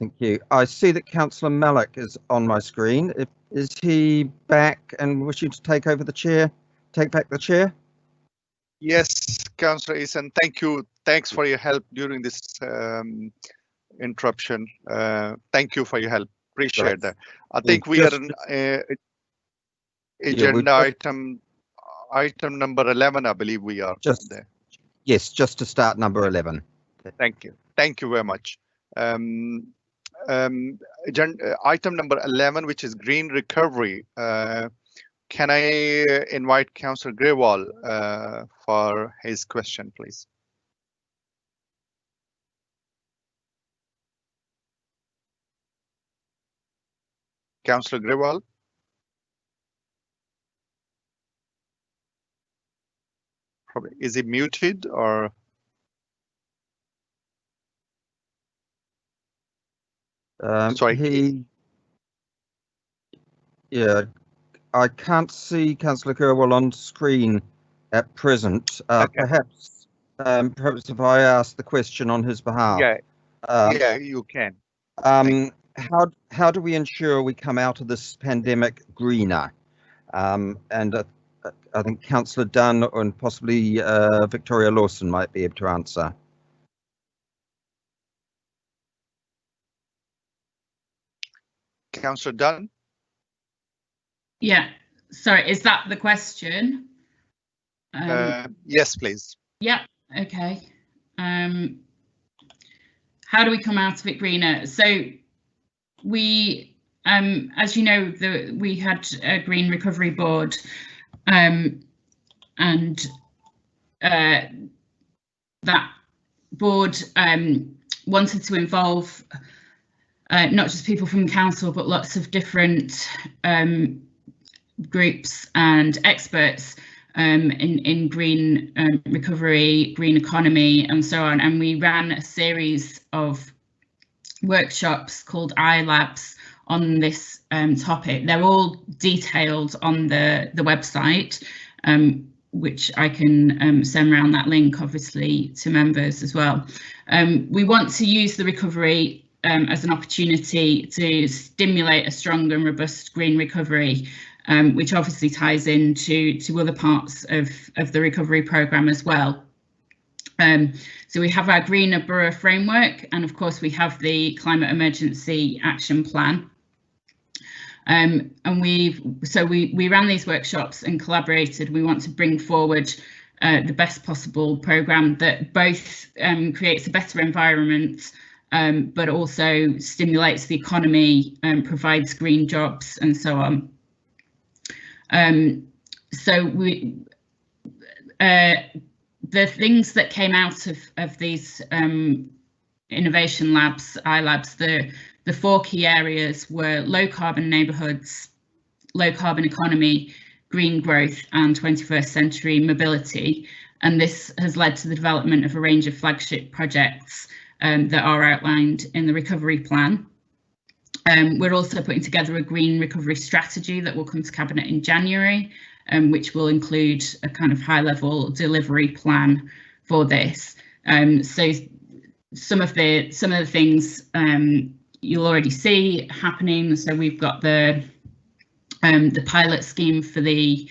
Speaker 1: Thank you. I see that Councillor Malik is on my screen. Is he back and wishing to take over the chair? Take back the chair?
Speaker 2: Yes, Councillor Eason, thank you. Thanks for your help during this interruption. Thank you for your help. Appreciate that. I think we are on agenda item number 11, I believe we are. There.
Speaker 1: Yes, just to start number 11.
Speaker 2: Thank you. Thank you very much. Item number 11, which is green recovery. Can I invite Councillor Grewal for his question, please? Councillor Grewal. Probably, is he muted or?
Speaker 1: Sorry. Yeah, I can't see Councillor Curran on screen at present. Okay. Perhaps if I ask the question on his behalf.
Speaker 2: Yeah, yeah, you can.
Speaker 1: How do we ensure we come out of this pandemic greener? And I think Councillor Dunn and possibly Victoria Lawson might be able to answer.
Speaker 2: Councillor Dunn?
Speaker 14: Yeah, sorry, is that the question?
Speaker 2: Yes, please.
Speaker 14: Yeah, okay. How do we come out of it greener? So we, as you know, we had a Green Recovery Board, and that board wanted to involve not just people from council, but lots of different groups and experts in green recovery, green economy, and so on. And we ran a series of workshops called iLabs on this topic. They're all detailed on the website, which I can send around that link, obviously, to members as well. We want to use the recovery as an opportunity to stimulate a strong and robust green recovery, which obviously ties into other parts of the recovery programme as well. So we have our Greener Borough framework, and of course we have the Climate Emergency Action Plan. And we ran these workshops and collaborated. We want to bring forward the best possible programme that both creates a better environment, but also stimulates the economy, provides green jobs, and so on. So the things that came out of these innovation labs, iLabs, the four key areas were low carbon neighbourhoods, low carbon economy, green growth, and 21st century mobility. And this has led to the development of a range of flagship projects that are outlined in the recovery plan. We're also putting together a green recovery strategy that will come to Cabinet in January, which will include a kind of high-level delivery plan for this. So some of the things you'll already see happening. So we've got the pilot scheme for the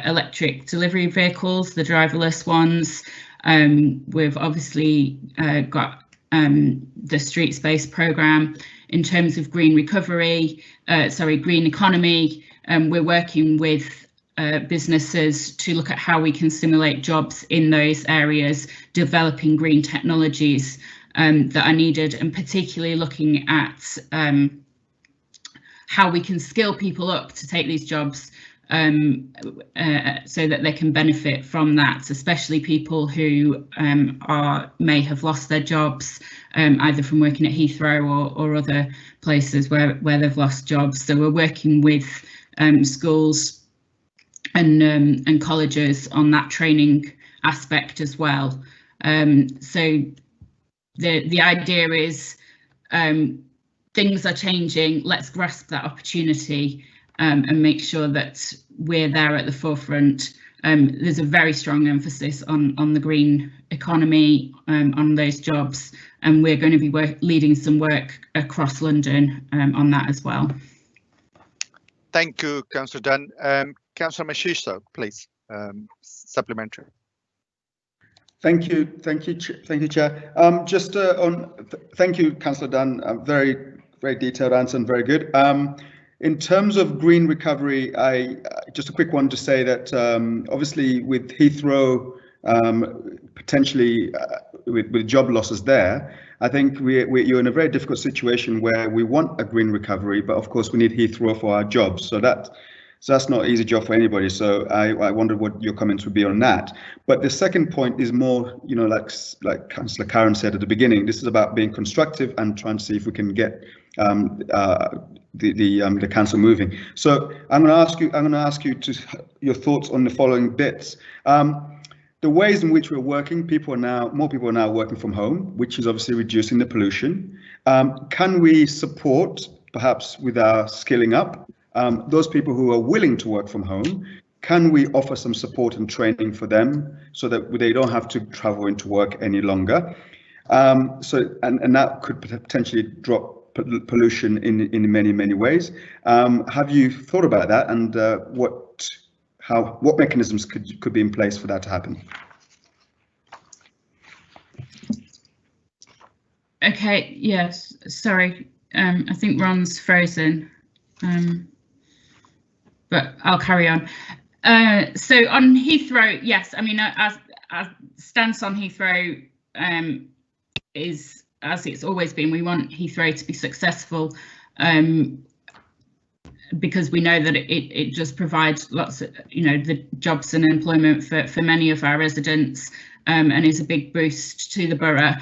Speaker 14: electric delivery vehicles, the driverless ones. We've obviously got the street space programme. In terms of green recovery, green economy, we're working with businesses to look at how we can stimulate jobs in those areas, developing green technologies that are needed, and particularly looking at how we can skill people up to take these jobs so that they can benefit from that, especially people who may have lost their jobs either from working at Heathrow or other places where they've lost jobs. So we're working with schools and colleges on that training aspect as well. So the idea is things are changing. Let's grasp that opportunity and make sure that we're there at the forefront. There's a very strong emphasis on the green economy, on those jobs, and we're going to be leading some work across London on that as well.
Speaker 2: Thank you, Councillor Dunn. Councillor Mashiso, please, supplementary.
Speaker 15: Thank you, Chair. Thank you, Councillor Dunn. Very detailed answer and very good. In terms of green recovery, just a quick one to say that obviously with Heathrow potentially with job losses there, I think you're in a very difficult situation where we want a green recovery, but of course we need Heathrow for our jobs. So that's not an easy job for anybody. So I wondered what your comments would be on that. But the second point is more, like Councillor Curran said at the beginning, this is about being constructive and trying to see if we can get the council moving. So I'm going to ask you your thoughts on the following bits. The ways in which we're working, more people are now working from home, which is obviously reducing the pollution. Can we support, perhaps with our skilling up, those people who are willing to work from home? Can we offer some support and training for them so that they don't have to travel into work any longer? And that could potentially drop pollution in many ways. Have you thought about that, and what mechanisms could be in place for that to happen?
Speaker 14: Okay, yes, sorry, I think Ron's frozen, but I'll carry on. So on Heathrow, yes, I mean, our stance on Heathrow is, as it's always been, we want Heathrow to be successful because we know that it just provides lots of, the jobs and employment for many of our residents and is a big boost to the borough.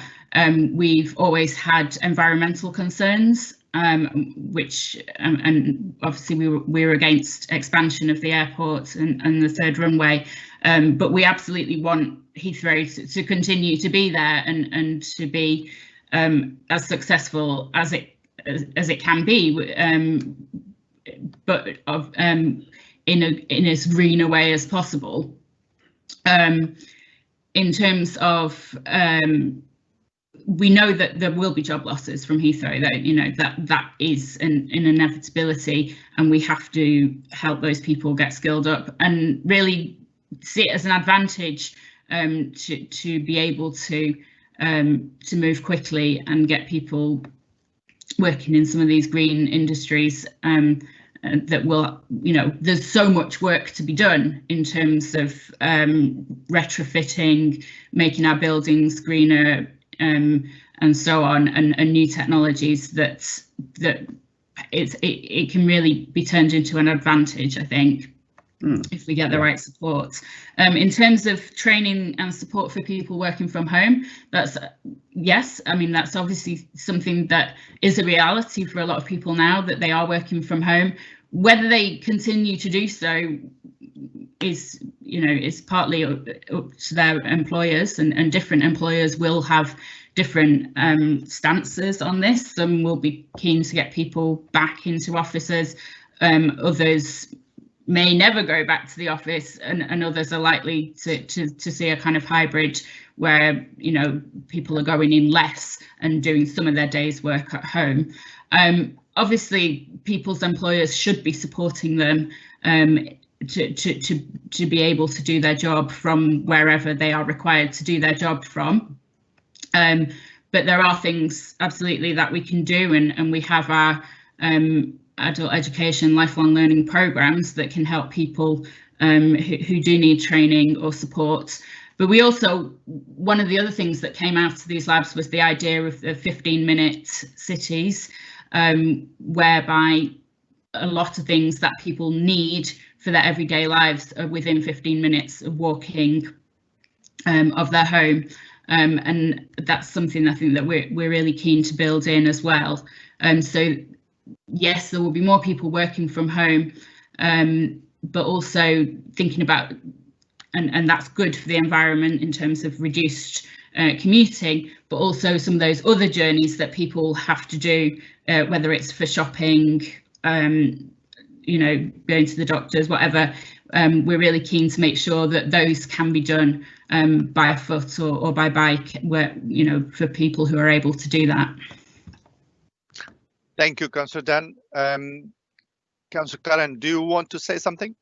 Speaker 14: We've always had environmental concerns, which and obviously we were against expansion of the airport and the third runway, but we absolutely want Heathrow to continue to be there and to be as successful as it can be, but in as green a way as possible. In terms of we know that there will be job losses from Heathrow, that is an inevitability, and we have to help those people get skilled up and really see it as an advantage to be able to move quickly and get people working in some of these green industries that will, there's so much work to be done in terms of retrofitting, making our buildings greener, and so on, and new technologies that it can really be turned into an advantage, I think, if we get the right support. In terms of training and support for people working from home, yes, I mean, that's obviously something that is a reality for a lot of people now, that they are working from home. Whether they continue to do so, is, you know, is partly up to their employers, and different employers will have different stances on this. Some will be keen to get people back into offices, others may never go back to the office, and others are likely to see a kind of hybrid where, you know, people are going in less and doing some of their day's work at home. Obviously, people's employers should be supporting them to be able to do their job from wherever they are required to do their job from. But there are things absolutely that we can do, and we have our adult education lifelong learning programs that can help people who do need training or support. But we also, one of the other things that came out of these labs was the idea of the 15-minute cities, whereby a lot of things that people need for their everyday lives are within 15 minutes of walking of their home. And that's something I think that we're really keen to build in as well. So yes, there will be more people working from home, but also thinking about, and that's good for the environment in terms of reduced commuting, but also some of those other journeys that people have to do, whether it's for shopping, you know, going to the doctors, whatever. We're really keen to make sure that those can be done by foot or by bike, where, you know, for people who are able to do that.
Speaker 2: Thank you, Councillor Dan. Councillor Curran, do you want to say something?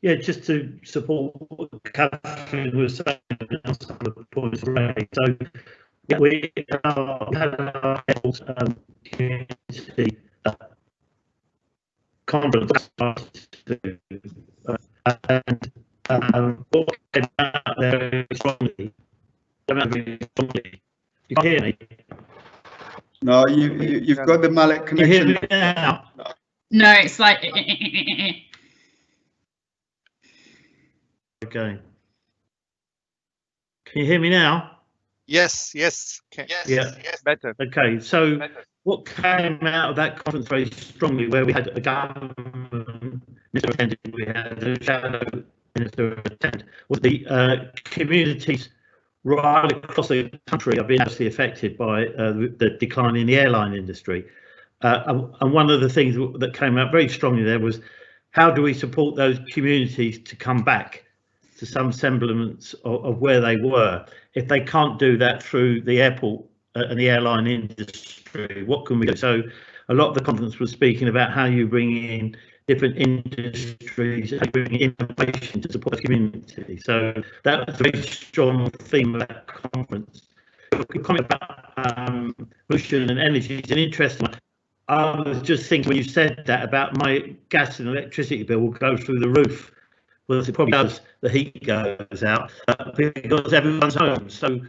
Speaker 13: Yeah, just to support what Catherine was saying, some of the points raised. So yeah, we had our community conference, and what came out there strongly. You can't hear me.
Speaker 15: No, you've got the Malik connection.
Speaker 13: You hear me now?
Speaker 14: No, it's like.
Speaker 13: Okay. Can you hear me now?
Speaker 2: Yes, yes.
Speaker 13: Yeah.
Speaker 2: Better.
Speaker 13: Okay, so what came out of that conference very strongly, where we had a government minister attending, we had a shadow minister attend, was the communities right across the country are being adversely affected by the decline in the airline industry. And one of the things that came out very strongly there was, how do we support those communities to come back to some semblance of where they were? If they can't do that through the airport and the airline industry, what can we do? So a lot of the conference was speaking about how you bring in different industries, how you bring in innovation to support the community. So that was a very strong theme of that conference. Comment about pollution and energy is an interesting one. I was just thinking when you said that about my gas and electricity bill will go through the roof. Well, it probably does. The heat goes out because everyone's home. So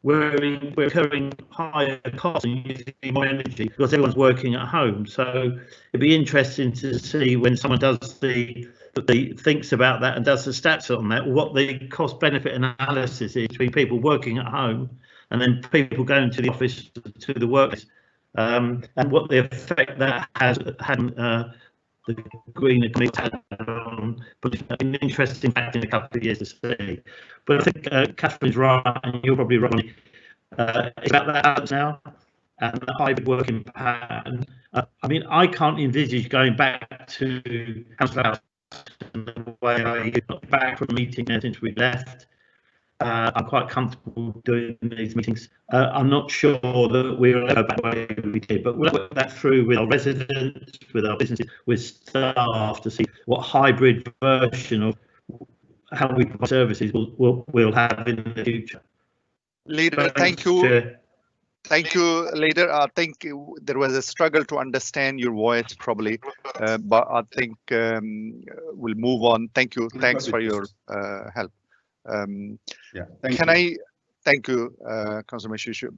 Speaker 13: we're incurring higher costs and using more energy because everyone's working at home. So it'd be interesting to see when someone does thinks about that and does the stats on that, what the cost benefit analysis is between people working at home and then people going to the office, to the workplace, and what the effect that has had on the green economy had on an interesting fact in a couple of years to see. But I think Catherine's right, and you're probably right. It's about that now and the hybrid working pattern. I mean, I can't envisage going back to Council House in the way I got back from a meeting there since we left. I'm quite comfortable doing these meetings. I'm not sure that we'll go back the way we did, but we'll work that through with our residents, with our businesses, with staff to see what hybrid version of how we provide services we'll have in the future.
Speaker 2: Leader, thank you. Chair. Thank you, Leader. I think there was a struggle to understand your voice probably, but I think we'll move on. Thank you. Thanks for your help.
Speaker 15: Yeah.
Speaker 2: Thank you, Councillor Mashishu.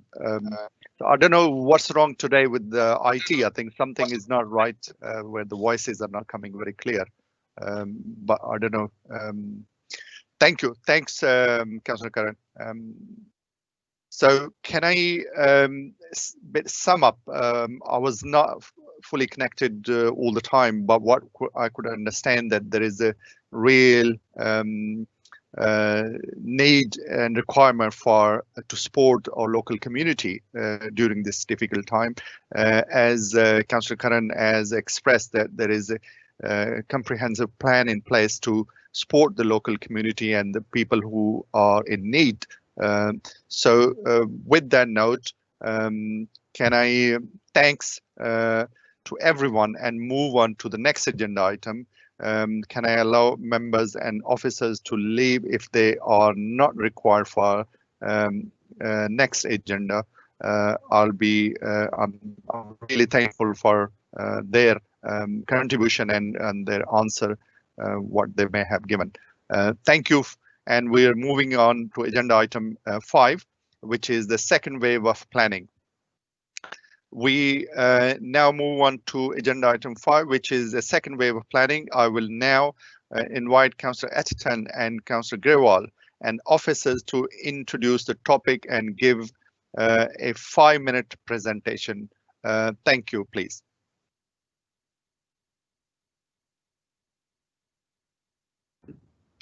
Speaker 2: I don't know what's wrong today with the IT. I think something is not right where the voices are not coming very clear. But I don't know. Thank you. Thanks, Councillor Curran. So can I sum up? I was not fully connected all the time, but what I could understand that there is a real need and requirement to support our local community during this difficult time. As Councillor Curran has expressed, that there is a comprehensive plan in place to support the local community and the people who are in need. So with that note, can I thanks to everyone and move on to the next agenda item. Can I allow members and officers to leave if they are not required for next agenda? I'm really thankful for their contribution and their answer, what they may have given. Thank you. And we are moving on to agenda item 5, which is the second wave of planning. We now move on to agenda item 5, which is the second wave of planning. I will now invite Councillor Eason and Councillor Grewal and officers to introduce the topic and give a 5-minute presentation. Thank you, please.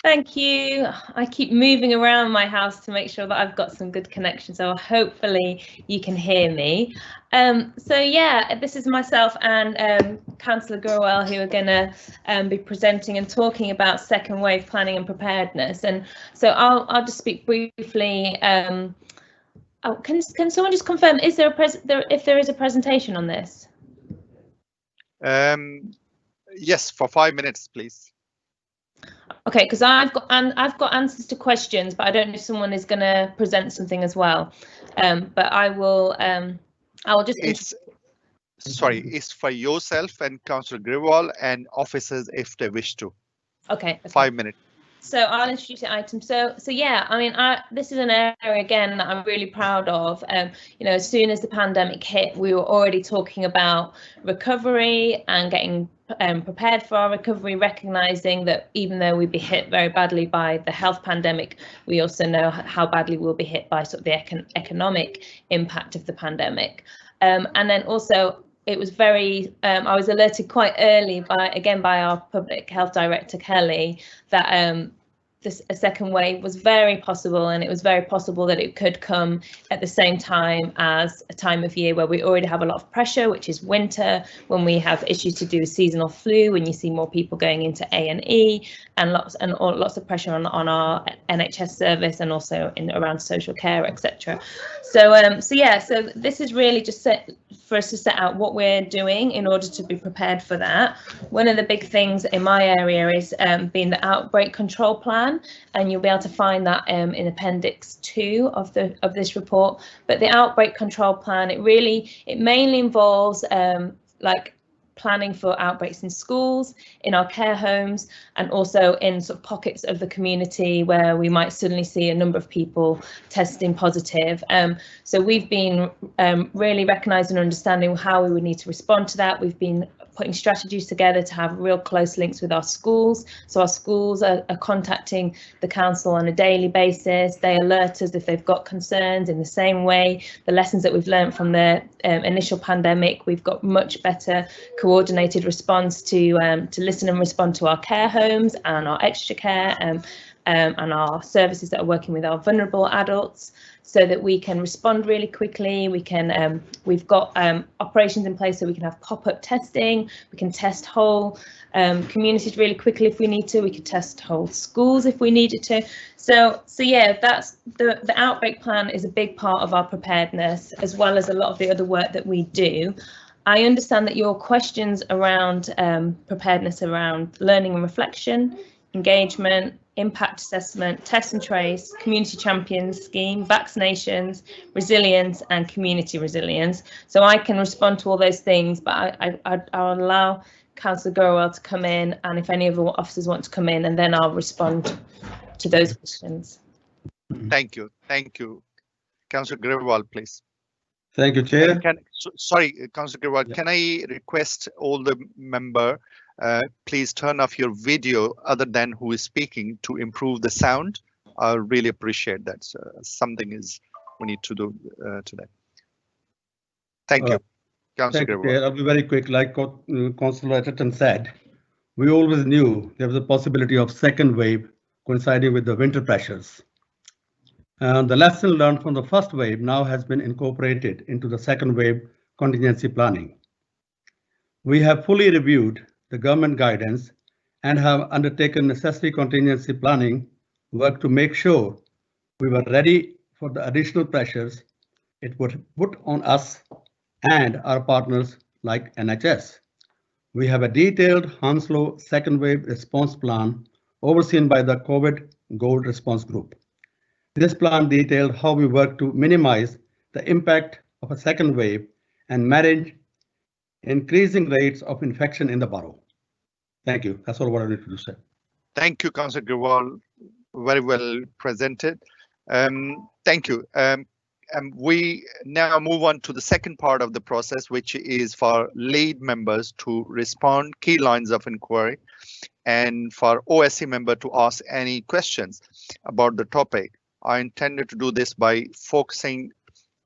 Speaker 10: Thank you. I keep moving around my house to make sure that I've got some good connection, so hopefully you can hear me. So yeah, this is myself and Councillor Gurwell who are going to be presenting and talking about second wave planning and preparedness. And so I'll just speak briefly. Can someone just confirm, is there if there is a presentation on this?
Speaker 2: Yes, for 5 minutes, please.
Speaker 10: Okay, because I've got answers to questions, but I don't know if someone is going to present something as well. But I will just.
Speaker 2: Sorry, it's for yourself and Councillor Grewal and officers if they wish to.
Speaker 10: Okay.
Speaker 2: 5 minutes.
Speaker 10: So I'll introduce the item. So yeah, I mean, this is an area again that I'm really proud of. You know, as soon as the pandemic hit, we were already talking about recovery and getting prepared for our recovery, recognising that even though we'd be hit very badly by the health pandemic, we also know how badly we'll be hit by sort of the economic impact of the pandemic. And then also, it was very, I was alerted quite early by our Public Health Director, Kelly, that a second wave was very possible, and it was very possible that it could come at the same time as a time of year where we already have a lot of pressure, which is winter, when we have issues to do with seasonal flu, when you see more people going into A&E, and lots of pressure on our NHS service and also around social care, etc. So yeah, so this is really just for us to set out what we're doing in order to be prepared for that. One of the big things in my area is being the outbreak control plan, and you'll be able to find that in Appendix 2 of this report. But the outbreak control plan, it mainly involves like planning for outbreaks in schools, in our care homes, and also in sort of pockets of the community where we might suddenly see a number of people testing positive. So we've been really recognising and understanding how we would need to respond to that. We've been putting strategies together to have real close links with our schools. So our schools are contacting the council on a daily basis. They alert us if they've got concerns. In the same way, the lessons that we've learned from the initial pandemic, we've got much better coordinated response to listen and respond to our care homes and our extra care and our services that are working with our vulnerable adults, so that we can respond really quickly. We can we've got operations in place so we can have pop-up testing. We can test whole communities really quickly if we need to. We could test whole schools if we needed to. So yeah, that's the outbreak plan is a big part of our preparedness, as well as a lot of the other work that we do. I understand that your questions around preparedness around learning and reflection, engagement, impact assessment, test and trace, community champions scheme, vaccinations, resilience and community resilience. So I can respond to all those things, but I'll allow Councillor Gurwell to come in, and if any of the officers want to come in, and then I'll respond to those questions.
Speaker 2: Thank you. Thank you. Councillor Gurwell, please.
Speaker 21: Thank you, Chair.
Speaker 2: Sorry, Councillor Gurwell, can I request all the member please turn off your video other than who is speaking to improve the sound? I really appreciate that. Something we need to do today. Thank you. Councillor Grewal.
Speaker 21: I'll be very quick. Like Councillor Atherton said, we always knew there was a possibility of second wave coinciding with the winter pressures. The lesson learned from the first wave now has been incorporated into the second wave contingency planning. We have fully reviewed the government guidance and have undertaken necessary contingency planning work to make sure we were ready for the additional pressures it would put on us and our partners like NHS. We have a detailed Hounslow second wave response plan overseen by the COVID Gold Response Group. This plan detailed how we work to minimize the impact of a second wave and manage increasing rates of infection in the borough. Thank you. That's all what I need to say.
Speaker 2: Thank you, Councillor Grewal. Very well presented. Thank you. We now move on to the second part of the process, which is for lead members to respond key lines of inquiry and for OSC member to ask any questions about the topic. I intended to do this by focusing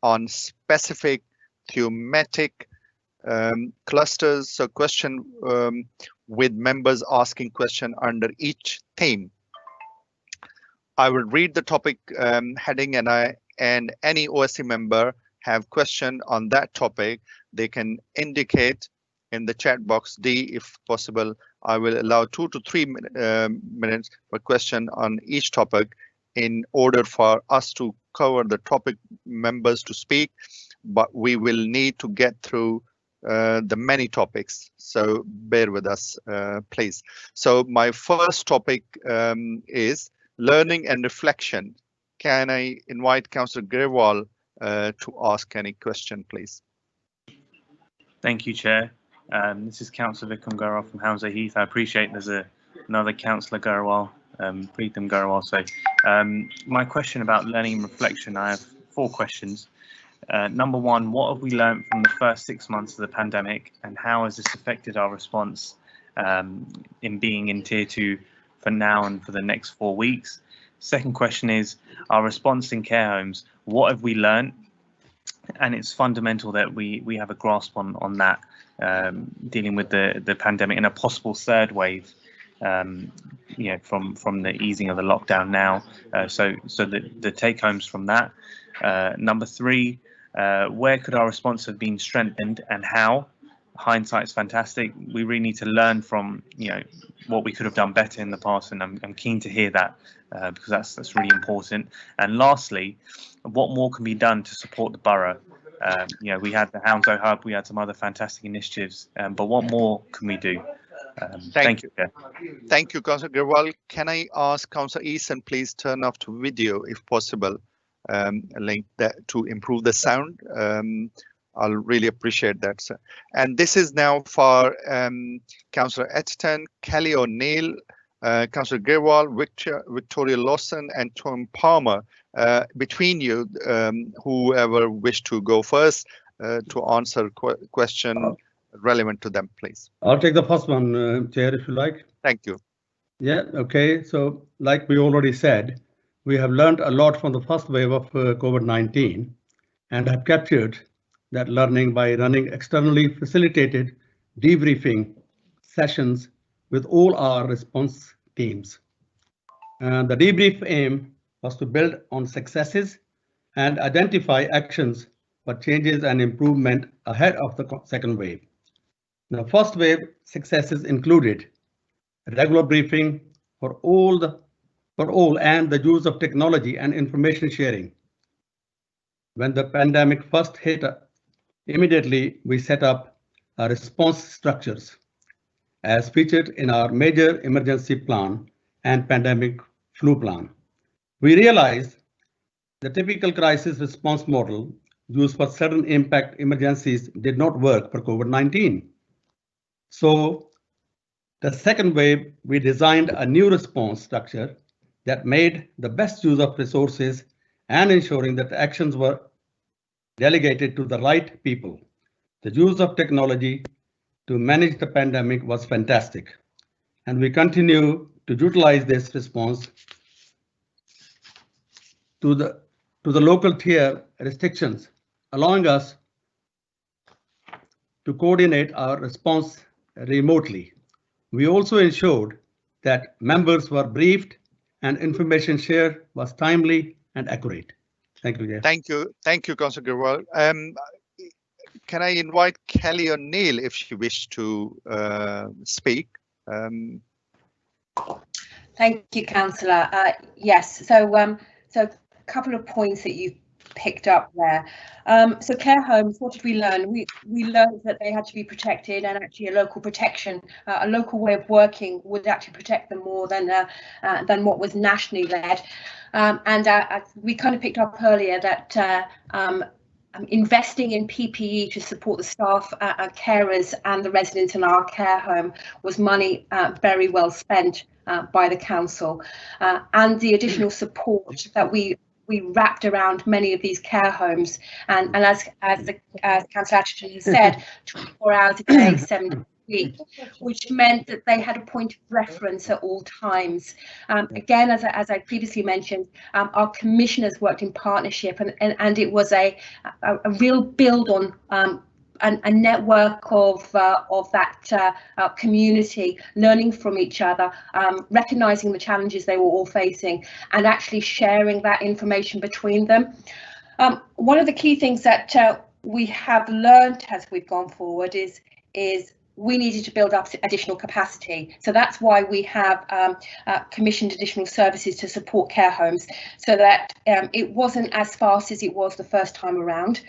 Speaker 2: on specific thematic clusters, so question with members asking question under each theme. I will read the topic heading and any OSC member have question on that topic, they can indicate in the chat box D if possible. I will allow 2 to 3 minutes per question on each topic in order for us to cover the topic members to speak, but we will need to get through the many topics, so bear with us, please. So my first topic is learning and reflection. Can I invite Councillor Grewal to ask any question, please?
Speaker 18: Thank you, Chair. This is Councillor Vikram Garwal from Hounslow Heath. I appreciate there's another Councillor Garwal, Preetham Garwal. So my question about learning and reflection, I have 4 questions. Number 1, what have we learned from the first 6 months of the pandemic and how has this affected our response in being in Tier 2 for now and for the next 4 weeks? Second question is our response in care homes. What have we learned? And it's fundamental that we have a grasp on that, dealing with the pandemic and a possible third wave, you know, from the easing of the lockdown now. So the take homes from that. Number 3, where could our response have been strengthened and how? Hindsight's fantastic. We really need to learn from, you know, what we could have done better in the past, and I'm keen to hear that because that's really important. And lastly, what more can be done to support the borough? You know, we had the Hounslow Hub, we had some other fantastic initiatives, but what more can we do? Thank you.
Speaker 2: Thank you, Councillor Grewal. Can I ask Councillor Eason, please turn off to video if possible, link that to improve the sound. I'll really appreciate that, sir. And this is now for Councillor Atherton, Kelly O'Neill, Councillor Grewal, Victoria Lawson, and Tom Palmer. Between you, whoever wish to go first to answer question relevant to them, please.
Speaker 21: I'll take the first one, Chair, if you like.
Speaker 2: Thank you.
Speaker 21: Yeah, okay. So like we already said, we have learned a lot from the first wave of COVID-19 and have captured that learning by running externally facilitated debriefing sessions with all our response teams. And the debrief aim was to build on successes and identify actions for changes and improvement ahead of the second wave. The first wave successes included regular briefing for all and the use of technology and information sharing. When the pandemic first hit, immediately we set up our response structures as featured in our major emergency plan and pandemic flu plan. We realized the typical crisis response model used for sudden impact emergencies did not work for COVID-19. So the second wave, we designed a new response structure that made the best use of resources and ensuring that actions were delegated to the right people. The use of technology to manage the pandemic was fantastic, and we continue to utilize this response to the local tier restrictions, allowing us to coordinate our response remotely. We also ensured that members were briefed and information shared was timely and accurate. Thank you.
Speaker 2: Thank you, Councillor Gurwal. Can I invite Kelly or Neil if she wishes to speak?
Speaker 19: Thank you, Councillor. Yes, so a couple of points that you picked up there. So care homes, what did we learn? We learned that they had to be protected, and actually a local protection, a local way of working would actually protect them more than what was nationally led. We kind of picked up earlier that investing in PPE to support the staff, carers and the residents in our care home was money very well spent by the council, and the additional support that we wrapped around many of these care homes, and as Councillor Atherton said, 24 hours a day, 7 days a week, which meant that they had a point of reference at all times. Again, as I previously mentioned, our commissioners worked in partnership, and it was a real build on a network of that community, learning from each other, recognizing the challenges they were all facing, and actually sharing that information between them. One of the key things that we have learned as we've gone forward is we needed to build up additional capacity. So that's why we have commissioned additional services to support care homes, so that it wasn't as fast as it was the first time around.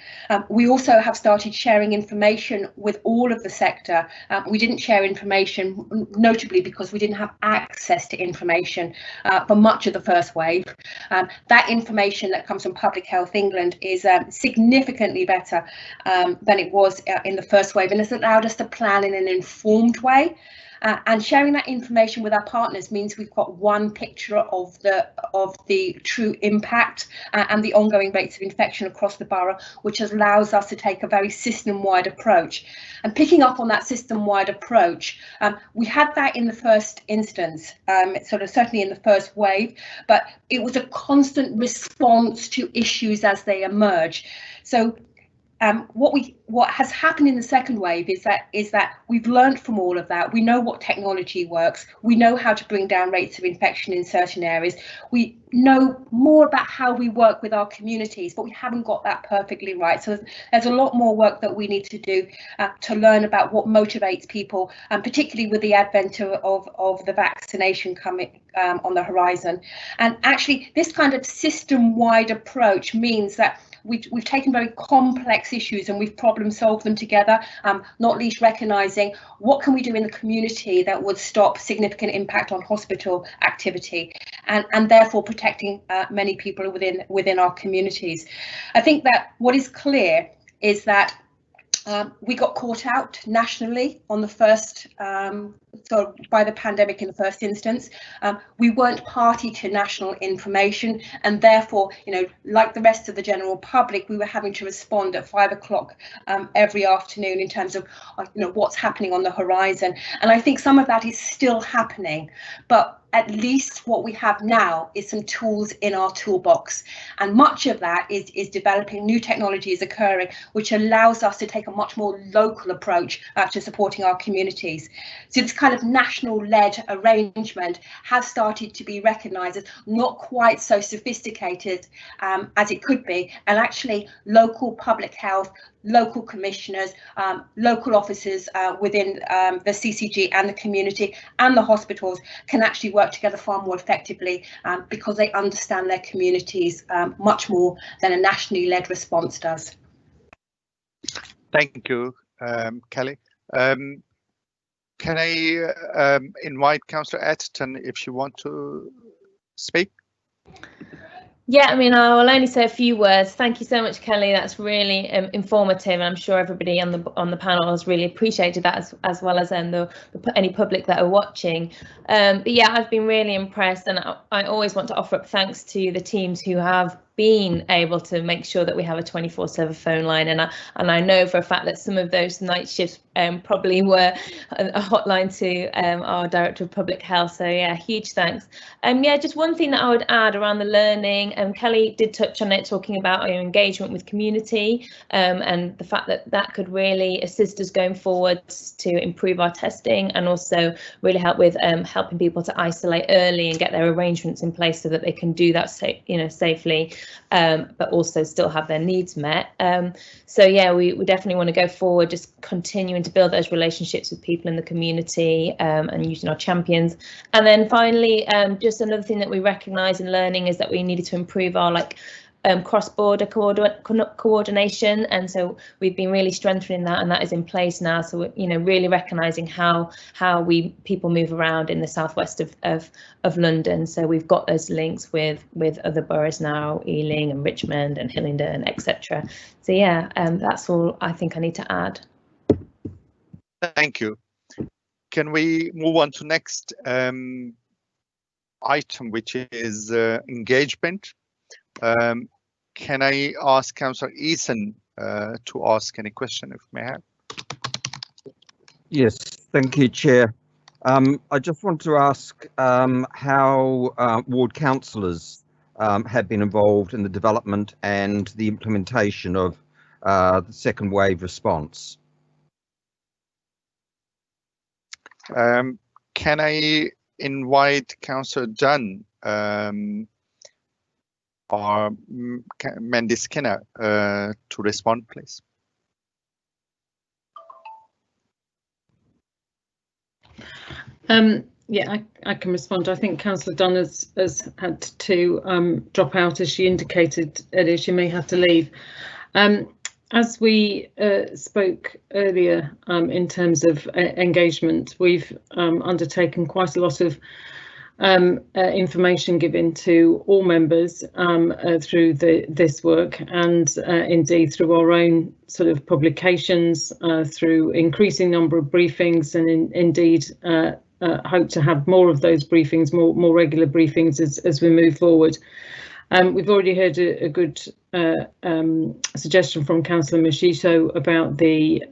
Speaker 19: We also have started sharing information with all of the sector. We didn't share information, notably because we didn't have access to information for much of the first wave. That information that comes from Public Health England is significantly better than it was in the first wave, and has allowed us to plan in an informed way, and sharing that information with our partners means we've got one picture of the true impact and the ongoing rates of infection across the borough, which allows us to take a very system-wide approach. And picking up on that system-wide approach, we had that in the first instance, certainly in the first wave, but it was a constant response to issues as they emerge. So what has happened in the second wave is that we've learned from all of that. We know what technology works. We know how to bring down rates of infection in certain areas. We know more about how we work with our communities, but we haven't got that perfectly right. So there's a lot more work that we need to do to learn about what motivates people, and particularly with the advent of the vaccination coming on the horizon. And actually, this kind of system-wide approach means that we've taken very complex issues and we've problem solved them together, not least recognising what can we do in the community that would stop significant impact on hospital activity, and therefore protecting many people within our communities. I think that what is clear is that we got caught out nationally on the first, by the pandemic in the first instance. We weren't party to national information, and therefore, like the rest of the general public, we were having to respond at 5 o'clock every afternoon in terms of what's happening on the horizon. And I think some of that is still happening, but at least what we have now is some tools in our toolbox, and much of that is developing new technologies occurring, which allows us to take a much more local approach to supporting our communities. So this kind of national-led arrangement has started to be recognised as not quite so sophisticated as it could be, and actually local public health, local commissioners, local officers within the CCG and the community and the hospitals can actually work together far more effectively because they understand their communities much more than a nationally led response does.
Speaker 2: Thank you, Kelly. Can I invite Councillor Atherton if she wants to speak?
Speaker 10: Yeah, I mean, I will only say a few words. Thank you so much, Kelly. That's really informative, and I'm sure everybody on the panel has really appreciated that, as well as any public that are watching. But yeah, I've been really impressed, and I always want to offer up thanks to the teams who have been able to make sure that we have a 24/7 phone line, and I know for a fact that some of those night shifts probably were a hotline to our Director of Public Health. So yeah, huge thanks. Yeah, just one thing that I would add around the learning, Kelly did touch on it, talking about our engagement with community, and the fact that that could really assist us going forward to improve our testing, and also really help with helping people to isolate early and get their arrangements in place so that they can do that safely, but also still have their needs met. So yeah, we definitely want to go forward, just continuing to build those relationships with people in the community, and using our champions. And then finally, just another thing that we recognise in learning is that we needed to improve our cross-border coordination, and so we've been really strengthening that, and that is in place now. So really recognising how people move around in the southwest of London. So we've got those links with other boroughs now, Ealing and Richmond and Hillingdon, etc. So yeah, that's all I think I need to add.
Speaker 2: Thank you. Can we move on to next item, which is engagement? Can I ask Councillor Eason to ask any question, if may have?
Speaker 1: Yes, thank you, Chair. I just want to ask how ward councillors have been involved in the development and the implementation of the second wave response.
Speaker 2: Can I invite Councillor Dunn or Mandy Skinner to respond, please?
Speaker 17: Yeah, I can respond. I think Councillor Dunn has had to drop out, as she indicated earlier. She may have to leave. As we spoke earlier, in terms of engagement, we've undertaken quite a lot of information given to all members through this work, and indeed through our own sort of publications, through increasing number of briefings, and indeed hope to have more of those briefings, more regular briefings as we move forward. We've already heard a good suggestion from Councillor Machito about the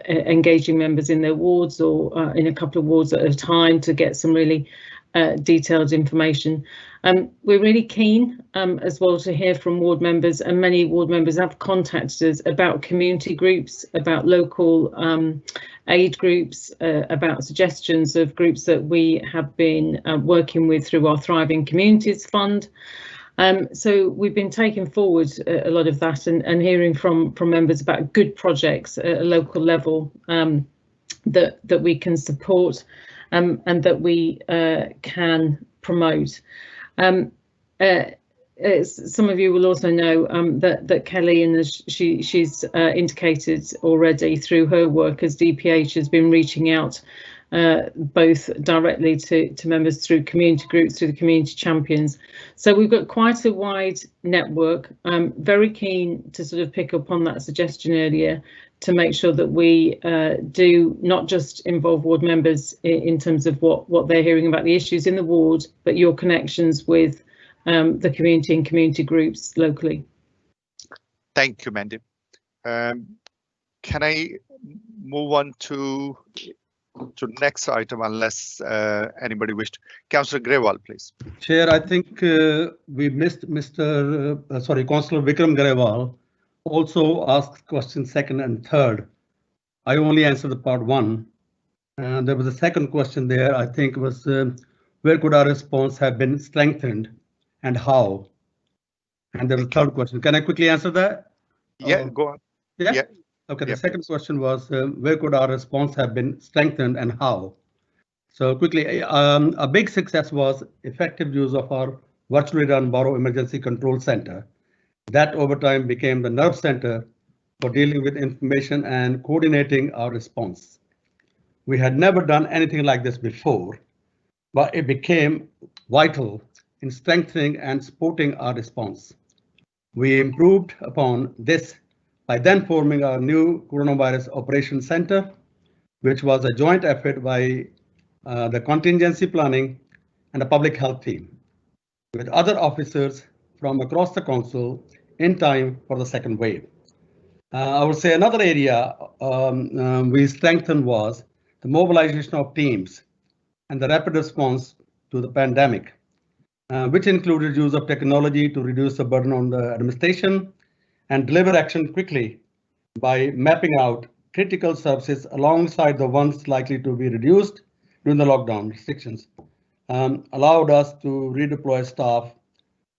Speaker 17: engaging members in their wards, or in a couple of wards at a time, to get some really detailed information. We're really keen as well to hear from ward members, and many ward members have contacted us about community groups, about local aid groups, about suggestions of groups that we have been working with through our Thriving Communities Fund. So we've been taking forward a lot of that, and hearing from members about good projects at a local level that we can support, and that we can promote. Some of you will also know that Kelly, and she's indicated already through her work as DPH, has been reaching out both directly to members through community groups, through the community champions. So we've got quite a wide network. I'm very keen to sort of pick up on that suggestion earlier, to make sure that we do not just involve ward members in terms of what they're hearing about the issues in the ward, but your connections with the community and community groups locally.
Speaker 2: Thank you, Mandy. Can I move on to next item, unless anybody wished? Councillor Grewal, please.
Speaker 21: Chair, I think we missed Councillor Vikram Grewal also asked questions 2nd and 3rd. I only answered the part 1. And there was a second question there, I think was where could our response have been strengthened and how? And there was a third question. Can I quickly answer that?
Speaker 2: Yeah, go on.
Speaker 21: Yeah. Okay, the second question was where could our response have been strengthened and how? So quickly, a big success was effective use of our virtually run Borough Emergency Control Center. That over time became the nerve center for dealing with information and coordinating our response. We had never done anything like this before, but it became vital in strengthening and supporting our response. We improved upon this by then forming our new Coronavirus Operations Center, which was a joint effort by the contingency planning and the public health team, with other officers from across the council in time for the second wave. I would say another area we strengthened was the mobilization of teams and the rapid response to the pandemic, which included use of technology to reduce the burden on the administration and deliver action quickly by mapping out critical services alongside the ones likely to be reduced during the lockdown restrictions, allowed us to redeploy staff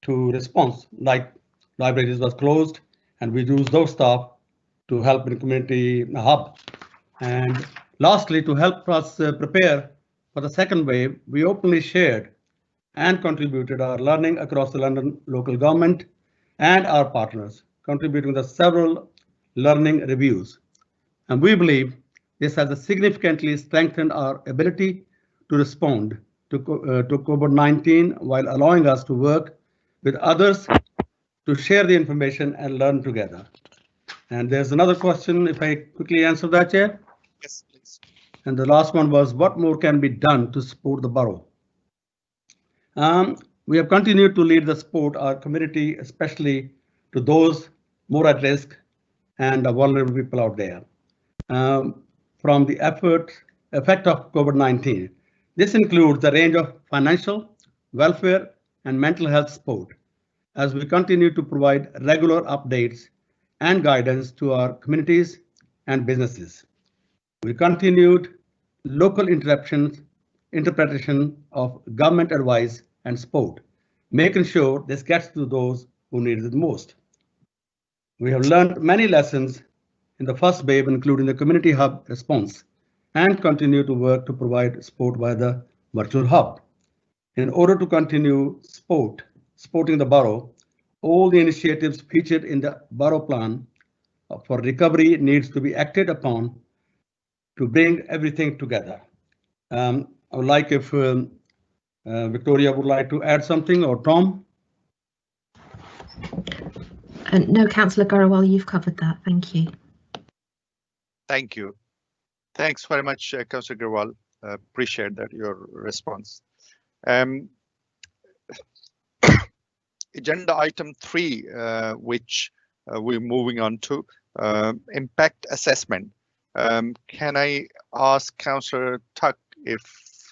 Speaker 21: to response, like libraries was closed, and we used those staff to help in community hub. And lastly, to help us prepare for the second wave, we openly shared and contributed our learning across the London local government and our partners, contributing to several learning reviews. And we believe this has significantly strengthened our ability to respond to COVID-19 while allowing us to work with others to share the information and learn together. And there's another question, if I quickly answer that, Chair.
Speaker 2: Yes, please.
Speaker 21: And the last one was, what more can be done to support the borough? We have continued to lead the support our community, especially to those more at risk and the vulnerable people out there. From the effect of COVID-19. This includes the range of financial, welfare, and mental health support, as we continue to provide regular updates and guidance to our communities and businesses. We continued local interpretation of government advice and support, making sure this gets to those who need it the most. We have learned many lessons in the first wave, including the community hub response, and continue to work to provide support via the virtual hub. In order to continue supporting the borough, all the initiatives featured in the borough plan for recovery needs to be acted upon to bring everything together. I would like if Victoria would like to add something, or Tom?
Speaker 7: No, Councillor Garawal, you've covered that. Thank you.
Speaker 2: Thank you. Thanks very much, Councillor Garawal. Appreciate that, your response. Agenda item 3, which we're moving on to, impact assessment. Can I ask Councillor Tuck if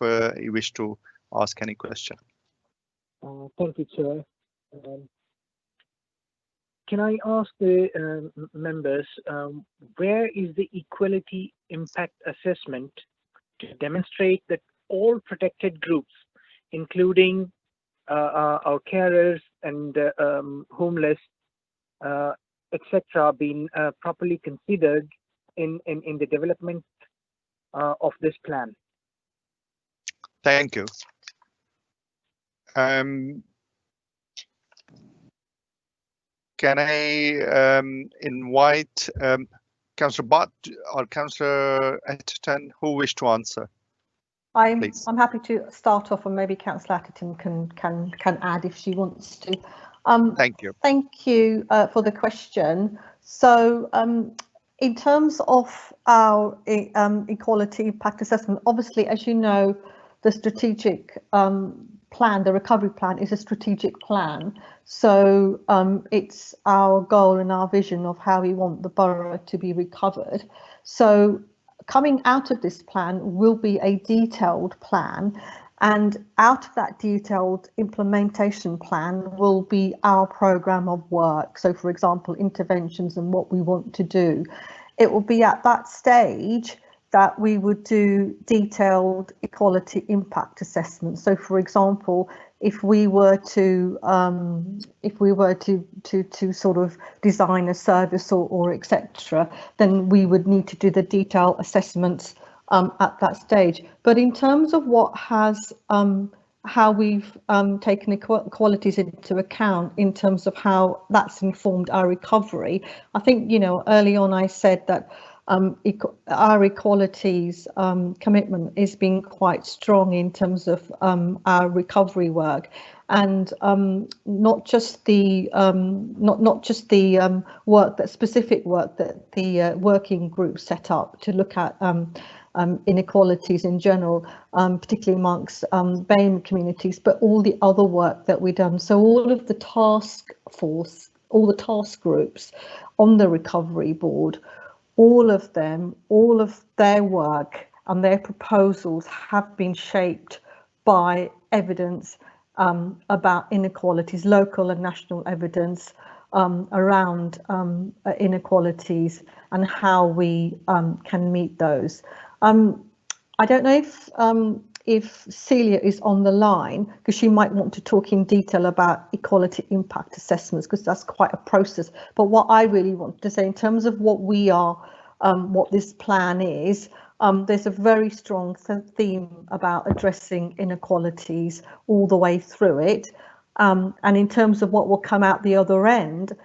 Speaker 2: you wish to ask any question?
Speaker 20: Thank you, Chair. Can I ask the members, where is the equality impact assessment to demonstrate that all protected groups, including our carers and homeless, etc., are being properly considered in the development of this plan?
Speaker 2: Thank you. Can I invite Councillor Butt or Councillor Atherton, who wish to answer?
Speaker 11: I'm happy to start off, and maybe Councillor Atherton can add if she wants to.
Speaker 2: Thank you.
Speaker 11: Thank you for the question. So in terms of our equality impact assessment, obviously, as you know, the strategic plan, the recovery plan, is a strategic plan. So it's our goal and our vision of how we want the borough to be recovered. So coming out of this plan will be a detailed plan, and out of that detailed implementation plan will be our programme of work. So, for example, interventions and what we want to do. It will be at that stage that we would do detailed equality impact assessments. So, for example, if we were to sort of design a service or etc., then we would need to do the detailed assessments at that stage. But in terms of what has how we've taken equalities into account in terms of how that's informed our recovery, I think, you know, early on I said that our equalities commitment is being quite strong in terms of our recovery work, and not just the work, that specific work that the working group set up to look at inequalities in general, particularly amongst BAME communities, but all the other work that we've done. So all of the task force, all the task groups on the recovery board, all of them, all of their work and their proposals have been shaped by evidence about inequalities, local and national evidence around inequalities and how we can meet those. I don't know if Celia is on the line, because she might want to talk in detail about equality impact assessments, because that's quite a process. But what I really want to say in terms of what we are, what this plan is, there's a very strong theme about addressing inequalities all the way through it. And in terms of what will come out the other end,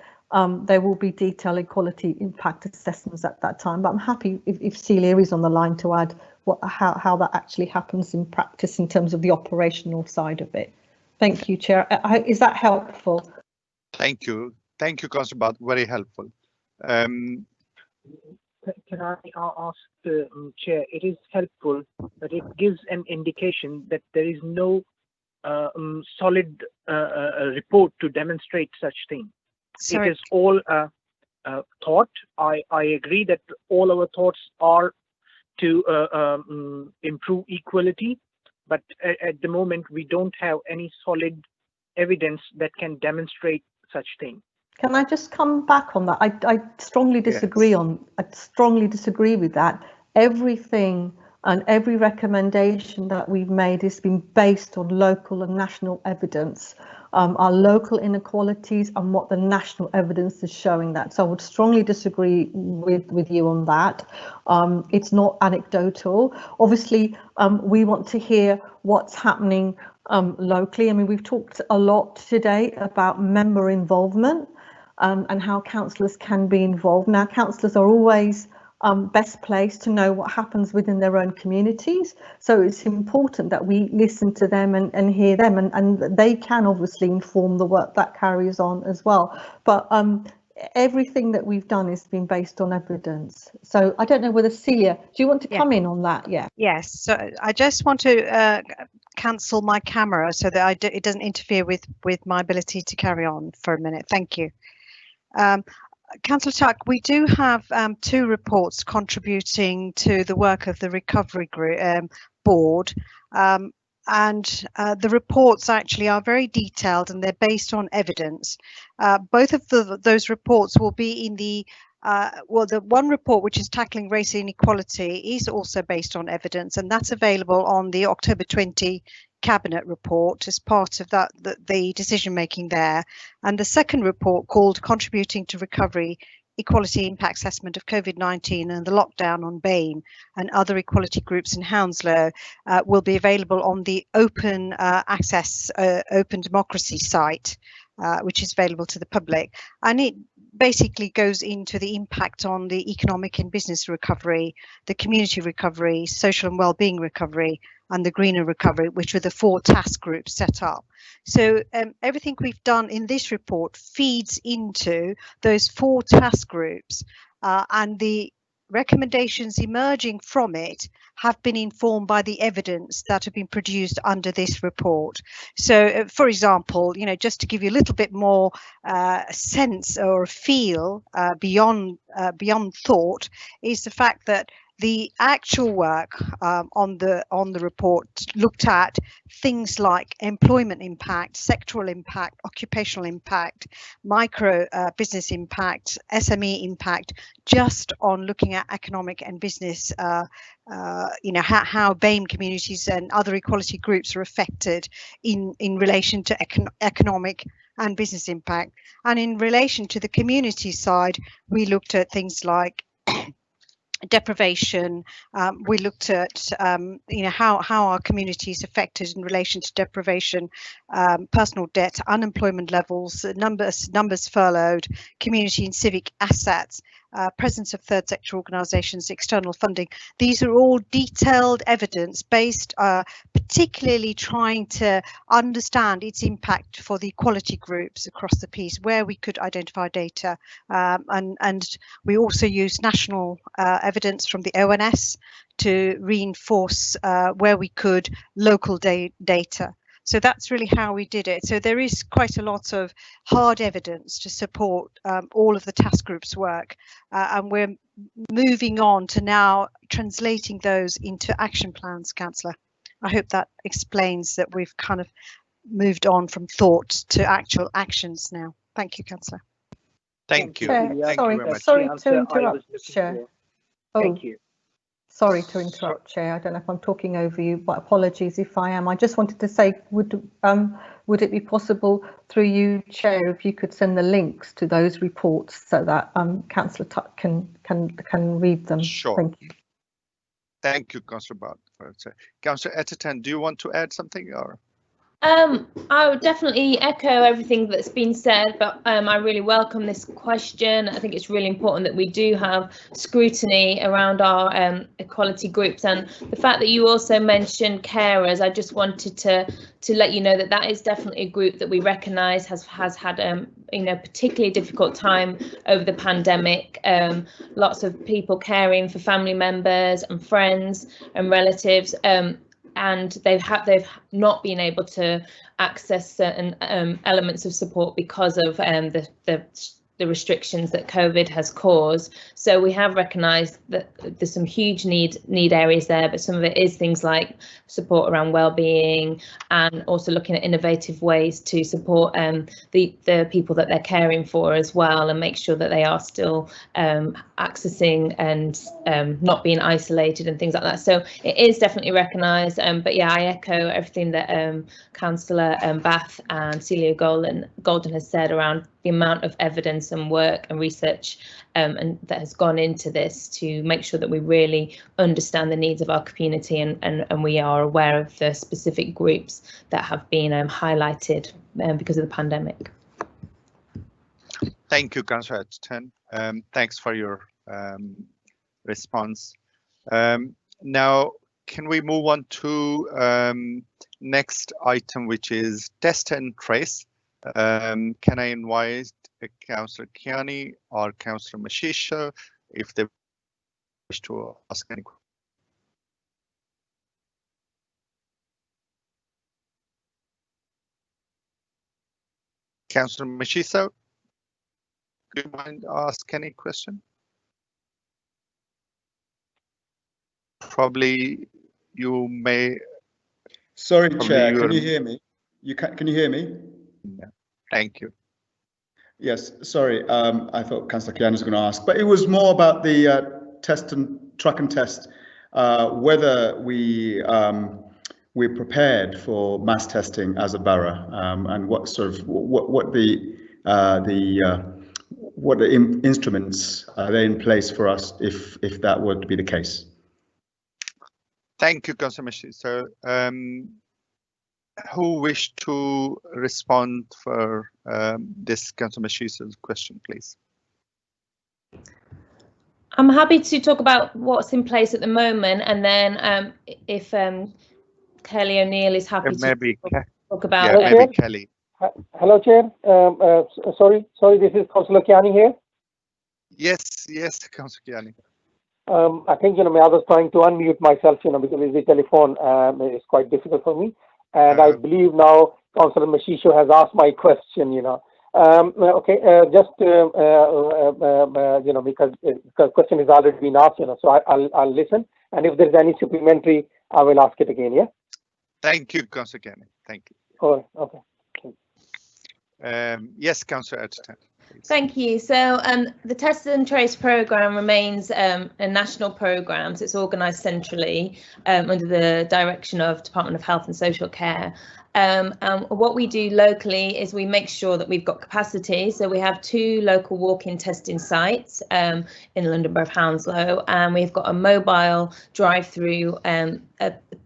Speaker 11: there will be detailed equality impact assessments at that time. But I'm happy if Celia is on the line to add how that actually happens in practice in terms of the operational side of it. Thank you, Chair. Is that helpful?
Speaker 2: Thank you, Councillor Bath. Very helpful.
Speaker 9: Can I ask the Chair? It is helpful, but it gives an indication that there is no solid report to demonstrate such thing. Sorry. It is all thought. I agree that all our thoughts are to improve equality, but at the moment we don't have any solid evidence that can demonstrate such thing.
Speaker 11: Can I just come back on that? I strongly disagree. Yes. I strongly disagree with that. Everything and every recommendation that we've made has been based on local and national evidence, our local inequalities and what the national evidence is showing that. So I would strongly disagree with you on that. It's not anecdotal. Obviously, we want to hear what's happening locally. I mean, we've talked a lot today about member involvement and how councillors can be involved. Now, councillors are always best placed to know what happens within their own communities. So it's important that we listen to them and hear them, and they can obviously inform the work that carries on as well. But everything that we've done has been based on evidence. So I don't know whether Celia, do you want to come in on that? Yeah.
Speaker 16: Yes. So I just want to cancel my camera so that it doesn't interfere with my ability to carry on for a minute. Thank you. Councillor Tuck, we do have 2 reports contributing to the work of the recovery group board, and the reports actually are very detailed and they're based on evidence. Both of those reports will be in the the one report, which is tackling race inequality, is also based on evidence, and that's available on the October 20 Cabinet report as part of that the decision making there. And the second report, called Contributing to Recovery, Equality Impact Assessment of COVID-19 and the Lockdown on BAME and Other Equality Groups in Hounslow, will be available on the Open Access Open Democracy site, which is available to the public. And it basically goes into the impact on the economic and business recovery, the community recovery, social and wellbeing recovery, and the greener recovery, which are the 4 task groups set up. So everything we've done in this report feeds into those 4 task groups, and the recommendations emerging from it have been informed by the evidence that have been produced under this report. So, for example, just to give you a little bit more sense or feel beyond thought, is the fact that the actual work on the report looked at things like employment impact, sectoral impact, occupational impact, micro business impact, SME impact, just on looking at economic and business, how BAME communities and other equality groups are affected in relation to economic and business impact. And in relation to the community side, we looked at things like deprivation. We looked at how our community is affected in relation to deprivation, personal debt, unemployment levels, numbers furloughed, community and civic assets, presence of third sector organisations, external funding. These are all detailed evidence based, particularly trying to understand its impact for the equality groups across the piece, where we could identify data, and we also use national evidence from the ONS to reinforce where we could local data. So that's really how we did it. So there is quite a lot of hard evidence to support all of the task group's work, and we're moving on to now translating those into action plans, Councillor. I hope that explains that we've kind of moved on from thought to actual actions now. Thank you, Councillor.
Speaker 2: Thank you.
Speaker 11: Chair,
Speaker 2: Thank
Speaker 11: sorry,
Speaker 2: you very much.
Speaker 11: sorry to interrupt, Chair.
Speaker 20: Thank you.
Speaker 11: Sorry to interrupt, Chair. I don't know if I'm talking over you, but apologies if I am. I just wanted to say, would it be possible through you, Chair, if you could send the links to those reports so that Councillor Tuck can read them?
Speaker 2: Sure.
Speaker 11: Thank you.
Speaker 2: Thank you, Councillor Bart. Councillor Etterton, do you want to add something, or?
Speaker 10: I would definitely echo everything that's been said, but I really welcome this question. I think it's really important that we do have scrutiny around our equality groups, and the fact that you also mentioned carers, I just wanted to let you know that that is definitely a group that we recognise has had particularly difficult time over the pandemic. Lots of people caring for family members and friends and relatives. And they've not been able to access certain elements of support because of the restrictions that COVID has caused. So we have recognised that there's some huge need areas there, but some of it is things like support around wellbeing, and also looking at innovative ways to support the people that they're caring for as well, and make sure that they are still accessing and not being isolated and things like that. So it is definitely recognised, but yeah, I echo everything that Councillor Bath and Celia Golden has said around the amount of evidence and work and research and that has gone into this to make sure that we really understand the needs of our community, and we are aware of the specific groups that have been highlighted because of the pandemic.
Speaker 2: Thank you, Councillor Etterton. Thanks for your response. Now, can we move on to next item, which is test and trace? Can I invite Councillor Kiani or Councillor Mashisha if they wish to ask any questions? Councillor Mashisha, do you mind ask any question? Probably you may.
Speaker 15: Sorry, Chair, can you hear me? Can you hear me?
Speaker 2: Yeah. Thank you.
Speaker 15: Yes, sorry, I thought Councillor Kiani was going to ask, but it was more about the track and test, whether we're prepared for mass testing as a borough, and what sort of what the instruments are they in place for us if that were to be the case.
Speaker 2: Thank you, Councillor Mashisha. Who wished to respond for this Councillor Mashisha's question, please?
Speaker 10: I'm happy to talk about what's in place at the moment, and then if Kelly O'Neill is happy to talk about
Speaker 2: maybe Kelly.
Speaker 9: Hello, Chair. Sorry, this is Councillor Kiani here.
Speaker 2: Yes, Councillor Kiani.
Speaker 9: I think I was trying to unmute myself, because the telephone is quite difficult for me. And I believe now Councillor Mashisha has asked my question, okay, just, because the question has already been asked, so I'll listen. And if there's any supplementary, I will ask it again, yeah?
Speaker 2: Thank you, Councillor Kenny. Thank you.
Speaker 9: Oh, okay.
Speaker 2: Yes, Councillor Etterton.
Speaker 10: Thank you. So the Test and Trace programme remains a national programme. So it's organised centrally under the direction of Department of Health and Social Care. What we do locally is we make sure that we've got capacity. So we have 2 local walk-in testing sites in London Borough of Hounslow, and we've got a mobile drive-through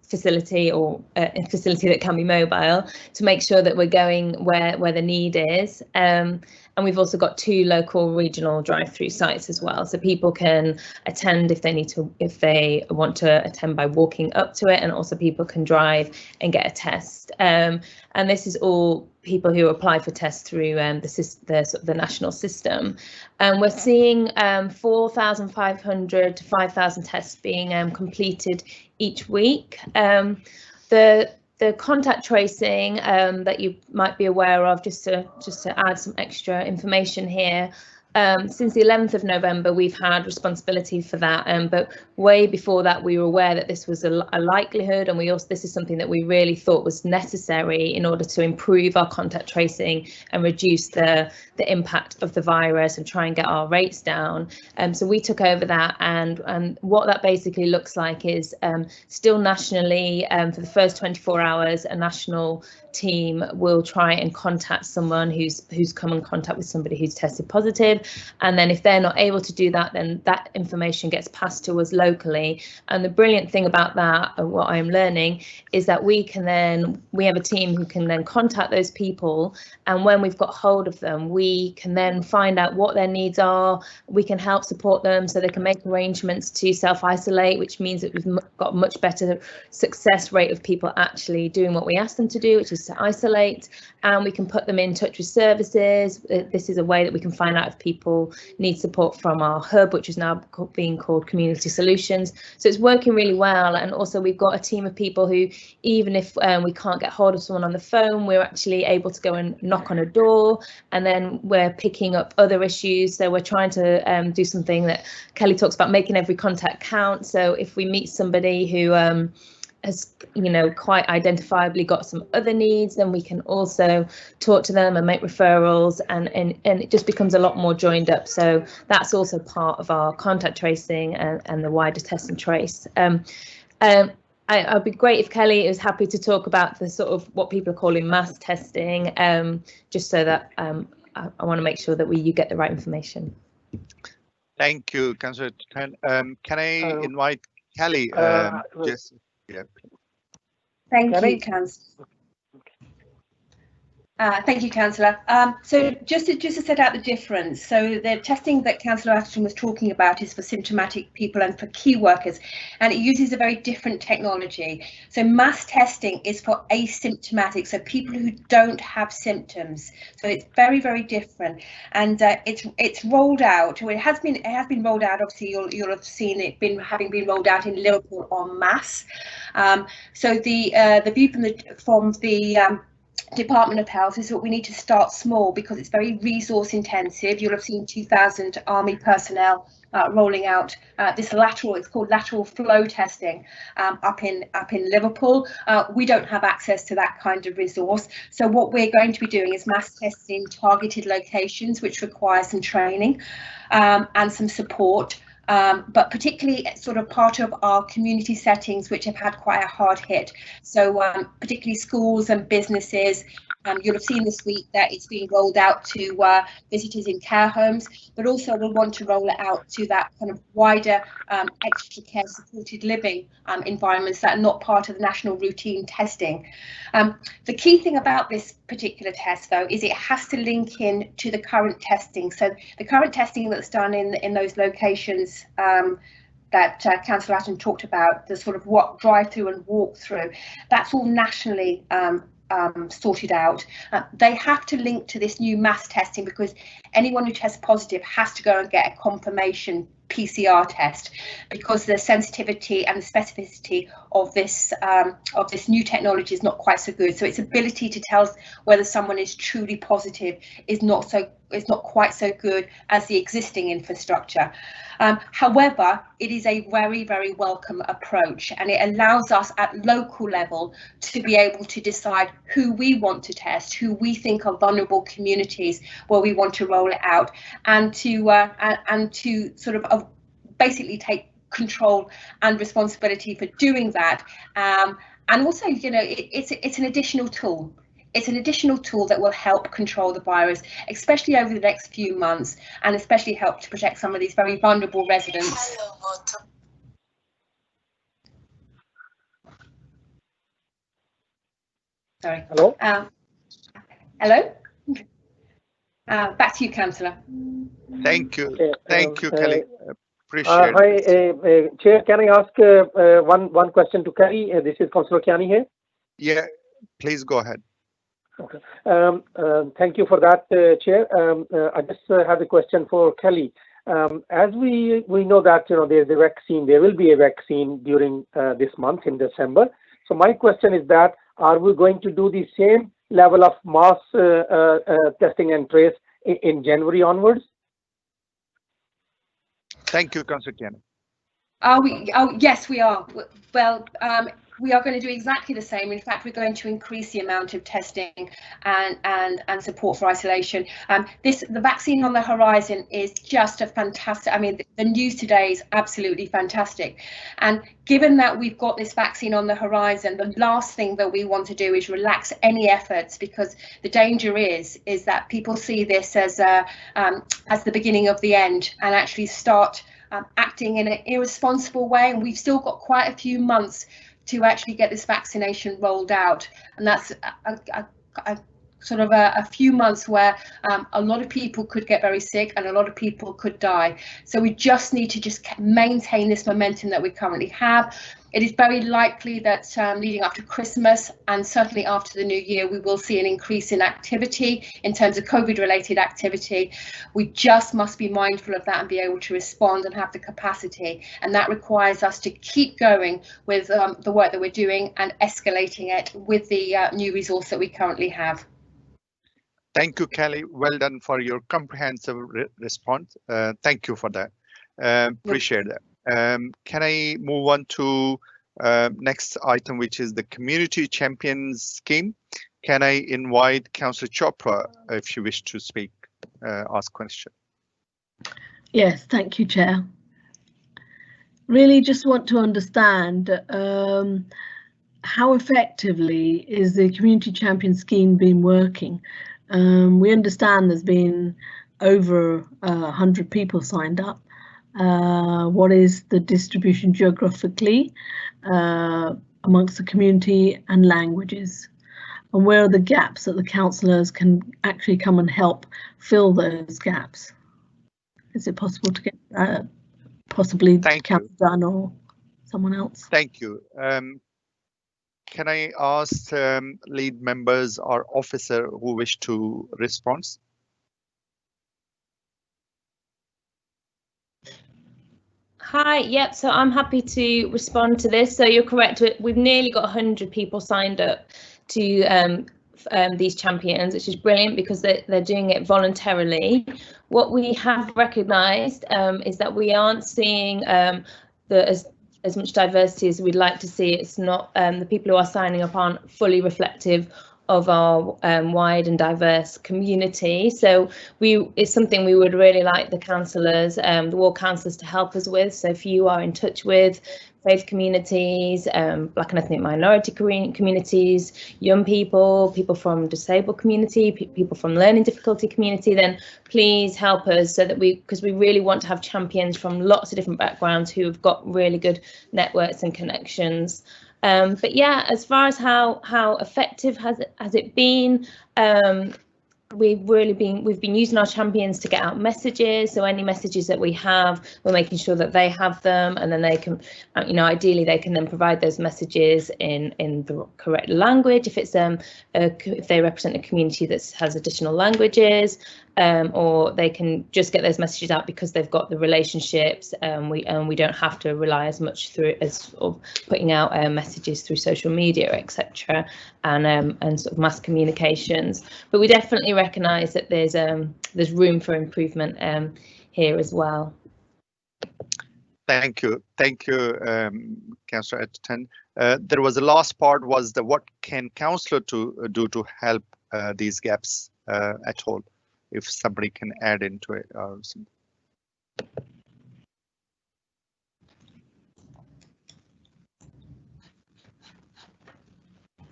Speaker 10: facility, or a facility that can be mobile, to make sure that we're going where the need is. And we've also got 2 local regional drive-through sites as well, so people can attend if they want to attend by walking up to it, and also people can drive and get a test. And and this is all people who apply for tests through the national system. And we're seeing 4,500 to 5,000 tests being completed each week. The contact tracing that you might be aware of, just to add some extra information here, since the 11th of November, we've had responsibility for that. But way before that, we were aware that this was a likelihood, and this is something that we really thought was necessary in order to improve our contact tracing and reduce the impact of the virus and try and get our rates down. So we took over that, and what that basically looks like is still nationally, for the first 24 hours, a national team will try and contact someone who's come in contact with somebody who's tested positive, and then if they're not able to do that, then that information gets passed to us locally. And the brilliant thing about that, and what I'm learning, is that we have a team who can then contact those people, and when we've got hold of them, we can then find out what their needs are. We can help support them so they can make arrangements to self-isolate, which means that we've got a much better success rate of people actually doing what we ask them to do, which is to isolate, and we can put them in touch with services. This is a way that we can find out if people need support from our hub, which is now being called Community Solutions. So it's working really well, and also we've got a team of people who, even if we can't get hold of someone on the phone, we're actually able to go and knock on a door, and then we're picking up other issues. So we're trying to do something that Kelly talks about, making every contact count. So if we meet somebody who has, quite identifiably got some other needs, then we can also talk to them and make referrals, and it just becomes a lot more joined up. So that's also part of our contact tracing and the wider test and trace. I'd be great if Kelly is happy to talk about the sort of what people are calling mass testing, just so that I want to make sure that you get the right information.
Speaker 2: Thank you, Councillor. Can I invite Kelly? Yes. Yeah.
Speaker 19: Thank you, Councillor. Thank you, Councillor. So just to set out the difference, so the testing that Councillor Ashton was talking about is for symptomatic people and for key workers, and it uses a very different technology. So mass testing is for asymptomatic, so people who don't have symptoms. So it's very, very different, and it's rolled out. Well, it has been rolled out. Obviously, you'll have seen it having been rolled out in Liverpool en masse. So the view from the Department of Health is that we need to start small because it's very resource intensive. You'll have seen 2,000 Army personnel rolling out this it's called lateral flow testing up in Liverpool. We don't have access to that kind of resource. So what we're going to be doing is mass testing targeted locations, which require some training and some support. But particularly sort of part of our community settings, which have had quite a hard hit. So particularly schools and businesses. You'll have seen this week that it's being rolled out to visitors in care homes, but also we'll want to roll it out to that kind of wider extra care supported living environments that are not part of the national routine testing. The key thing about this particular test, though, is it has to link in to the current testing. So the current testing that's done in those locations that Councillor Ashton talked about, the sort of what drive-through and walk-through, that's all nationally sorted out. They have to link to this new mass testing because anyone who tests positive has to go and get a confirmation PCR test, because the sensitivity and the specificity of this new technology is not quite so good. So its ability to tell us whether someone is truly positive is not quite so good as the existing infrastructure. However, it is a very, very welcome approach, and it allows us at local level to be able to decide who we want to test, who we think are vulnerable communities where we want to roll it out, and to sort of basically take control and responsibility for doing that. And also, it's an additional tool. It's an additional tool that will help control the virus, especially over the next few months, and especially help to protect some of these very vulnerable residents. Sorry.
Speaker 9: Hello?
Speaker 19: Hello? Back to you, Councillor.
Speaker 2: Thank you. Thank you, Kelly. Appreciate
Speaker 9: Hi, Chair, can I ask one question to Kelly? This is Councillor Kiani here.
Speaker 2: Yeah, please go ahead.
Speaker 9: Okay. Thank you for that, Chair. I just have a question for Kelly. As we know that there's a vaccine, there will be a vaccine during this month in December. So my question is that, are we going to do the same level of mass testing and trace in January onwards?
Speaker 2: Thank you, Councillor Kiana.
Speaker 19: Yes, we are. Well, we are going to do exactly the same. In fact, we're going to increase the amount of testing and support for isolation. The vaccine on the horizon is just a fantastic. I mean, the news today is absolutely fantastic. And given that we've got this vaccine on the horizon, the last thing that we want to do is relax any efforts, because the danger is that people see this as the beginning of the end and actually start acting in an irresponsible way. And we've still got quite a few months to actually get this vaccination rolled out, and that's a few months where a lot of people could get very sick and a lot of people could die. So we just need to maintain this momentum that we currently have. It is very likely that leading up to Christmas and certainly after the new year, we will see an increase in activity in terms of COVID-related activity. We just must be mindful of that and be able to respond and have the capacity. And that requires us to keep going with the work that we're doing and escalating it with the new resource that we currently have.
Speaker 2: Thank you, Kelly. Well done for your comprehensive response. Thank you for that. Appreciate that. Can I move on to next item, which is the Community Champions Scheme? Can I invite Councillor Chopra if she wishes to speak, ask question?
Speaker 5: Yes, thank you, Chair. Really just want to understand how effectively is the Community Champion Scheme been working? We understand there's been over 100 people signed up. What is the distribution geographically amongst the community and languages? And where are the gaps that the councillors can actually come and help fill those gaps? Is it possible to get possibly Councillor Dunn or someone else?
Speaker 2: Thank you. Can I ask lead members or officer who wish to respond?
Speaker 10: Hi, yep, so I'm happy to respond to this. So you're correct, we've nearly got 100 people signed up to these champions, which is brilliant because they're doing it voluntarily. What we have recognised is that we aren't seeing as much diversity as we'd like to see. It's not, the people who are signing up aren't fully reflective of our wide and diverse community. So it's something we would really like the councillors, the ward councillors, to help us with. So if you are in touch with faith communities, Black and ethnic minority communities, young people, people from disabled community, people from learning difficulty community, then please help us so that because we really want to have champions from lots of different backgrounds who have got really good networks and connections. But yeah, as far as how effective has it been, we've been using our champions to get out messages. So any messages that we have, we're making sure that they have them, and then they can, ideally they can then provide those messages in the correct language if it's if they represent a community that has additional languages, or they can just get those messages out because they've got the relationships. We don't have to rely as much as putting out messages through social media, etc., and sort of mass communications. But we definitely recognise that there's room for improvement here as well.
Speaker 2: Thank you, Councillor Atherton. There was the last part was what can councillor do to help these gaps at all? If somebody can add into it or something.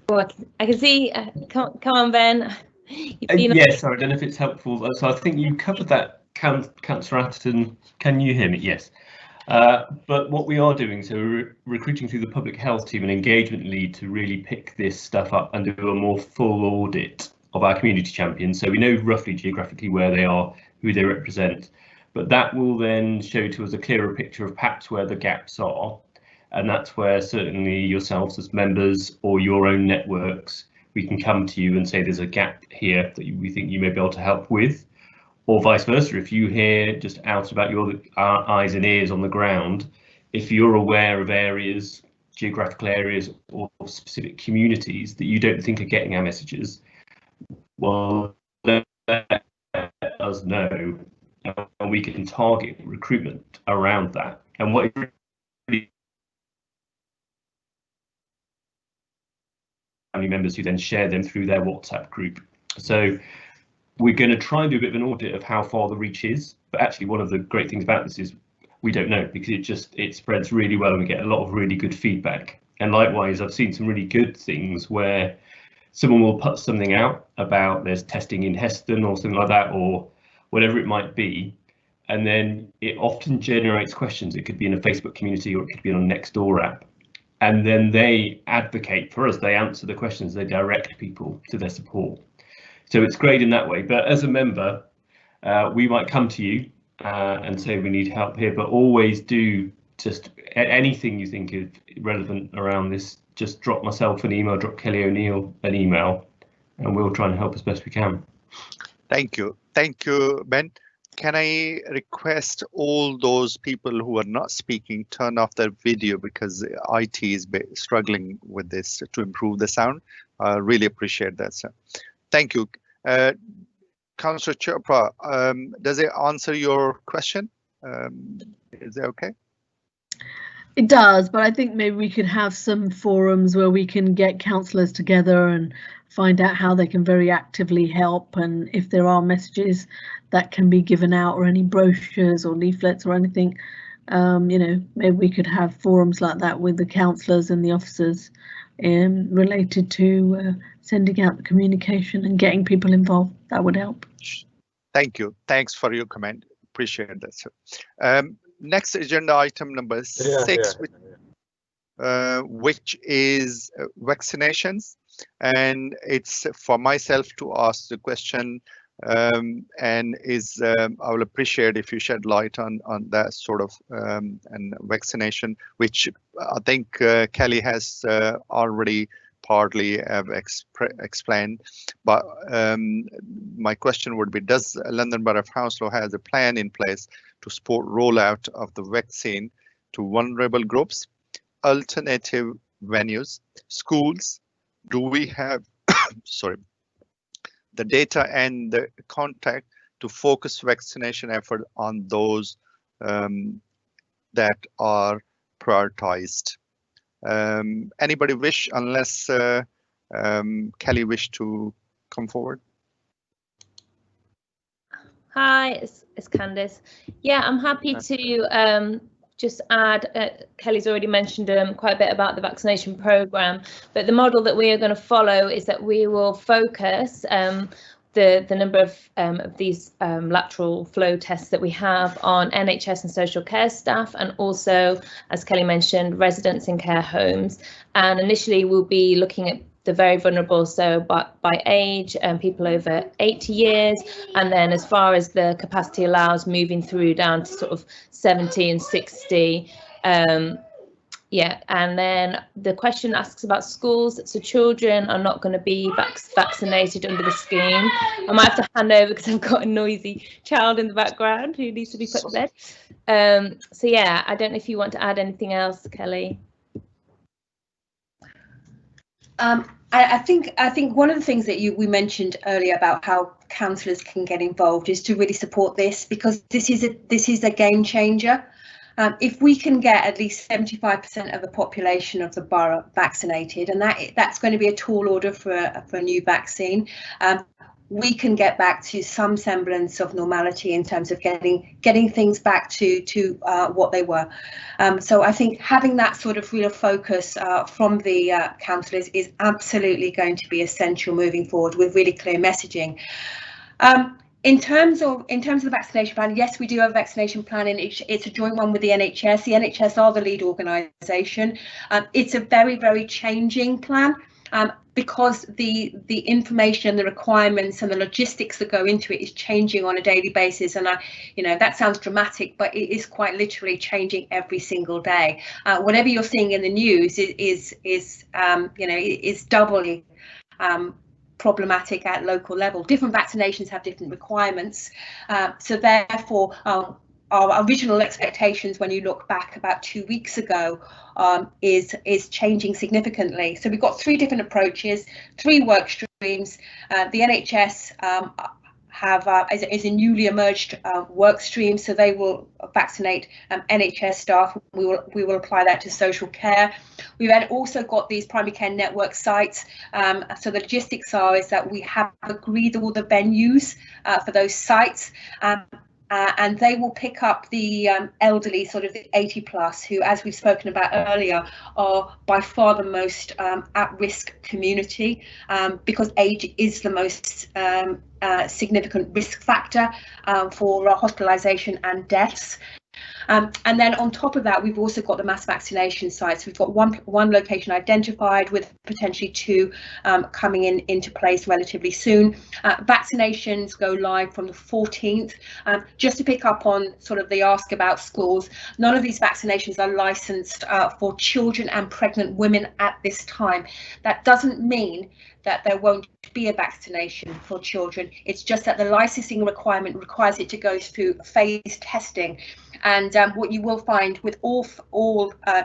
Speaker 10: Well, I can see. Come on, Ben.
Speaker 22: Yes, sorry, I don't know if it's helpful. So I think you covered that, Councillor Atherton. Can you hear me? Yes. But what we are doing, so we're recruiting through the public health team an engagement lead to really pick this stuff up and do a more full audit of our community champions. So we know roughly geographically where they are, who they represent, but that will then show to us a clearer picture of perhaps where the gaps are. And that's where certainly yourselves as members or your own networks we can come to you and say there's a gap here that we think you may be able to help with, or vice versa. If you hear just out about your eyes and ears on the ground, if you're aware of areas, geographical areas or specific communities that you don't think are getting our messages, well, let us know, and we can target recruitment around that. And what really family members who then share them through their WhatsApp group. So we're going to try and do a bit of an audit of how far the reach is, but actually one of the great things about this is we don't know, because it spreads really well and we get a lot of really good feedback. And likewise, I've seen some really good things where someone will put something out about there's testing in Heston or something like that, or whatever it might be, and then it often generates questions. It could be in a Facebook community or it could be on a Nextdoor app, and then they advocate for us. They answer the questions, they direct people to their support. So it's great in that way. But as a member, we might come to you and say we need help here, but always do just anything you think is relevant around this, just drop myself an email, drop Kelly O'Neill an email, and we'll try and help as best we can.
Speaker 2: Thank you, Ben. Can I request all those people who are not speaking turn off their video, because IT is struggling with this to improve the sound. I really appreciate that, sir. Thank you. Councillor Chopra, does it answer your question? Is it okay?
Speaker 5: It does, but I think maybe we could have some forums where we can get councillors together and find out how they can very actively help, and if there are messages that can be given out or any brochures or leaflets or anything, you know, maybe we could have forums like that with the councillors and the officers related to sending out the communication and getting people involved. That would help.
Speaker 2: Thank you. Thanks for your comment. Appreciate that, sir. Next agenda item number 6, which is vaccinations, and it's for myself to ask the question, and is I will appreciate if you shed light on that sort of and vaccination, which I think Kelly has already partly explained, but my question would be, does London Borough of Hounslow has a plan in place to support rollout of the vaccine to vulnerable groups, alternative venues, schools? Do we have sorry, the data and the contact to focus vaccination effort on those that are prioritized? Anybody wish, unless Kelly wish to come forward?
Speaker 10: Hi, it's Candice. Yeah, I'm happy to just add, Kelly's already mentioned quite a bit about the vaccination programme, but the model that we are going to follow is that we will focus the number of these lateral flow tests that we have on NHS and social care staff, and also, as Kelly mentioned, residents in care homes. And initially we'll be looking at the very vulnerable, so by age, people over 80 years, and then as far as the capacity allows, moving through down to sort of 70 and 60. Yeah, and then the question asks about schools. So children are not going to be vaccinated under the scheme. I might have to hand over because I've got a noisy child in the background who needs to be put to bed. So yeah, I don't know if you want to add anything else, Kelly.
Speaker 19: I think one of the things that we mentioned earlier about how councillors can get involved is to really support this, because this is a game changer. If we can get at least 75% of the population of the borough vaccinated, and that's going to be a tall order for a new vaccine, we can get back to some semblance of normality in terms of getting things back to what they were. So I think having that sort of real focus from the councillors is absolutely going to be essential moving forward, with really clear messaging. In terms of the vaccination plan, yes, we do have a vaccination plan, and it's a joint one with the NHS. The NHS are the lead organisation. It's a very, very changing plan, because the information, the requirements and the logistics that go into it is changing on a daily basis. And that sounds dramatic, but it is quite literally changing every single day. Whatever you're seeing in the news is doubly problematic at local level. Different vaccinations have different requirements, so therefore our original expectations when you look back about 2 weeks ago is changing significantly. So we've got 3 different approaches, 3 work streams. The NHS is a newly emerged work stream, so they will vaccinate NHS staff. We will apply that to social care. We've then also got these primary care network sites. So the logistics is that we have agreed all the venues for those sites. And they will pick up the elderly, sort of the 80+, who, as we've spoken about earlier, are by far the most at-risk community, because age is the most significant risk factor for hospitalisation and deaths. And then on top of that, we've also got the mass vaccination sites. We've got one location identified, with potentially 2 coming into place relatively soon. Vaccinations go live from the 14th. Just to pick up on sort of the ask about schools, none of these vaccinations are licensed for children and pregnant women at this time. That doesn't mean that there won't be a vaccination for children. It's just that the licensing requirement requires it to go through phased testing. And what you will find with all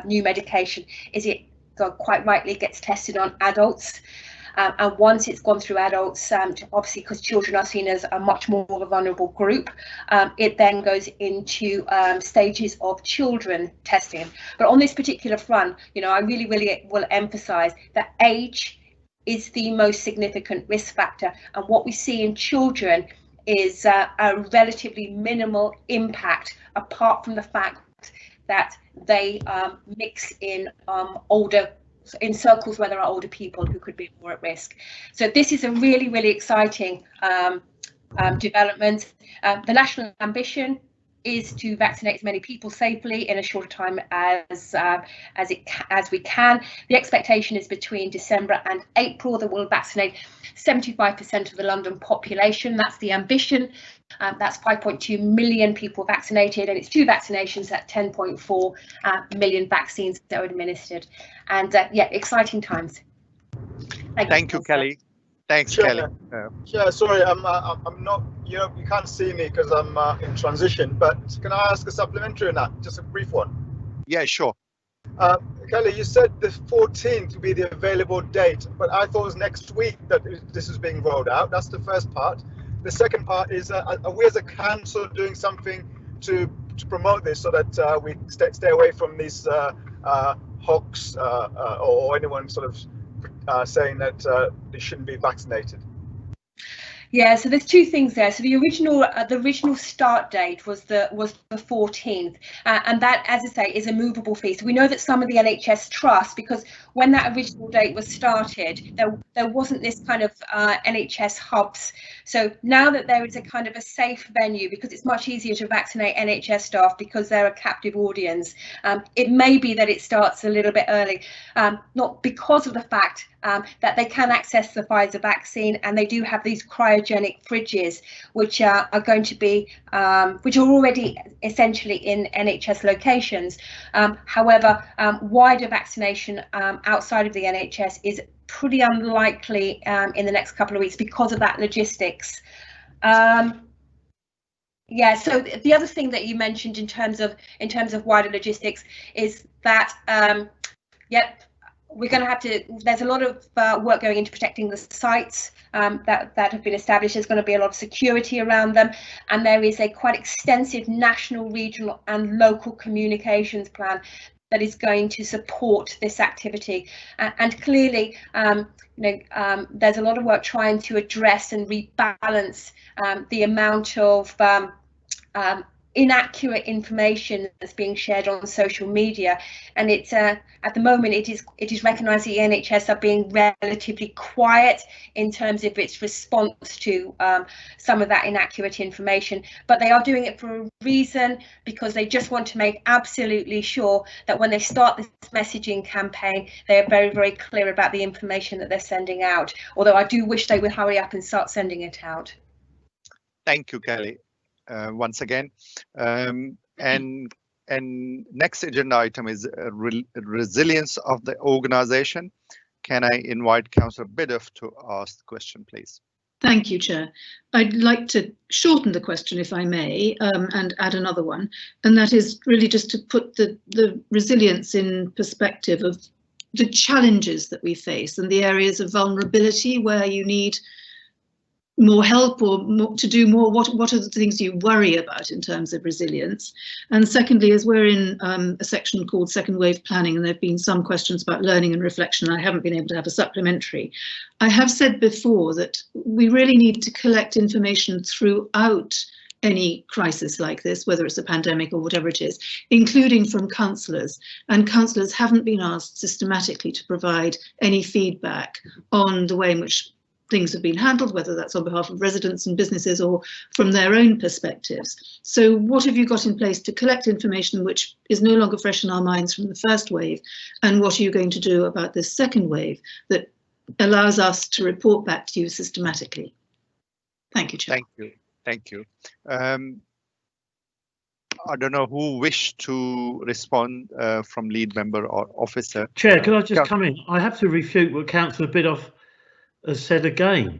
Speaker 19: new medication is it quite rightly gets tested on adults. And once it's gone through adults, obviously because children are seen as a much more of a vulnerable group, it then goes into stages of children testing. But on this particular front, I really will emphasise that age is the most significant risk factor, and what we see in children is a relatively minimal impact, apart from the fact that they mix in in circles where there are older people who could be more at risk. So this is a really exciting development. The national ambition is to vaccinate as many people safely in a shorter time as we can. The expectation is between December and April that we'll vaccinate 75% of the London population. That's the ambition. That's 5.2 million people vaccinated, and it's 2 vaccinations at 10.4 million vaccines that are administered. And yeah, exciting times.
Speaker 2: Thank you, Kelly. Thanks,
Speaker 6: Sure.
Speaker 2: Kelly.
Speaker 6: Sure, sorry, I'm not, you can't see me because I'm in transition, but can I ask a supplementary on that? Just a brief one.
Speaker 2: Yeah, sure.
Speaker 6: Kelly, you said the 14th would be the available date, but I thought it was next week that this is being rolled out. That's the first part. The second part is, are we as a council doing something to promote this so that we stay away from these hawks or anyone sort of saying that they shouldn't be vaccinated?
Speaker 19: Yeah, so there's 2 things there. So the original start date was the 14th, and that, as I say, is a movable fee. So we know that some of the NHS trusts, because when that original date was started, there wasn't this kind of NHS hubs. So now that there is a kind of a safe venue, because it's much easier to vaccinate NHS staff because they're a captive audience, it may be that it starts a little bit early, not because of the fact that they can access the Pfizer vaccine, and they do have these cryogenic fridges, which are going to be, which are already essentially in NHS locations. However, wider vaccination outside of the NHS is pretty unlikely in the next couple of weeks because of that logistics. Yeah, so the other thing that you mentioned in terms of wider logistics is that, yep, we're going to have to, there's a lot of work going into protecting the sites that have been established. There's going to be a lot of security around them, and there is a quite extensive national, regional and local communications plan that is going to support this activity. And clearly, there's a lot of work trying to address and rebalance the amount of inaccurate information that's being shared on social media, and it's at the moment it is recognised the NHS are being relatively quiet in terms of its response to some of that inaccurate information, but they are doing it for a reason, because they just want to make absolutely sure that when they start this messaging campaign, they are very clear about the information that they're sending out, although I do wish they would hurry up and start sending it out.
Speaker 2: Thank you, Kelly. Once again, and next agenda item is resilience of the organization. can I invite Councillor Biddulph to ask the question, please?
Speaker 3: Thank you, Chair. I'd like to shorten the question, if I may, and add another one, and that is really just to put the resilience in perspective of the challenges that we face and the areas of vulnerability where you need more help or more, to do more. What are the things you worry about in terms of resilience? And secondly, as we're in a section called second wave planning, and there have been some questions about learning and reflection, I haven't been able to have a supplementary. I have said before that we really need to collect information throughout any crisis like this, whether it's a pandemic or whatever it is, including from councillors. And councillors haven't been asked systematically to provide any feedback on the way in which things have been handled, whether that's on behalf of residents and businesses or from their own perspectives. So what have you got in place to collect information which is no longer fresh in our minds from the first wave? And what are you going to do about this second wave that allows us to report back to you systematically? Thank you, Chair.
Speaker 2: Thank you. Thank you. I don't know who wished to respond from lead member or officer.
Speaker 13: Chair, can I just come in? I have to refute what Councillor Biddulph has said again.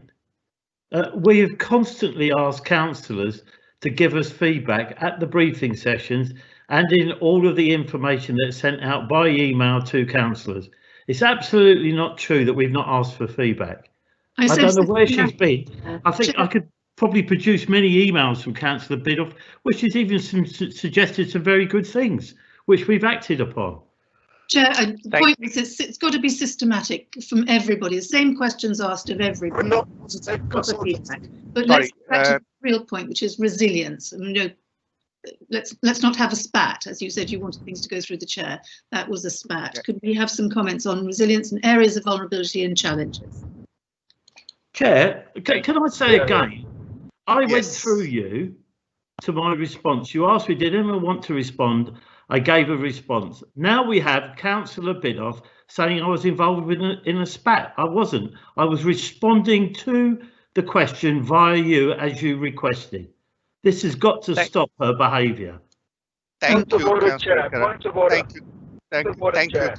Speaker 13: We have constantly asked councillors to give us feedback at the briefing sessions and in all of the information that's sent out by email to councillors. It's absolutely not true that we've not asked for feedback. I don't know where she's been. I think I could probably produce many emails from Councillor Biddulph, which has even suggested some very good things, which we've acted upon.
Speaker 3: Chair, the point is it's got to be systematic from everybody. The same questions asked of everybody. But let's get back to the real point, which is resilience. And, you know, let's not have a spat. As you said, you wanted things to go through the chair. That was a spat. Yeah. Could we have some comments on resilience and areas of vulnerability and challenges?
Speaker 13: Chair, can I say again? I went through you to my response. You asked me, did anyone want to respond? I gave a response. Now we have Councillor Biddulph saying I was involved in a spat. I wasn't. I was responding to the question via you as you requested. This has got to stop her behaviour.
Speaker 2: Thank you, Councillor Curran. Thank you.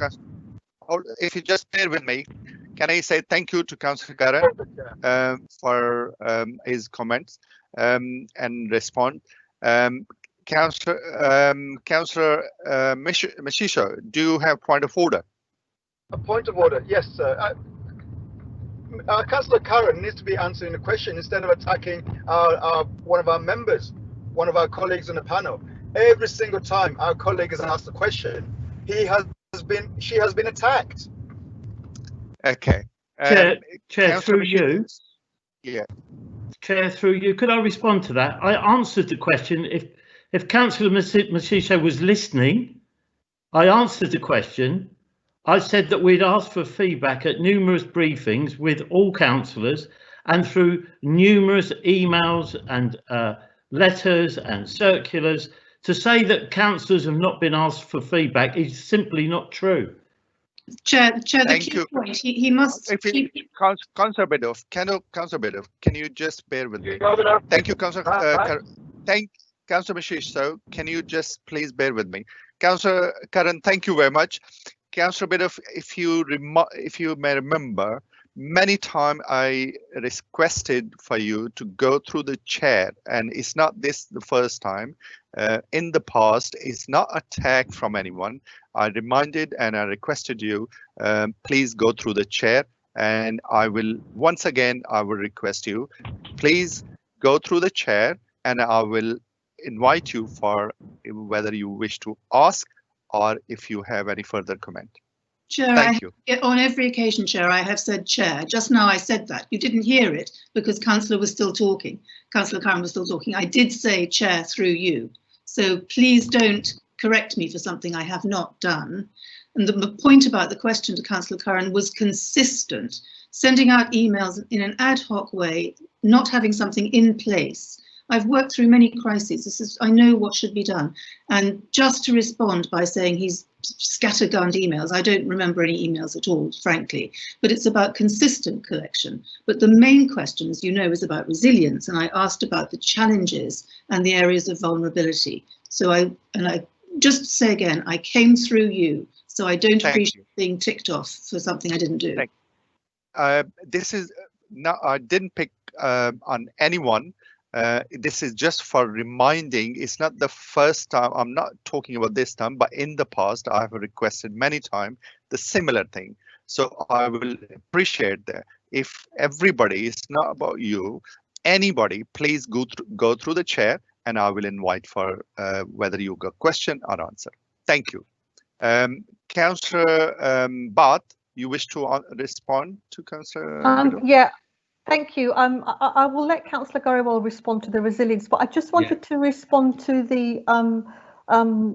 Speaker 2: If you just bear with me, can I say thank you to Councillor Curran for his comments and respond. Councillor Mishisho, do you have point of order?
Speaker 6: A point of order, yes, sir. Councillor Curran needs to be answering the question instead of attacking one of our members, one of our colleagues on the panel. Every single time our colleague has asked a question, she has been attacked.
Speaker 2: Okay.
Speaker 13: Chair, through you.
Speaker 2: Yeah.
Speaker 13: Chair, through you. Could I respond to that? I answered the question. If Councillor Mishisho was listening, I answered the question. I said that we'd asked for feedback at numerous briefings with all councillors and through numerous emails and letters and circulars. To say that councillors have not been asked for feedback is simply not true.
Speaker 3: Chair, the key point, he must...
Speaker 2: Councillor Biddulph, can you just bear with me? Thank you, Councillor Councillor Mishisho, can you just please bear with me? Councillor Curran, thank you very much. Councillor Biddulph, if you may remember, many times I requested for you to go through the chair, and it's not this the first time. In the past, it's not attack from anyone. I reminded and I requested you, please go through the chair, and I will once again I will request you, please go through the chair, and I will invite you for whether you wish to ask or if you have any further comment.
Speaker 3: Chair, Thank you. On every occasion, Chair, I have said chair. Just now I said that. You didn't hear it because Councillor was still talking. Councillor Curran was still talking. I did say chair through you. So please don't correct me for something I have not done. And the point about the question to Councillor Curran was consistent. Sending out emails in an ad hoc way, not having something in place. I've worked through many crises. I know what should be done. And just to respond by saying he's scattergunned emails, I don't remember any emails at all, frankly, but it's about consistent collection. But the main question, as you know, is about resilience. And I asked about the challenges and the areas of vulnerability. So I just say again, I came through you So I don't
Speaker 2: Thank
Speaker 3: appreciate
Speaker 2: you.
Speaker 3: being ticked off for something I didn't do.
Speaker 2: This is no, I didn't pick on anyone. This is just for reminding. It's not the first time. I'm not talking about this time, but in the past, I have requested many times the similar thing. So I will appreciate that. If everybody, it's not about you, anybody, please go through the chair, and I will invite for whether you got question or answer. Thank you. Councillor Bath, you wish to respond to Councillor?
Speaker 11: Yeah, thank you. I will let Councillor Gariwal respond to the resilience, but I just wanted to respond to the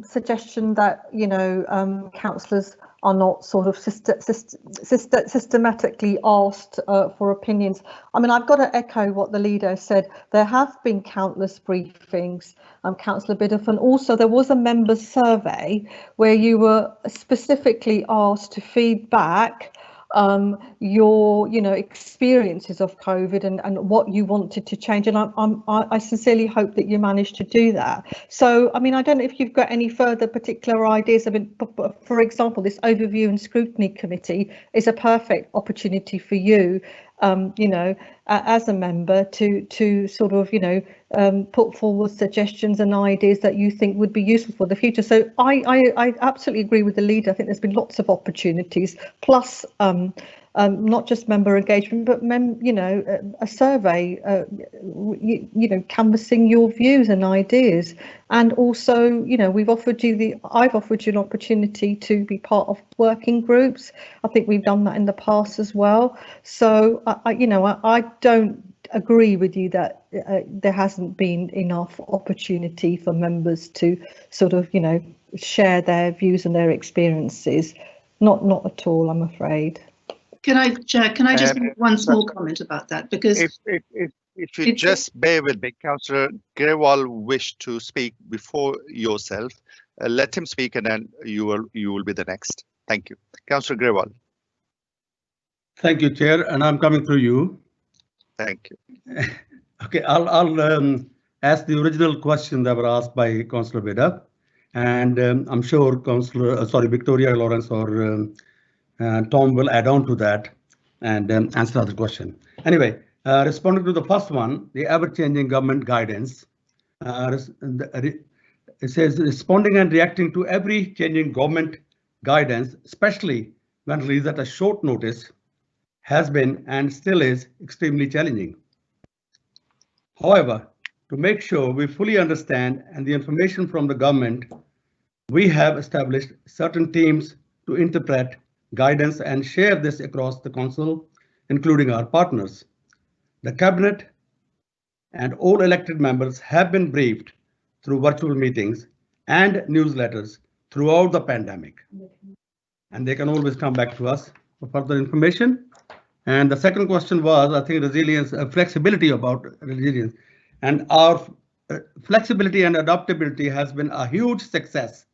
Speaker 11: suggestion that, you know, councillors are not sort of systematically asked for opinions. I mean, I've got to echo what the leader said. There have been countless briefings, Councillor Biddulph, and also there was a members' survey where you were specifically asked to feed back your, you know, experiences of COVID and what you wanted to change, and I sincerely hope that you managed to do that. So, I mean, I don't know if you've got any further particular ideas. I mean, for example, this overview and scrutiny committee is a perfect opportunity for you, you know, as a member to sort of, you know, put forward suggestions and ideas that you think would be useful for the future. So I absolutely agree with the leader. I think there's been lots of opportunities, plus not just member engagement, but you know, a survey, you know, canvassing your views and ideas. And also, you know, I've offered you an opportunity to be part of working groups. I think we've done that in the past as well. So you know, I don't agree with you that there hasn't been enough opportunity for members to sort of, you know, share their views and their experiences. Not at all, I'm afraid.
Speaker 3: Can I just make one small comment about that? Because
Speaker 2: if you just bear with me, Councillor Grewal wished to speak before yourself. Let him speak, and then you will be the next. Thank you, Councillor Grewal.
Speaker 21: Thank you, Chair, and I'm coming through you.
Speaker 2: Thank you.
Speaker 21: Okay, I'll ask the original question that were asked by Councillor Biddulph, and I'm sure Victoria, Lawrence, or Tom will add on to that and answer the question. Anyway, responding to the first one, the ever-changing government guidance. It says responding and reacting to every changing government guidance, especially when released at a short notice, has been and still is extremely challenging. However, to make sure we fully understand and the information from the government, we have established certain teams to interpret guidance and share this across the council, including our partners. The cabinet and all elected members have been briefed through virtual meetings and newsletters throughout the pandemic, and they can always come back to us for further information. And the second question was, I think, resilience, flexibility about resilience, and our flexibility and adaptability has been a huge success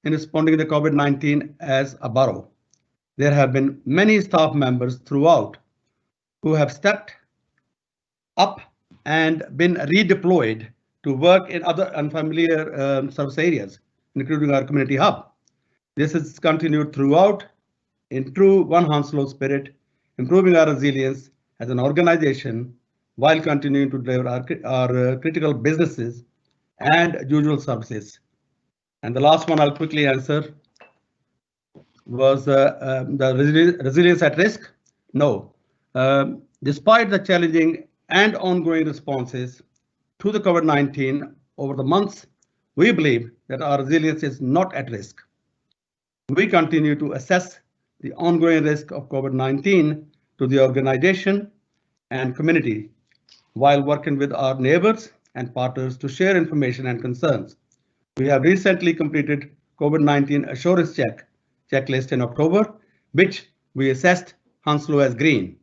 Speaker 21: in responding to COVID-19 as a borough. There have been many staff members throughout who have stepped up and been redeployed to work in other unfamiliar service areas, including our community hub. This has continued throughout in true One Hounslow spirit, improving our resilience as an organization while continuing to deliver our critical businesses and usual services. And the last one I'll quickly answer was the resilience at risk. No, despite the challenging and ongoing responses to the COVID-19 over the months, we believe that our resilience is not at risk. We continue to assess the ongoing risk of COVID-19 to the organization and community while working with our neighbors and partners to share information and concerns. We have recently completed COVID-19 assurance checklist in October, which we assessed Hounslow as green.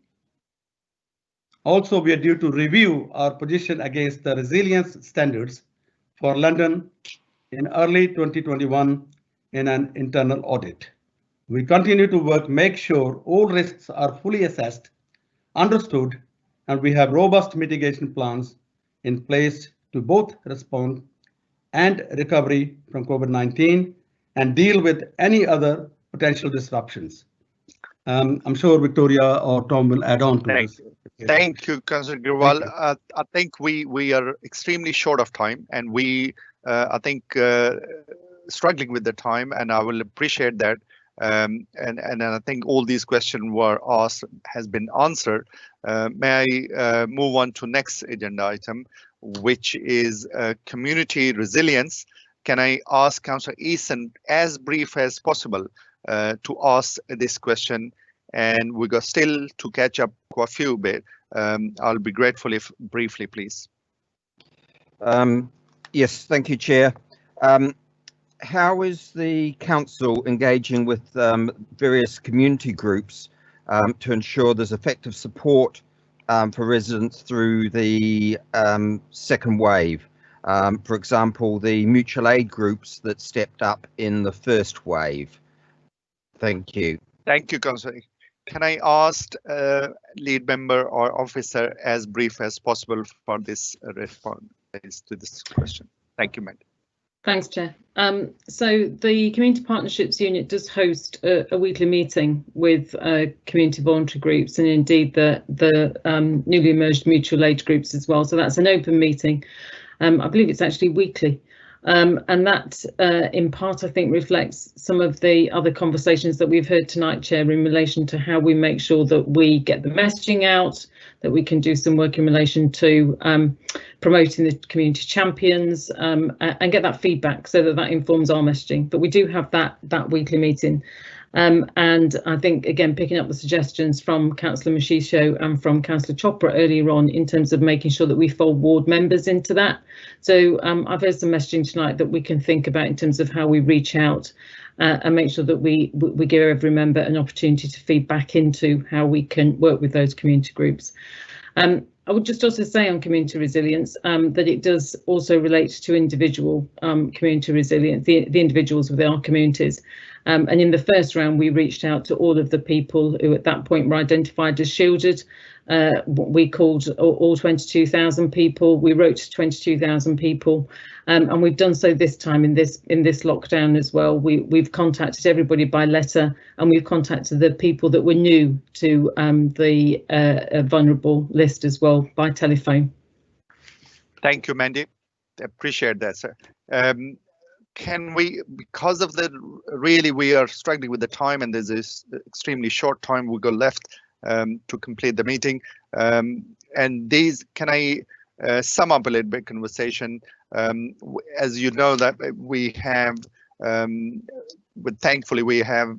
Speaker 21: Also, we are due to review our position against the resilience standards for London in early 2021 in an internal audit. We continue to make sure all risks are fully assessed, understood, and we have robust mitigation plans in place to both respond and recovery from COVID-19 and deal with any other potential disruptions. I'm sure Victoria or Tom will add on to this.
Speaker 2: Thank you, Councillor Gurwal. I think we are extremely short of time, and we I think struggling with the time, and I will appreciate that. And I think all these questions were asked has been answered. May I move on to next agenda item, which is community resilience. Can I ask Councillor Eason, as brief as possible, to ask this question? And we got still to catch up quite a few bit. I'll be grateful if briefly, please.
Speaker 1: Yes, thank you, Chair. How is the council engaging with various community groups to ensure there's effective support for residents through the second wave? For example, the mutual aid groups that stepped up in the first wave. Thank you.
Speaker 2: Thank you, Councillor. Can I ask lead member or officer as brief as possible for this response to this question? Thank you, Matt.
Speaker 17: Thanks, Chair. So the Community Partnerships Unit does host a weekly meeting with community voluntary groups, and indeed the newly emerged mutual aid groups as well. So that's an open meeting. I believe it's actually weekly. And that in part, I think, reflects some of the other conversations that we've heard tonight, Chair, in relation to how we make sure that we get the messaging out, that we can do some work in relation to promoting the community champions and get that feedback so that informs our messaging. But we do have that weekly meeting. And I think, again, picking up the suggestions from Councillor Mashisho and from Councillor Chopra earlier on in terms of making sure that we fold ward members into that. So I've heard some messaging tonight that we can think about in terms of how we reach out and make sure that we give every member an opportunity to feed back into how we can work with those community groups. I would just also say on community resilience that it does also relate to individual community resilience, the individuals within our communities. And in the first round, we reached out to all of the people who at that point were identified as shielded. We called all 22,000 people. We wrote to 22,000 people, and we've done so this time in this lockdown as well. We've contacted everybody by letter, and we've contacted the people that were new to the vulnerable list as well by telephone.
Speaker 2: Thank you, Mandy. Appreciate that, sir. Can we, because of we are struggling with the time, and there's this extremely short time we got left to complete the meeting, and these, can I sum up a little bit conversation? As you know that we have, but thankfully we have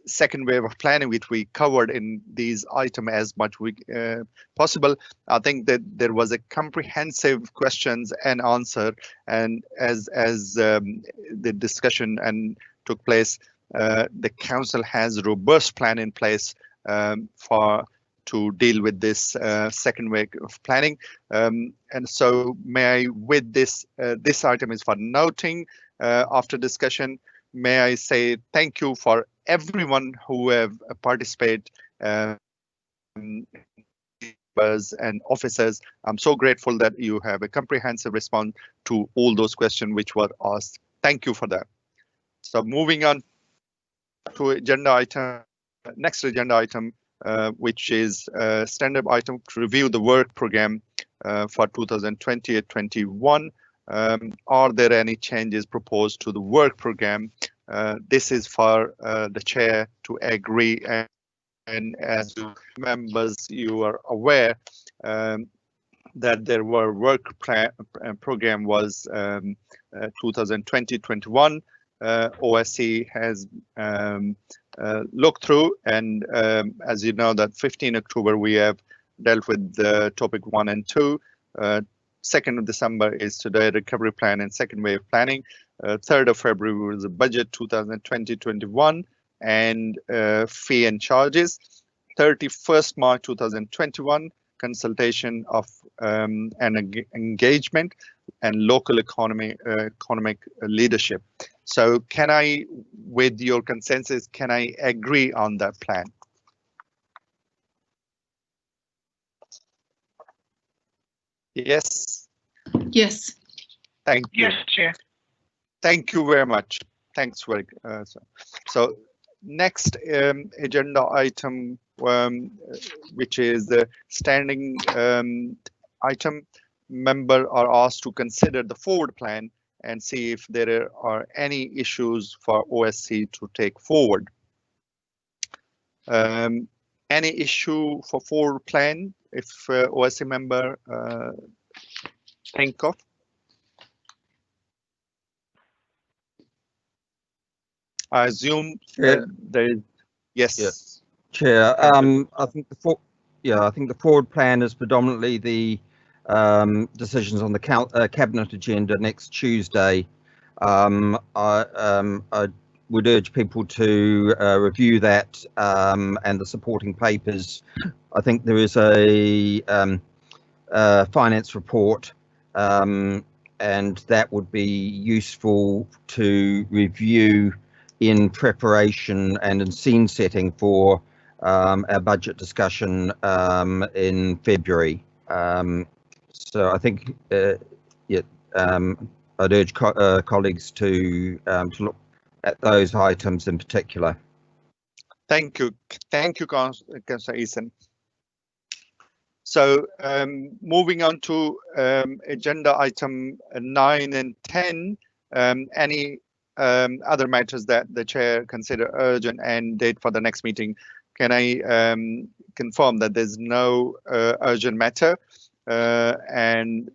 Speaker 2: second wave of planning, which we covered in these items as much possible. I think that there was a comprehensive questions and answer, and as the discussion and took place, the council has a robust plan in place to deal with this second wave of planning. And so may I, with this item is for noting after discussion, may I say thank you for everyone who have participated, and officers. I'm so grateful that you have a comprehensive response to all those questions which were asked. Thank you for that. So moving on to agenda item, next agenda item, which is standard item to review the work program for 2020-21. Are there any changes proposed to the work program? This is for the chair to agree, and as members, you are aware that there were work program was 2020-21. OSC has looked through, and as you know that 15 October we have dealt with the topic 1 and 2. 2nd of December is today recovery plan and second wave planning. 3rd of February was the budget 2020-21 and fee and charges. 31st March 2021 consultation of and engagement and local economic leadership. So can I, with your consensus, can I agree on that plan? Yes.
Speaker 3: Yes.
Speaker 2: Thank you.
Speaker 8: Yes, Chair.
Speaker 2: Thank you very much. Thanks, very. So next agenda item, which is the standing item. Member are asked to consider the forward plan and see if there are any issues for OSC to take forward. Any issue for forward plan if OSC member think of? I assume there is. Yes.
Speaker 1: Yeah. Chair, I think the forward plan is predominantly the decisions on the cabinet agenda next Tuesday. I would urge people to review that and the supporting papers. I think there is a finance report, and that would be useful to review in preparation and in scene setting for our budget discussion in February. So I think I'd urge colleagues to look at those items in particular.
Speaker 2: Thank you, Councillor Eason. So moving on to agenda item 9 and 10, any other matters that the chair consider urgent and date for the next meeting. Can I confirm that there's no urgent matter, and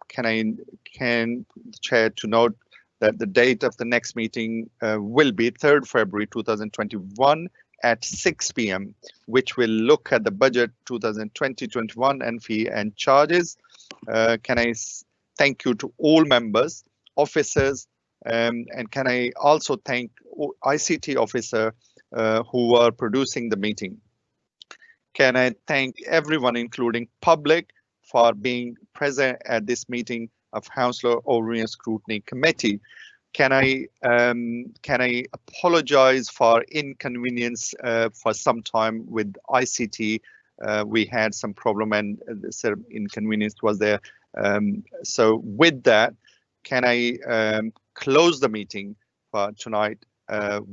Speaker 2: can the chair to note that the date of the next meeting will be 3rd February 2021 at 6 p.m, which will look at the budget 2020-21 and fee and charges. Can I thank you to all members, officers, and can I also thank ICT officer who are producing the meeting. Can I thank everyone, including public, for being present at this meeting of Councillor Overview Scrutiny Committee. Can I apologize for inconvenience for some time with ICT? We had some problem and this inconvenience was there. So with that, can I close the meeting for tonight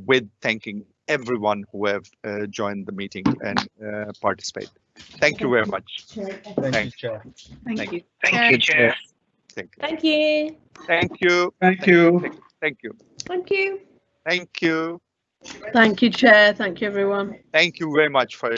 Speaker 2: with thanking everyone who have joined the meeting and participate. Thank you very much.
Speaker 6: Thank you, Chair.
Speaker 3: Thank you.
Speaker 2: Thank you, Chair.
Speaker 10: Thank you.
Speaker 2: Thank you.
Speaker 21: Thank you.
Speaker 2: Thank you.
Speaker 10: Thank you.
Speaker 2: Thank you.
Speaker 5: Thank you, Chair. Thank you, everyone.
Speaker 2: Thank you very much for